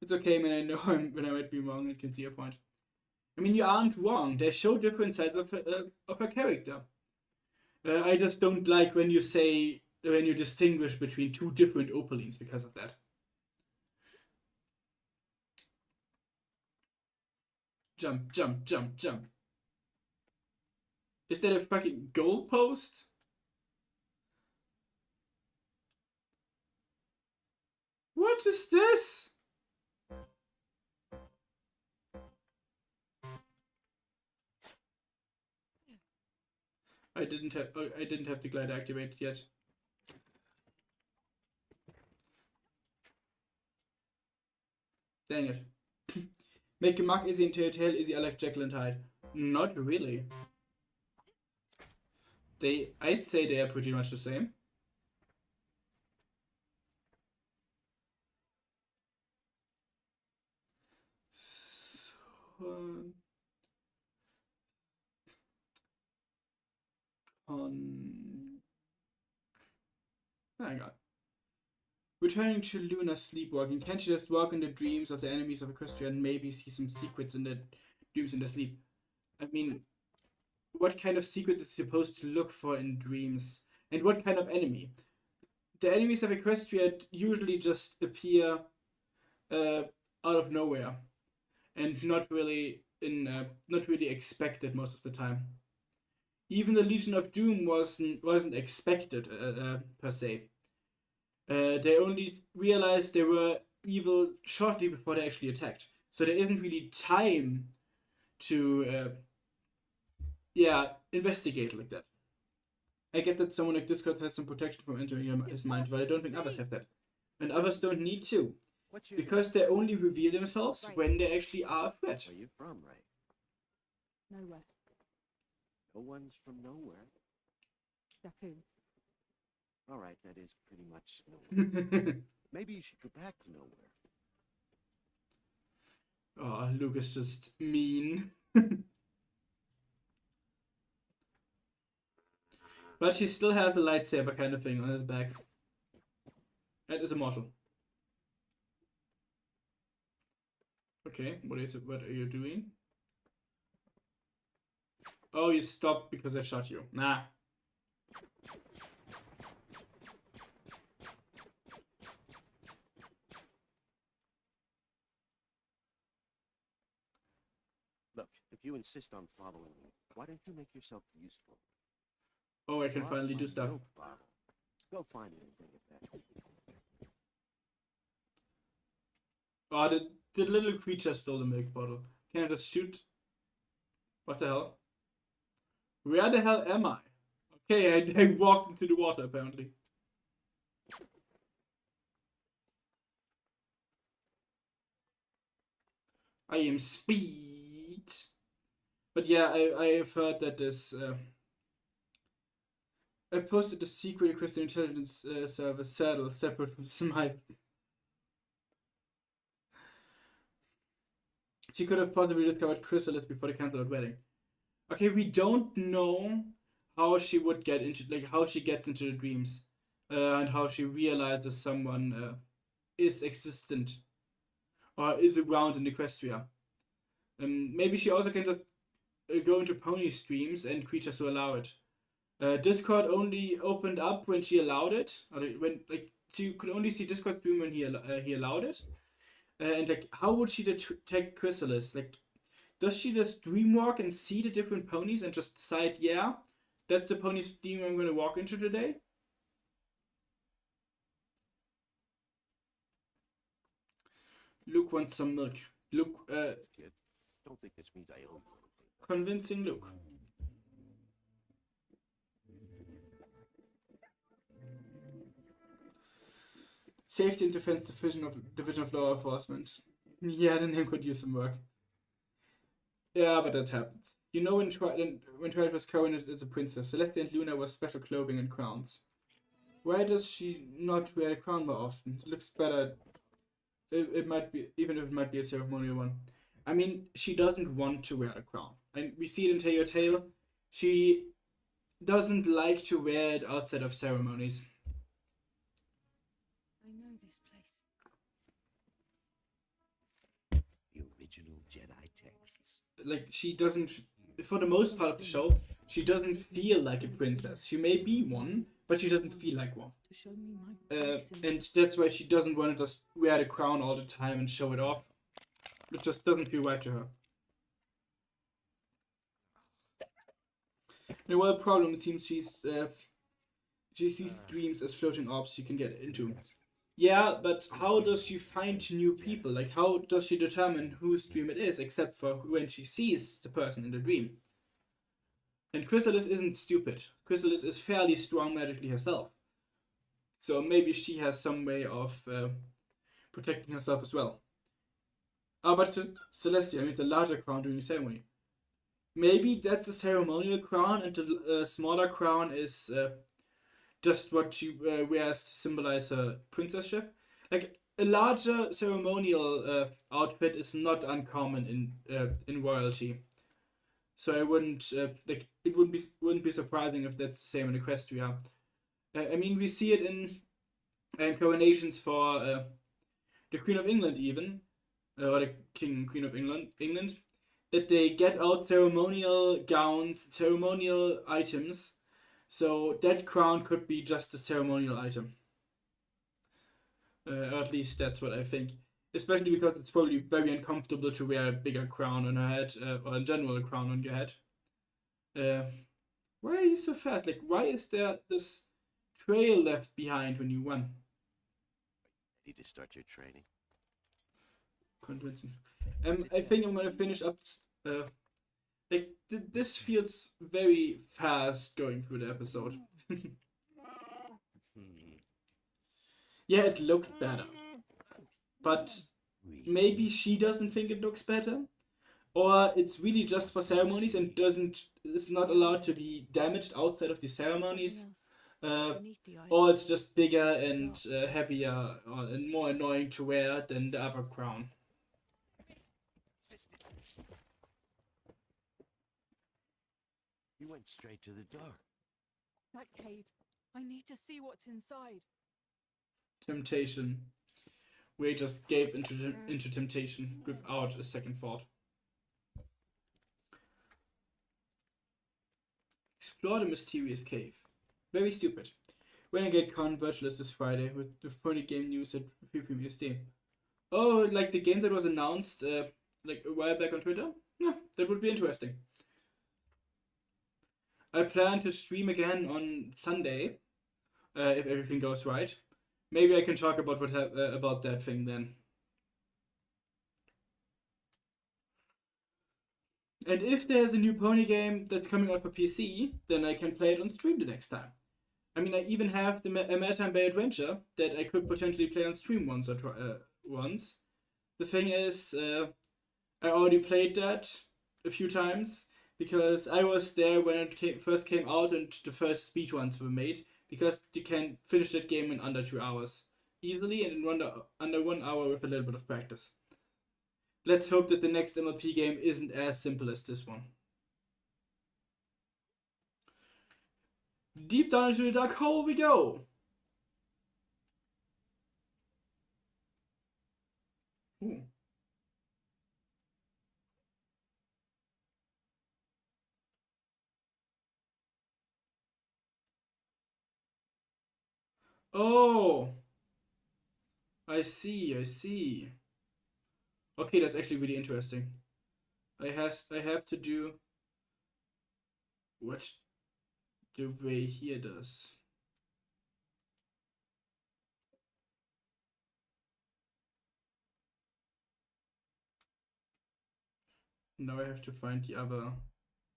It's okay, man. I know when I might be wrong and can see your point. I mean, you aren't wrong. They show different sides of her character. I just don't like when you distinguish between two different Opalines because of that. Jump, jump, jump, jump. Is that a fucking goalpost? What is this? I didn't have the glider activated yet. Dang it. Make Your Mark Izzy and Telltale Izzy are like Jekyll and Hyde. Not really. I'd say they are pretty much the same. Hang on. Returning to Luna sleepwalking, can't you just walk in the dreams of the enemies of Equestria and maybe see some secrets in the dreams in the sleep? I mean, what kind of secrets is supposed to look for in dreams? And what kind of enemy? The enemies of Equestria usually just appear out of nowhere and not really expected most of the time. Even the Legion of Doom wasn't expected per se. They only realized they were evil shortly before they actually attacked. So there isn't really time to investigate like that. I get that someone like Discord has some protection from entering his mind, but I don't think others have that. And others don't need to. Because they only reveal themselves when they actually are a threat. Where are you from, Ray? Nowhere. No one's from nowhere. Raccoon. All right, that is pretty much nowhere. Maybe you should go back to nowhere. Oh, Luke is just mean. But he still has a lightsaber kind of thing on his back. And is immortal. Okay, what are you doing? Oh, you stopped because I shot you. Nah. Look, if you insist on following me, why don't you make yourself useful? Oh, I can finally do stuff. Go find it and bring it back. Oh, the little creature stole the milk bottle. Can I just shoot? What the hell? Where the hell am I? Okay, I walked into the water apparently. I am speed. But yeah, I've heard that this. I posted a secret Crystal Intelligence service saddle separate from Smile. She could have possibly discovered Chrysalis before the cancelled wedding. Okay, we don't know how she would get into, like, how she gets into the dreams, and how she realizes someone is existent or is around in Equestria. Maybe she also can just go into pony streams and creatures who allow it. Discord only opened up when she allowed it, or when, like, she could only see Discord stream when he allowed it. And like, how would she detect Chrysalis? Like, does she just dreamwalk and see the different ponies and just decide, yeah, that's the pony stream I'm gonna walk into today? Luke wants some milk. Luke, Kid, don't think this means I owe you anything. convincing Luke. Safety and Defense Division of Law Enforcement. Yeah, the name could use some work. Yeah, but that happens. You know, when Twilight was coronated as a princess, Celestia and Luna were special clothing and crowns. Why does she not wear a crown more often? It looks better. It might be, even if it might be a ceremonial one. I mean, she doesn't want to wear a crown. And we see it in Tale Your Tale. She doesn't like to wear it outside of ceremonies. I know this place. The original Jedi texts. Like, she doesn't, for the most part of the show, she doesn't feel like a princess. She may be one, but she doesn't feel like one. To show me my And that's why she doesn't want to just wear the crown all the time and show it off. It just doesn't feel right to her. And well, the problem, it seems she sees dreams as floating orbs you can get into. Yeah, but how does she find new people? Like, how does she determine whose dream it is, except for when she sees the person in the dream? And Chrysalis isn't stupid. Chrysalis is fairly strong magically herself. So maybe she has some way of protecting herself as well. But Celestia, I mean the larger crown during the ceremony. Maybe that's a ceremonial crown and the smaller crown is just what she wears to symbolize her princesship. Like, a larger ceremonial outfit is not uncommon in royalty. So I wouldn't like, it wouldn't be surprising if that's the same in Equestria. I mean, we see it in coronations for the Queen of England even, or the King and Queen of England, that they get out ceremonial gowns, ceremonial items. So that crown could be just a ceremonial item. Or at least that's what I think. Especially because it's probably very uncomfortable to wear a bigger crown on her head, or in general a crown on your head. Why are you so fast? Like, why is there this trail left behind when you run? Need to start your training. Convincing. I think I'm gonna finish up. Like, this feels very fast going through the episode. Yeah, it looked better. But maybe she doesn't think it looks better, or it's really just for ceremonies and it's not allowed to be damaged outside of the ceremonies, or it's just bigger and heavier and more annoying to wear than the other crown. You went straight to the door. That cave. I need to see what's inside. Temptation. We just gave into temptation without a second thought. Explore the mysterious cave. Very stupid. Renegade Con Virtualist this Friday with pony game news at 3 p.m. EST. Oh, like the game that was announced like a while back on Twitter? Yeah, that would be interesting. I plan to stream again on Sunday, if everything goes right. Maybe I can talk about about that thing then. And if there's a new pony game that's coming out for PC, then I can play it on stream the next time. I mean, I even have the Maritime Bay Adventure that I could potentially play on stream once. The thing is, I already played that a few times because I was there when it first came out and the first speedruns were made, because you can finish that game in under 2 hours easily and in under 1 hour with a little bit of practice. Let's hope that the next MLP game isn't as simple as this one. Deep down into the dark hole we go. Ooh. Oh, I see, I see. Okay, that's actually really interesting. I have to do what the way here does. Now I have to find the other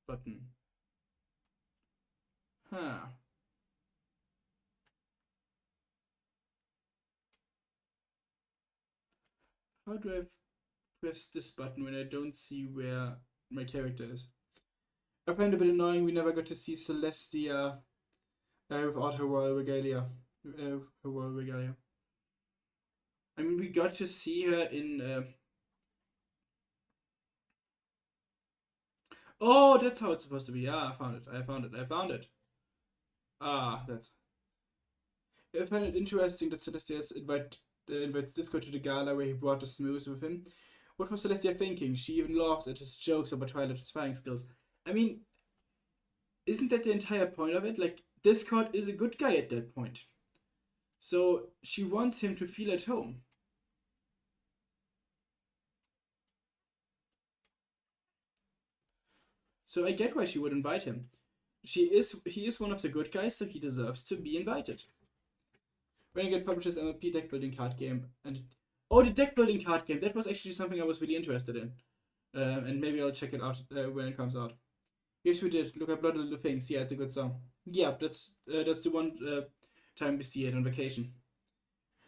button. Huh. How do I press this button when I don't see where my character is? I find it a bit annoying we never got to see Celestia without her royal regalia. Her royal regalia. I mean, we got to see her in... Oh, that's how it's supposed to be. Yeah, I found it. I found it. I found it. Ah, that's... I find it interesting that Celestia invites Disco to the gala where he brought the Smooth with him. What was Celestia thinking? She even laughed at his jokes about Twilight's flying skills. I mean, isn't that the entire point of it? Like, Discord is a good guy at that point. So, she wants him to feel at home. So I get why she would invite him. He is one of the good guys, so he deserves to be invited. Renegade publishes MLP deck building card game, and oh, the deck building card game, that was actually something I was really interested in, and maybe I'll check it out when it comes out. Yes, we did. Look at Blood Little Things. Yeah, it's a good song. Yeah, that's the one time we see it on vacation.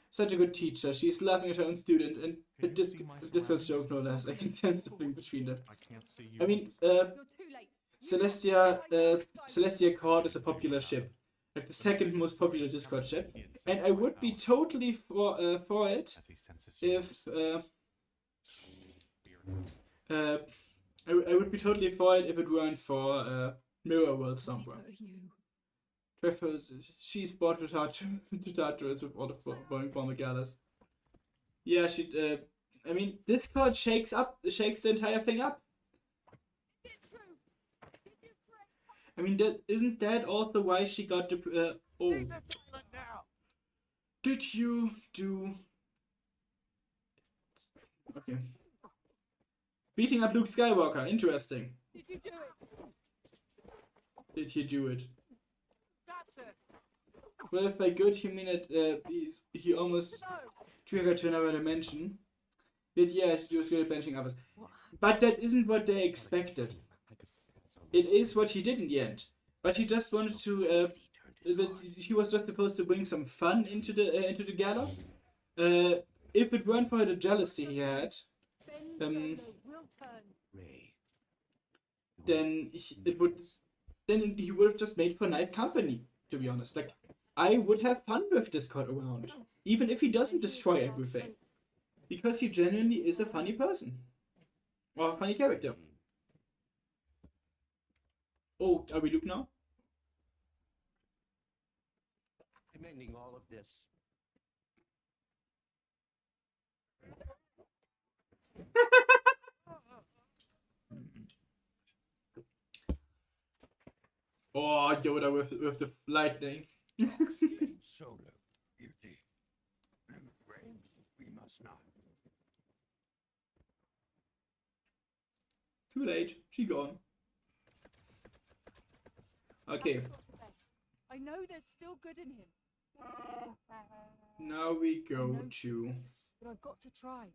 Such a good teacher. She's laughing at her own student, and this was joke no less. I can sense the thing between them. I mean, Celestia Court is a popular ship. Like the second most popular Discord ship. And I would be totally for it if I would be totally for it if it weren't for Mirror World somewhere. She's bored with her tutorials with all the boring former galas. Yeah, she. I mean, Discord shakes the entire thing up. I mean, isn't that also why she got the oh? Did you do? Okay. Beating up Luke Skywalker. Interesting. Did you do it? Did you do it? Well, if by good you mean that he almost triggered to another dimension. But yeah, he was good at benching others. But that isn't what they expected. It is what he did in the end. But he just wanted to. He was just supposed to bring some fun into the gala. If it weren't for the jealousy he had, then he would have just made for nice company. To be honest, like I would have fun with Discord around, even if he doesn't destroy everything, because he genuinely is a funny person or a funny character. Oh, are we Luke now? I'm ending all of this. Oh, Yoda with the lightning. Solo, beauty. Blue flame, we must not. Too late. She gone. Okay. I know there's still good in him. Now we go to. But I've got to try.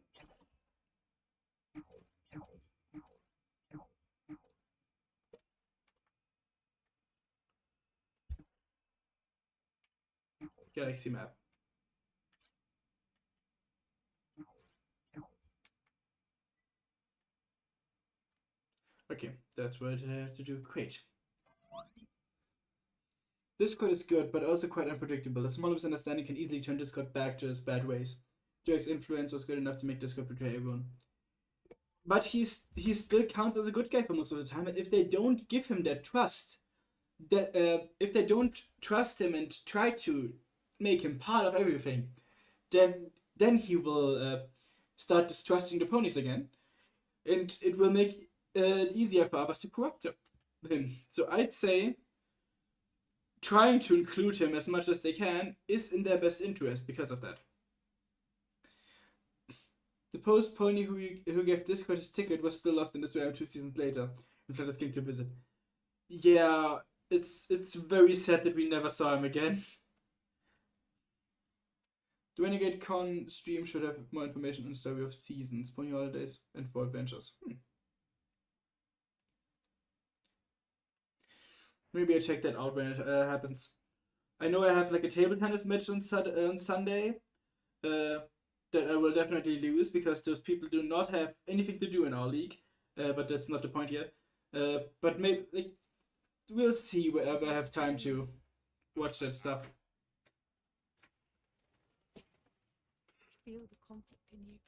Galaxy map. Okay, that's what I have to do. Great. Discord is good, but also quite unpredictable. A small misunderstanding can easily turn Discord back to his bad ways. Jack's influence was good enough to make Discord betray everyone. But he still counts as a good guy for most of the time, and if they don't give him that trust, that if they don't trust him and try to make him part of everything, then he will start distrusting the ponies again, and it will make it easier for others to corrupt him. So I'd say trying to include him as much as they can is in their best interest because of that. The post pony who gave Discord his ticket was still lost in the swamp 2 seasons later, and Flatters came to visit. Yeah, it's very sad that we never saw him again. The Renegade Con stream should have more information on the story of seasons, pony holidays, and fall adventures. Maybe I check that out when it happens. I know I have like a table tennis match on Sunday that I will definitely lose because those people do not have anything to do in our league. But that's not the point here. But maybe like, we'll see wherever I have time to watch that stuff. Feel the conflict in you.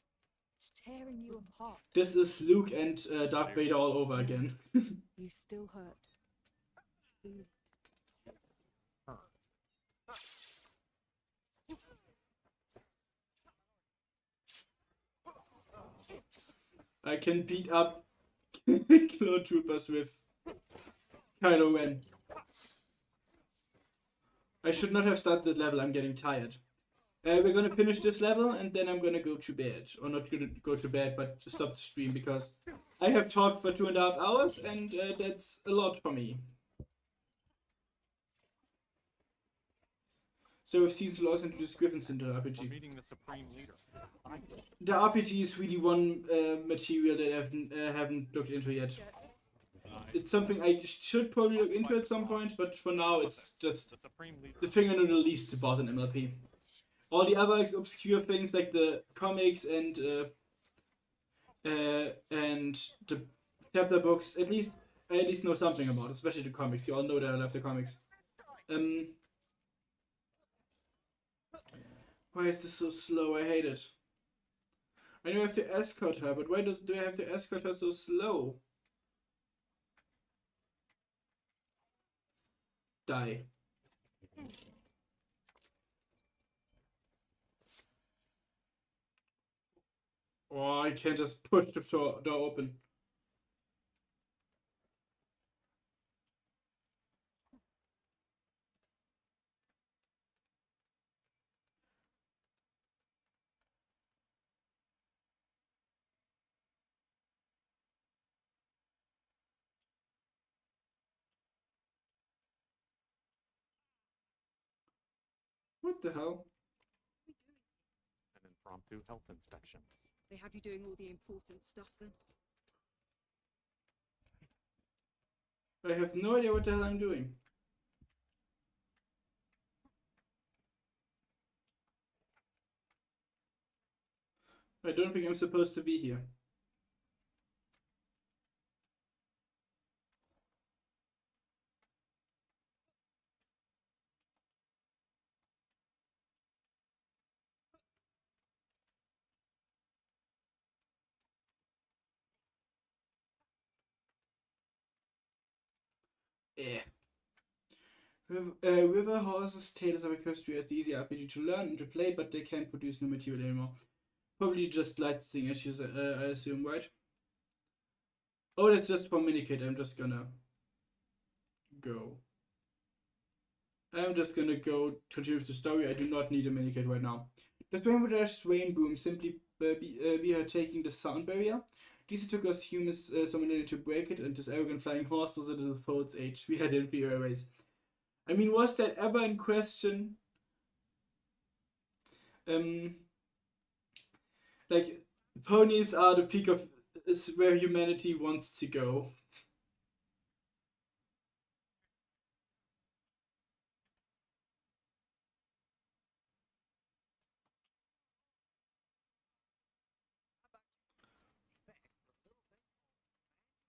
It's tearing you apart. This is Luke and Darth Vader all over again. You still hurt. Feel it. I can beat up Clone Troopers with Kylo Ren. I should not have started the level, I'm getting tired. We're gonna finish this level and then I'm gonna go to bed. Or not gonna go to bed, but stop the stream because I have talked for 2.5 hours and that's a lot for me. So if season will also introduce Griffins into the RPG. We're meeting the Supreme Leader. The RPG is really one material that I haven't looked into yet. It's something I should probably look into at some point, but for now it's just the thing I know the least about in MLP. All the other obscure things like the comics and the chapter books, I at least know something about, especially the comics. You all know that I love the comics. Why is this so slow? I hate it. I know I have to escort her, but why do I have to escort her so slow? Die. Oh, I can't just push the door open. What the hell? An impromptu health inspection. They have you doing all the important stuff then? I have no idea what the hell I'm doing. I don't think I'm supposed to be here. River Horses Tales of Equestria is the easy RPG to learn and to play, but they can't produce new material anymore. Probably just licensing issues, I assume, right? Oh, that's just for Minikit. I'm just gonna go. Continue with the story. I do not need a Minikit right now. Does Rainbow Dash Swain Boom simply be her taking the sound barrier? DC took us humans so many to break it, and this arrogant flying horse was into the Fold's age. We had inferior race. I mean, was that ever in question? Like, ponies are the peak of is where humanity wants to go.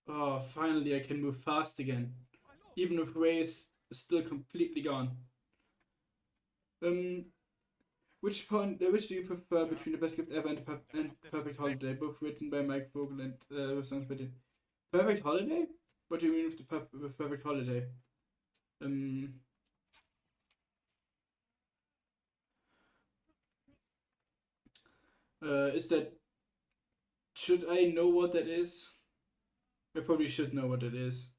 Oh, finally I can move fast again. Even if Ray is still completely gone. Which do you prefer between The Best Gift Ever and Perfect Holiday? Both written by Mike Vogel and songs by Perfect Holiday? What do you mean with Perfect Holiday? Is that... Should I know what that is? I probably should know what it is.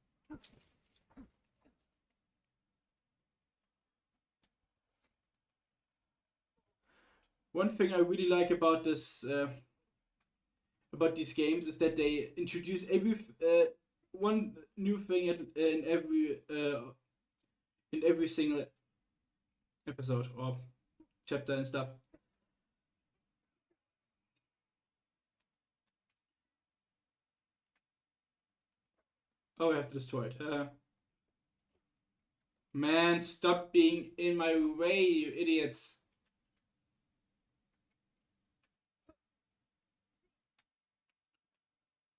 One thing I really like about this, about these games, is that they introduce one new thing in every single episode or chapter and stuff. Oh, I have to destroy it. Man, stop being in my way, you idiots.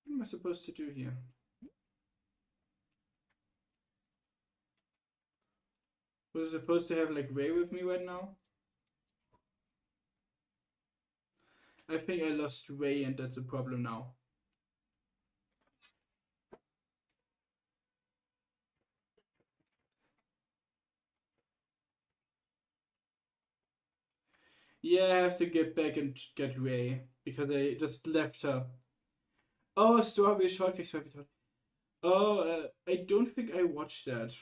What am I supposed to do here? Was I supposed to have like Ray with me right now? I think I lost Ray and that's a problem now. Yeah, I have to get back and get Ray because I just left her. Oh, Strawberry Shortcakes. Oh, I don't think I watched that.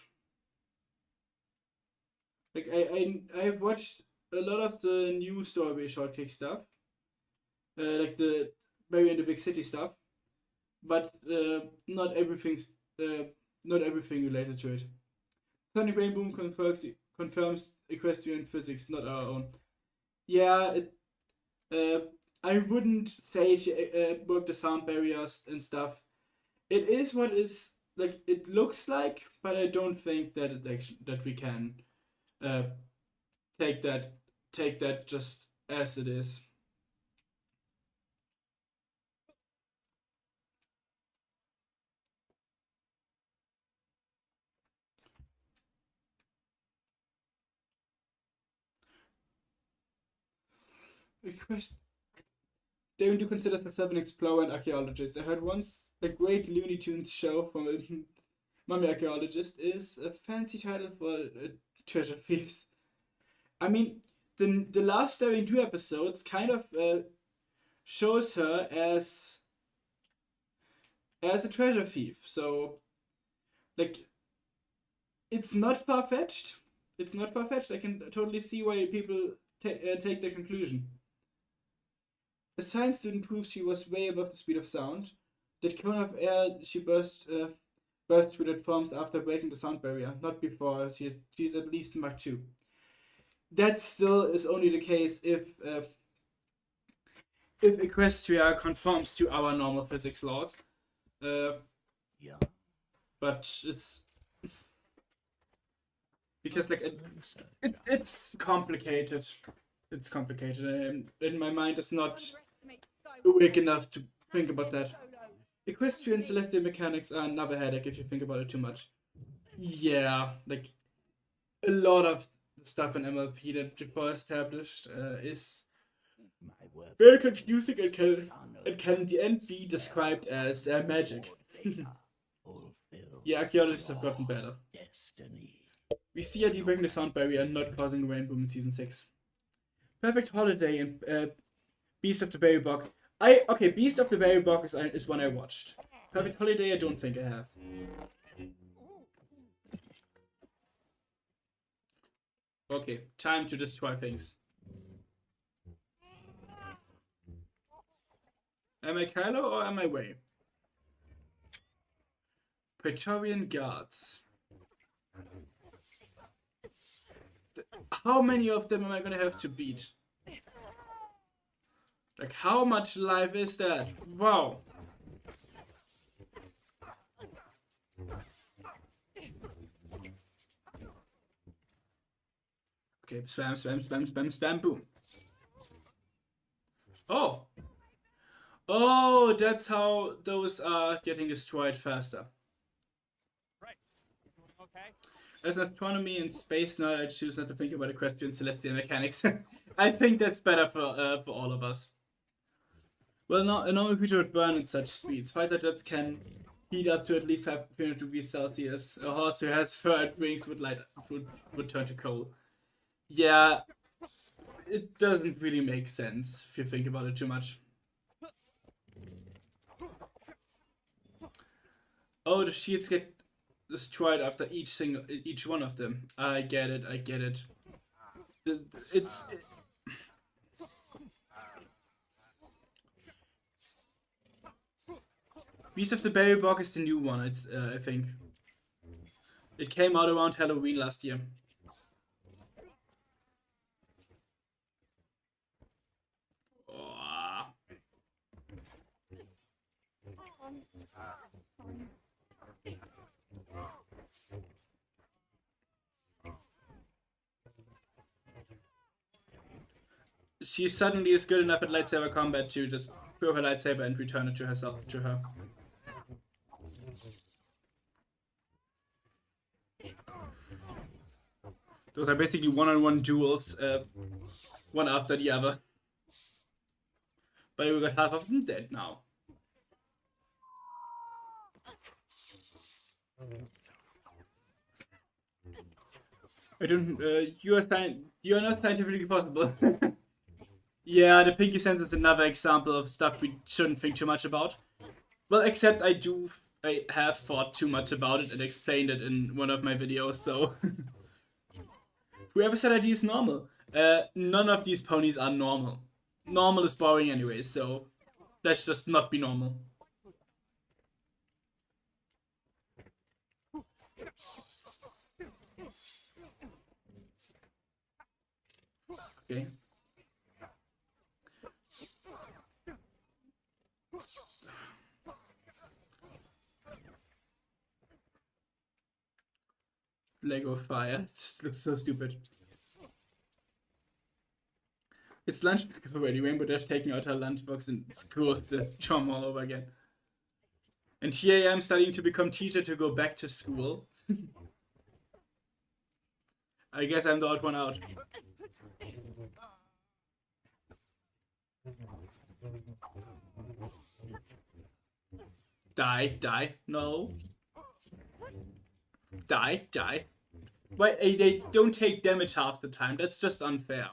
Like I've watched a lot of the new Strawberry Shortcake stuff, like the Berry in the Big City stuff, but not everything related to it. Sonic Rainboom confirms equestrian physics, not our own. Yeah, I wouldn't say she broke the sound barriers and stuff. It is what is like it looks like, but I don't think that that we can take that just as it is. Don't you consider yourself an explorer and archaeologist? I heard once the great Looney Tunes show from Mummy Archaeologist is a fancy title for treasure thieves. I mean, the last Daring Do episodes kind of shows her as a treasure thief. So, like, it's not far-fetched. It's not far-fetched. I can totally see why people take the conclusion. A science student proves she was way above the speed of sound. That cone of air she burst through that forms after breaking the sound barrier, not before. She's at least Mach 2. That still is only the case if Equestria conforms to our normal physics laws. Yeah. But it's because like it's complicated. It's complicated, and in my mind, it's not awake enough to think about that. Equestrian celestial mechanics are another headache if you think about it too much. Yeah, like a lot of stuff in MLP that Jafar established is very confusing and can in the end be described as magic. Yeah, archaeologists have gotten better. We see her debreaking the sound barrier and not causing rainbow in season 6. Perfect Holiday and Beast of the Berry Bog. Beast of the Berry Bog is one I watched. Perfect Holiday, I don't think I have. Okay, time to destroy things. Am I Kylo or am I Way? Praetorian Guards. How many of them am I gonna have to beat? Like, how much life is that? Wow. Okay, spam, spam, spam, spam, spam, boom. Oh! Oh, that's how those are getting destroyed faster. Right. Okay. As an astronomy and space nerd, I choose not to think about equestrian celestial mechanics. I think that's better for all of us. Well, no, a normal creature would burn at such speeds. Fighter jets can heat up to at least 500 degrees Celsius. A horse who has fur and wings would turn to coal. Yeah, it doesn't really make sense if you think about it too much. Oh, the shields get destroyed after each one of them. I get it. I get it. Beast of the Berry Bog is the new one. I think it came out around Halloween last year. Oh. She suddenly is good enough at lightsaber combat to just throw her lightsaber and return it to her. Those are basically one-on-one duels, one after the other. But we got half of them dead now. I don't. You are not scientifically possible. Yeah, the pinky sense is another example of stuff we shouldn't think too much about. Well, except I have thought too much about it and explained it in one of my videos, so... Whoever said ID is normal. None of these ponies are normal. Normal is boring anyway, so... Let's just not be normal. Okay. Lego fire. It just looks so stupid. It's lunchbox already. Rainbow Dash taking out her lunchbox in school. The trauma all over again. And here I am studying to become teacher to go back to school. I guess I'm the odd one out. Die, no. Die. Why they don't take damage half the time? That's just unfair.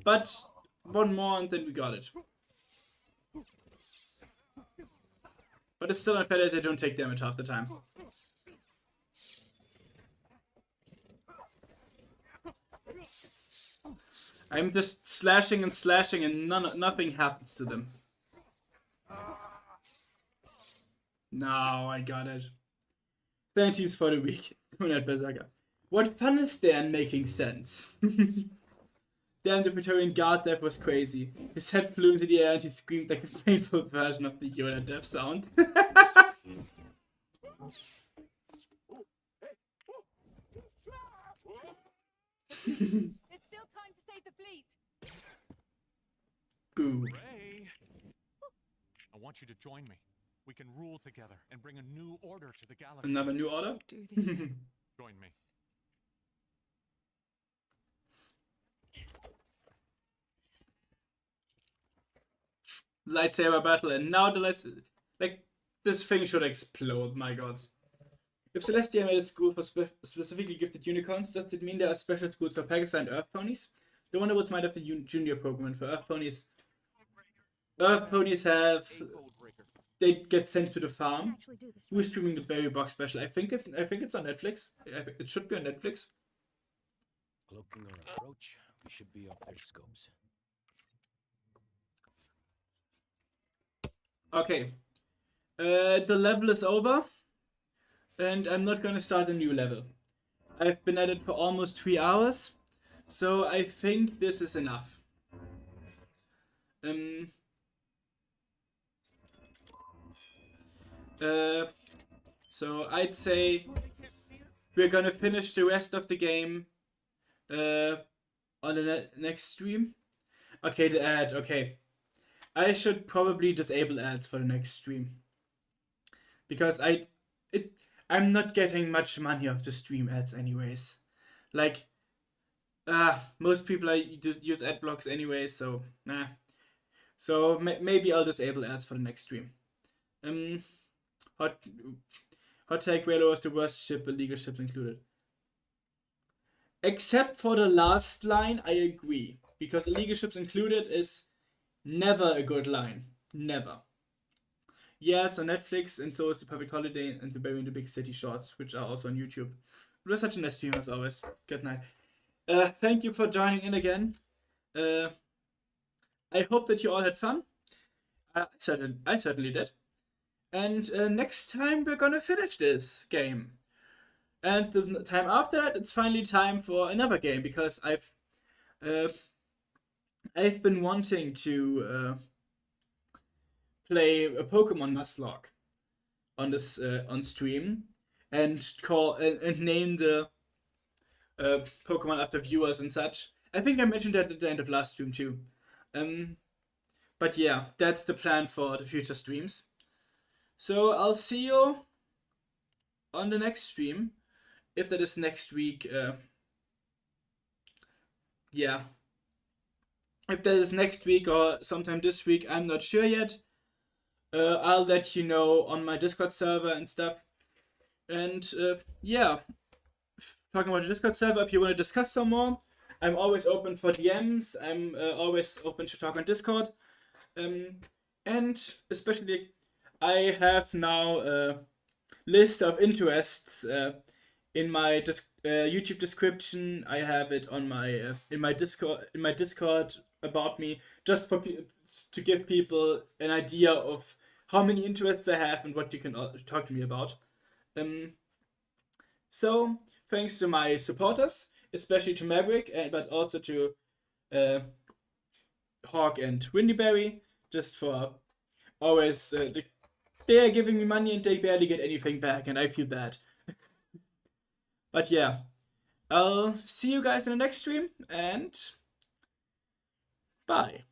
But one more and then we got it. But it's still unfair that they don't take damage half the time. I'm just slashing and nothing happens to them. No, I got it. 70s for the week. Coming by Saga. What fun is there in making sense? Damn, the Praetorian Guard death was crazy. His head flew into the air and he screamed like a painful version of the Yoda death sound. It's still time to save the fleet. Boo. Ray, I want you to join me. We can rule together and bring a new order to the galaxy. Another new order? Do this. Join me. Lightsaber battle, and now this thing should explode, my god. If Celestia made a school for specifically gifted unicorns, does it mean there are special schools for Pegasus and Earth ponies? The Wonderwoods might have the junior program, and for Earth ponies have... They get sent to the farm. Who's streaming the Berry Box special? I think it's on Netflix. It should be on Netflix. Cloaking our approach, we should be off their scopes. Okay. The level is over. And I'm not gonna start a new level. I've been at it for almost 3 hours. So I think this is enough. So I'd say we're gonna finish the rest of the game on the next stream. Okay, the ad. Okay, I should probably disable ads for the next stream because I'm not getting much money off the stream ads anyways. Like, most people use ad blocks anyway, so nah. So maybe I'll disable ads for the next stream. Hot take: Raylo was the worst ship, illegal ships included. Except for the last line, I agree, because illegal ships included is never a good line. Never. Yeah, it's on Netflix, and so is The Perfect Holiday and The Berry in the Big City shorts, which are also on YouTube. It was such a nice stream as always. Good night. Thank you for joining in again. I hope that you all had fun. I certainly did. And next time we're gonna finish this game. And the time after that, it's finally time for another game, because I've been wanting to play a Pokemon Nuzlocke on this on stream, and name the Pokemon after viewers and such. I think I mentioned that at the end of last stream too. But yeah, that's the plan for the future streams. So I'll see you on the next stream, if that is next week. Yeah. If that is next week or sometime this week, I'm not sure yet. I'll let you know on my Discord server and stuff. And yeah, talking about the Discord server, if you want to discuss some more, I'm always open for DMs. I'm always open to talk on Discord. And especially, I have now a list of interests in my YouTube description. I have it on my in my Discord about me, just for to give people an idea of how many interests I have and what you can talk to me about. So thanks to my supporters, especially to Maverick, but also to Hawk and Windyberry, just for always they are giving me money and they barely get anything back, and I feel bad. But yeah, I'll see you guys in the next stream, and bye.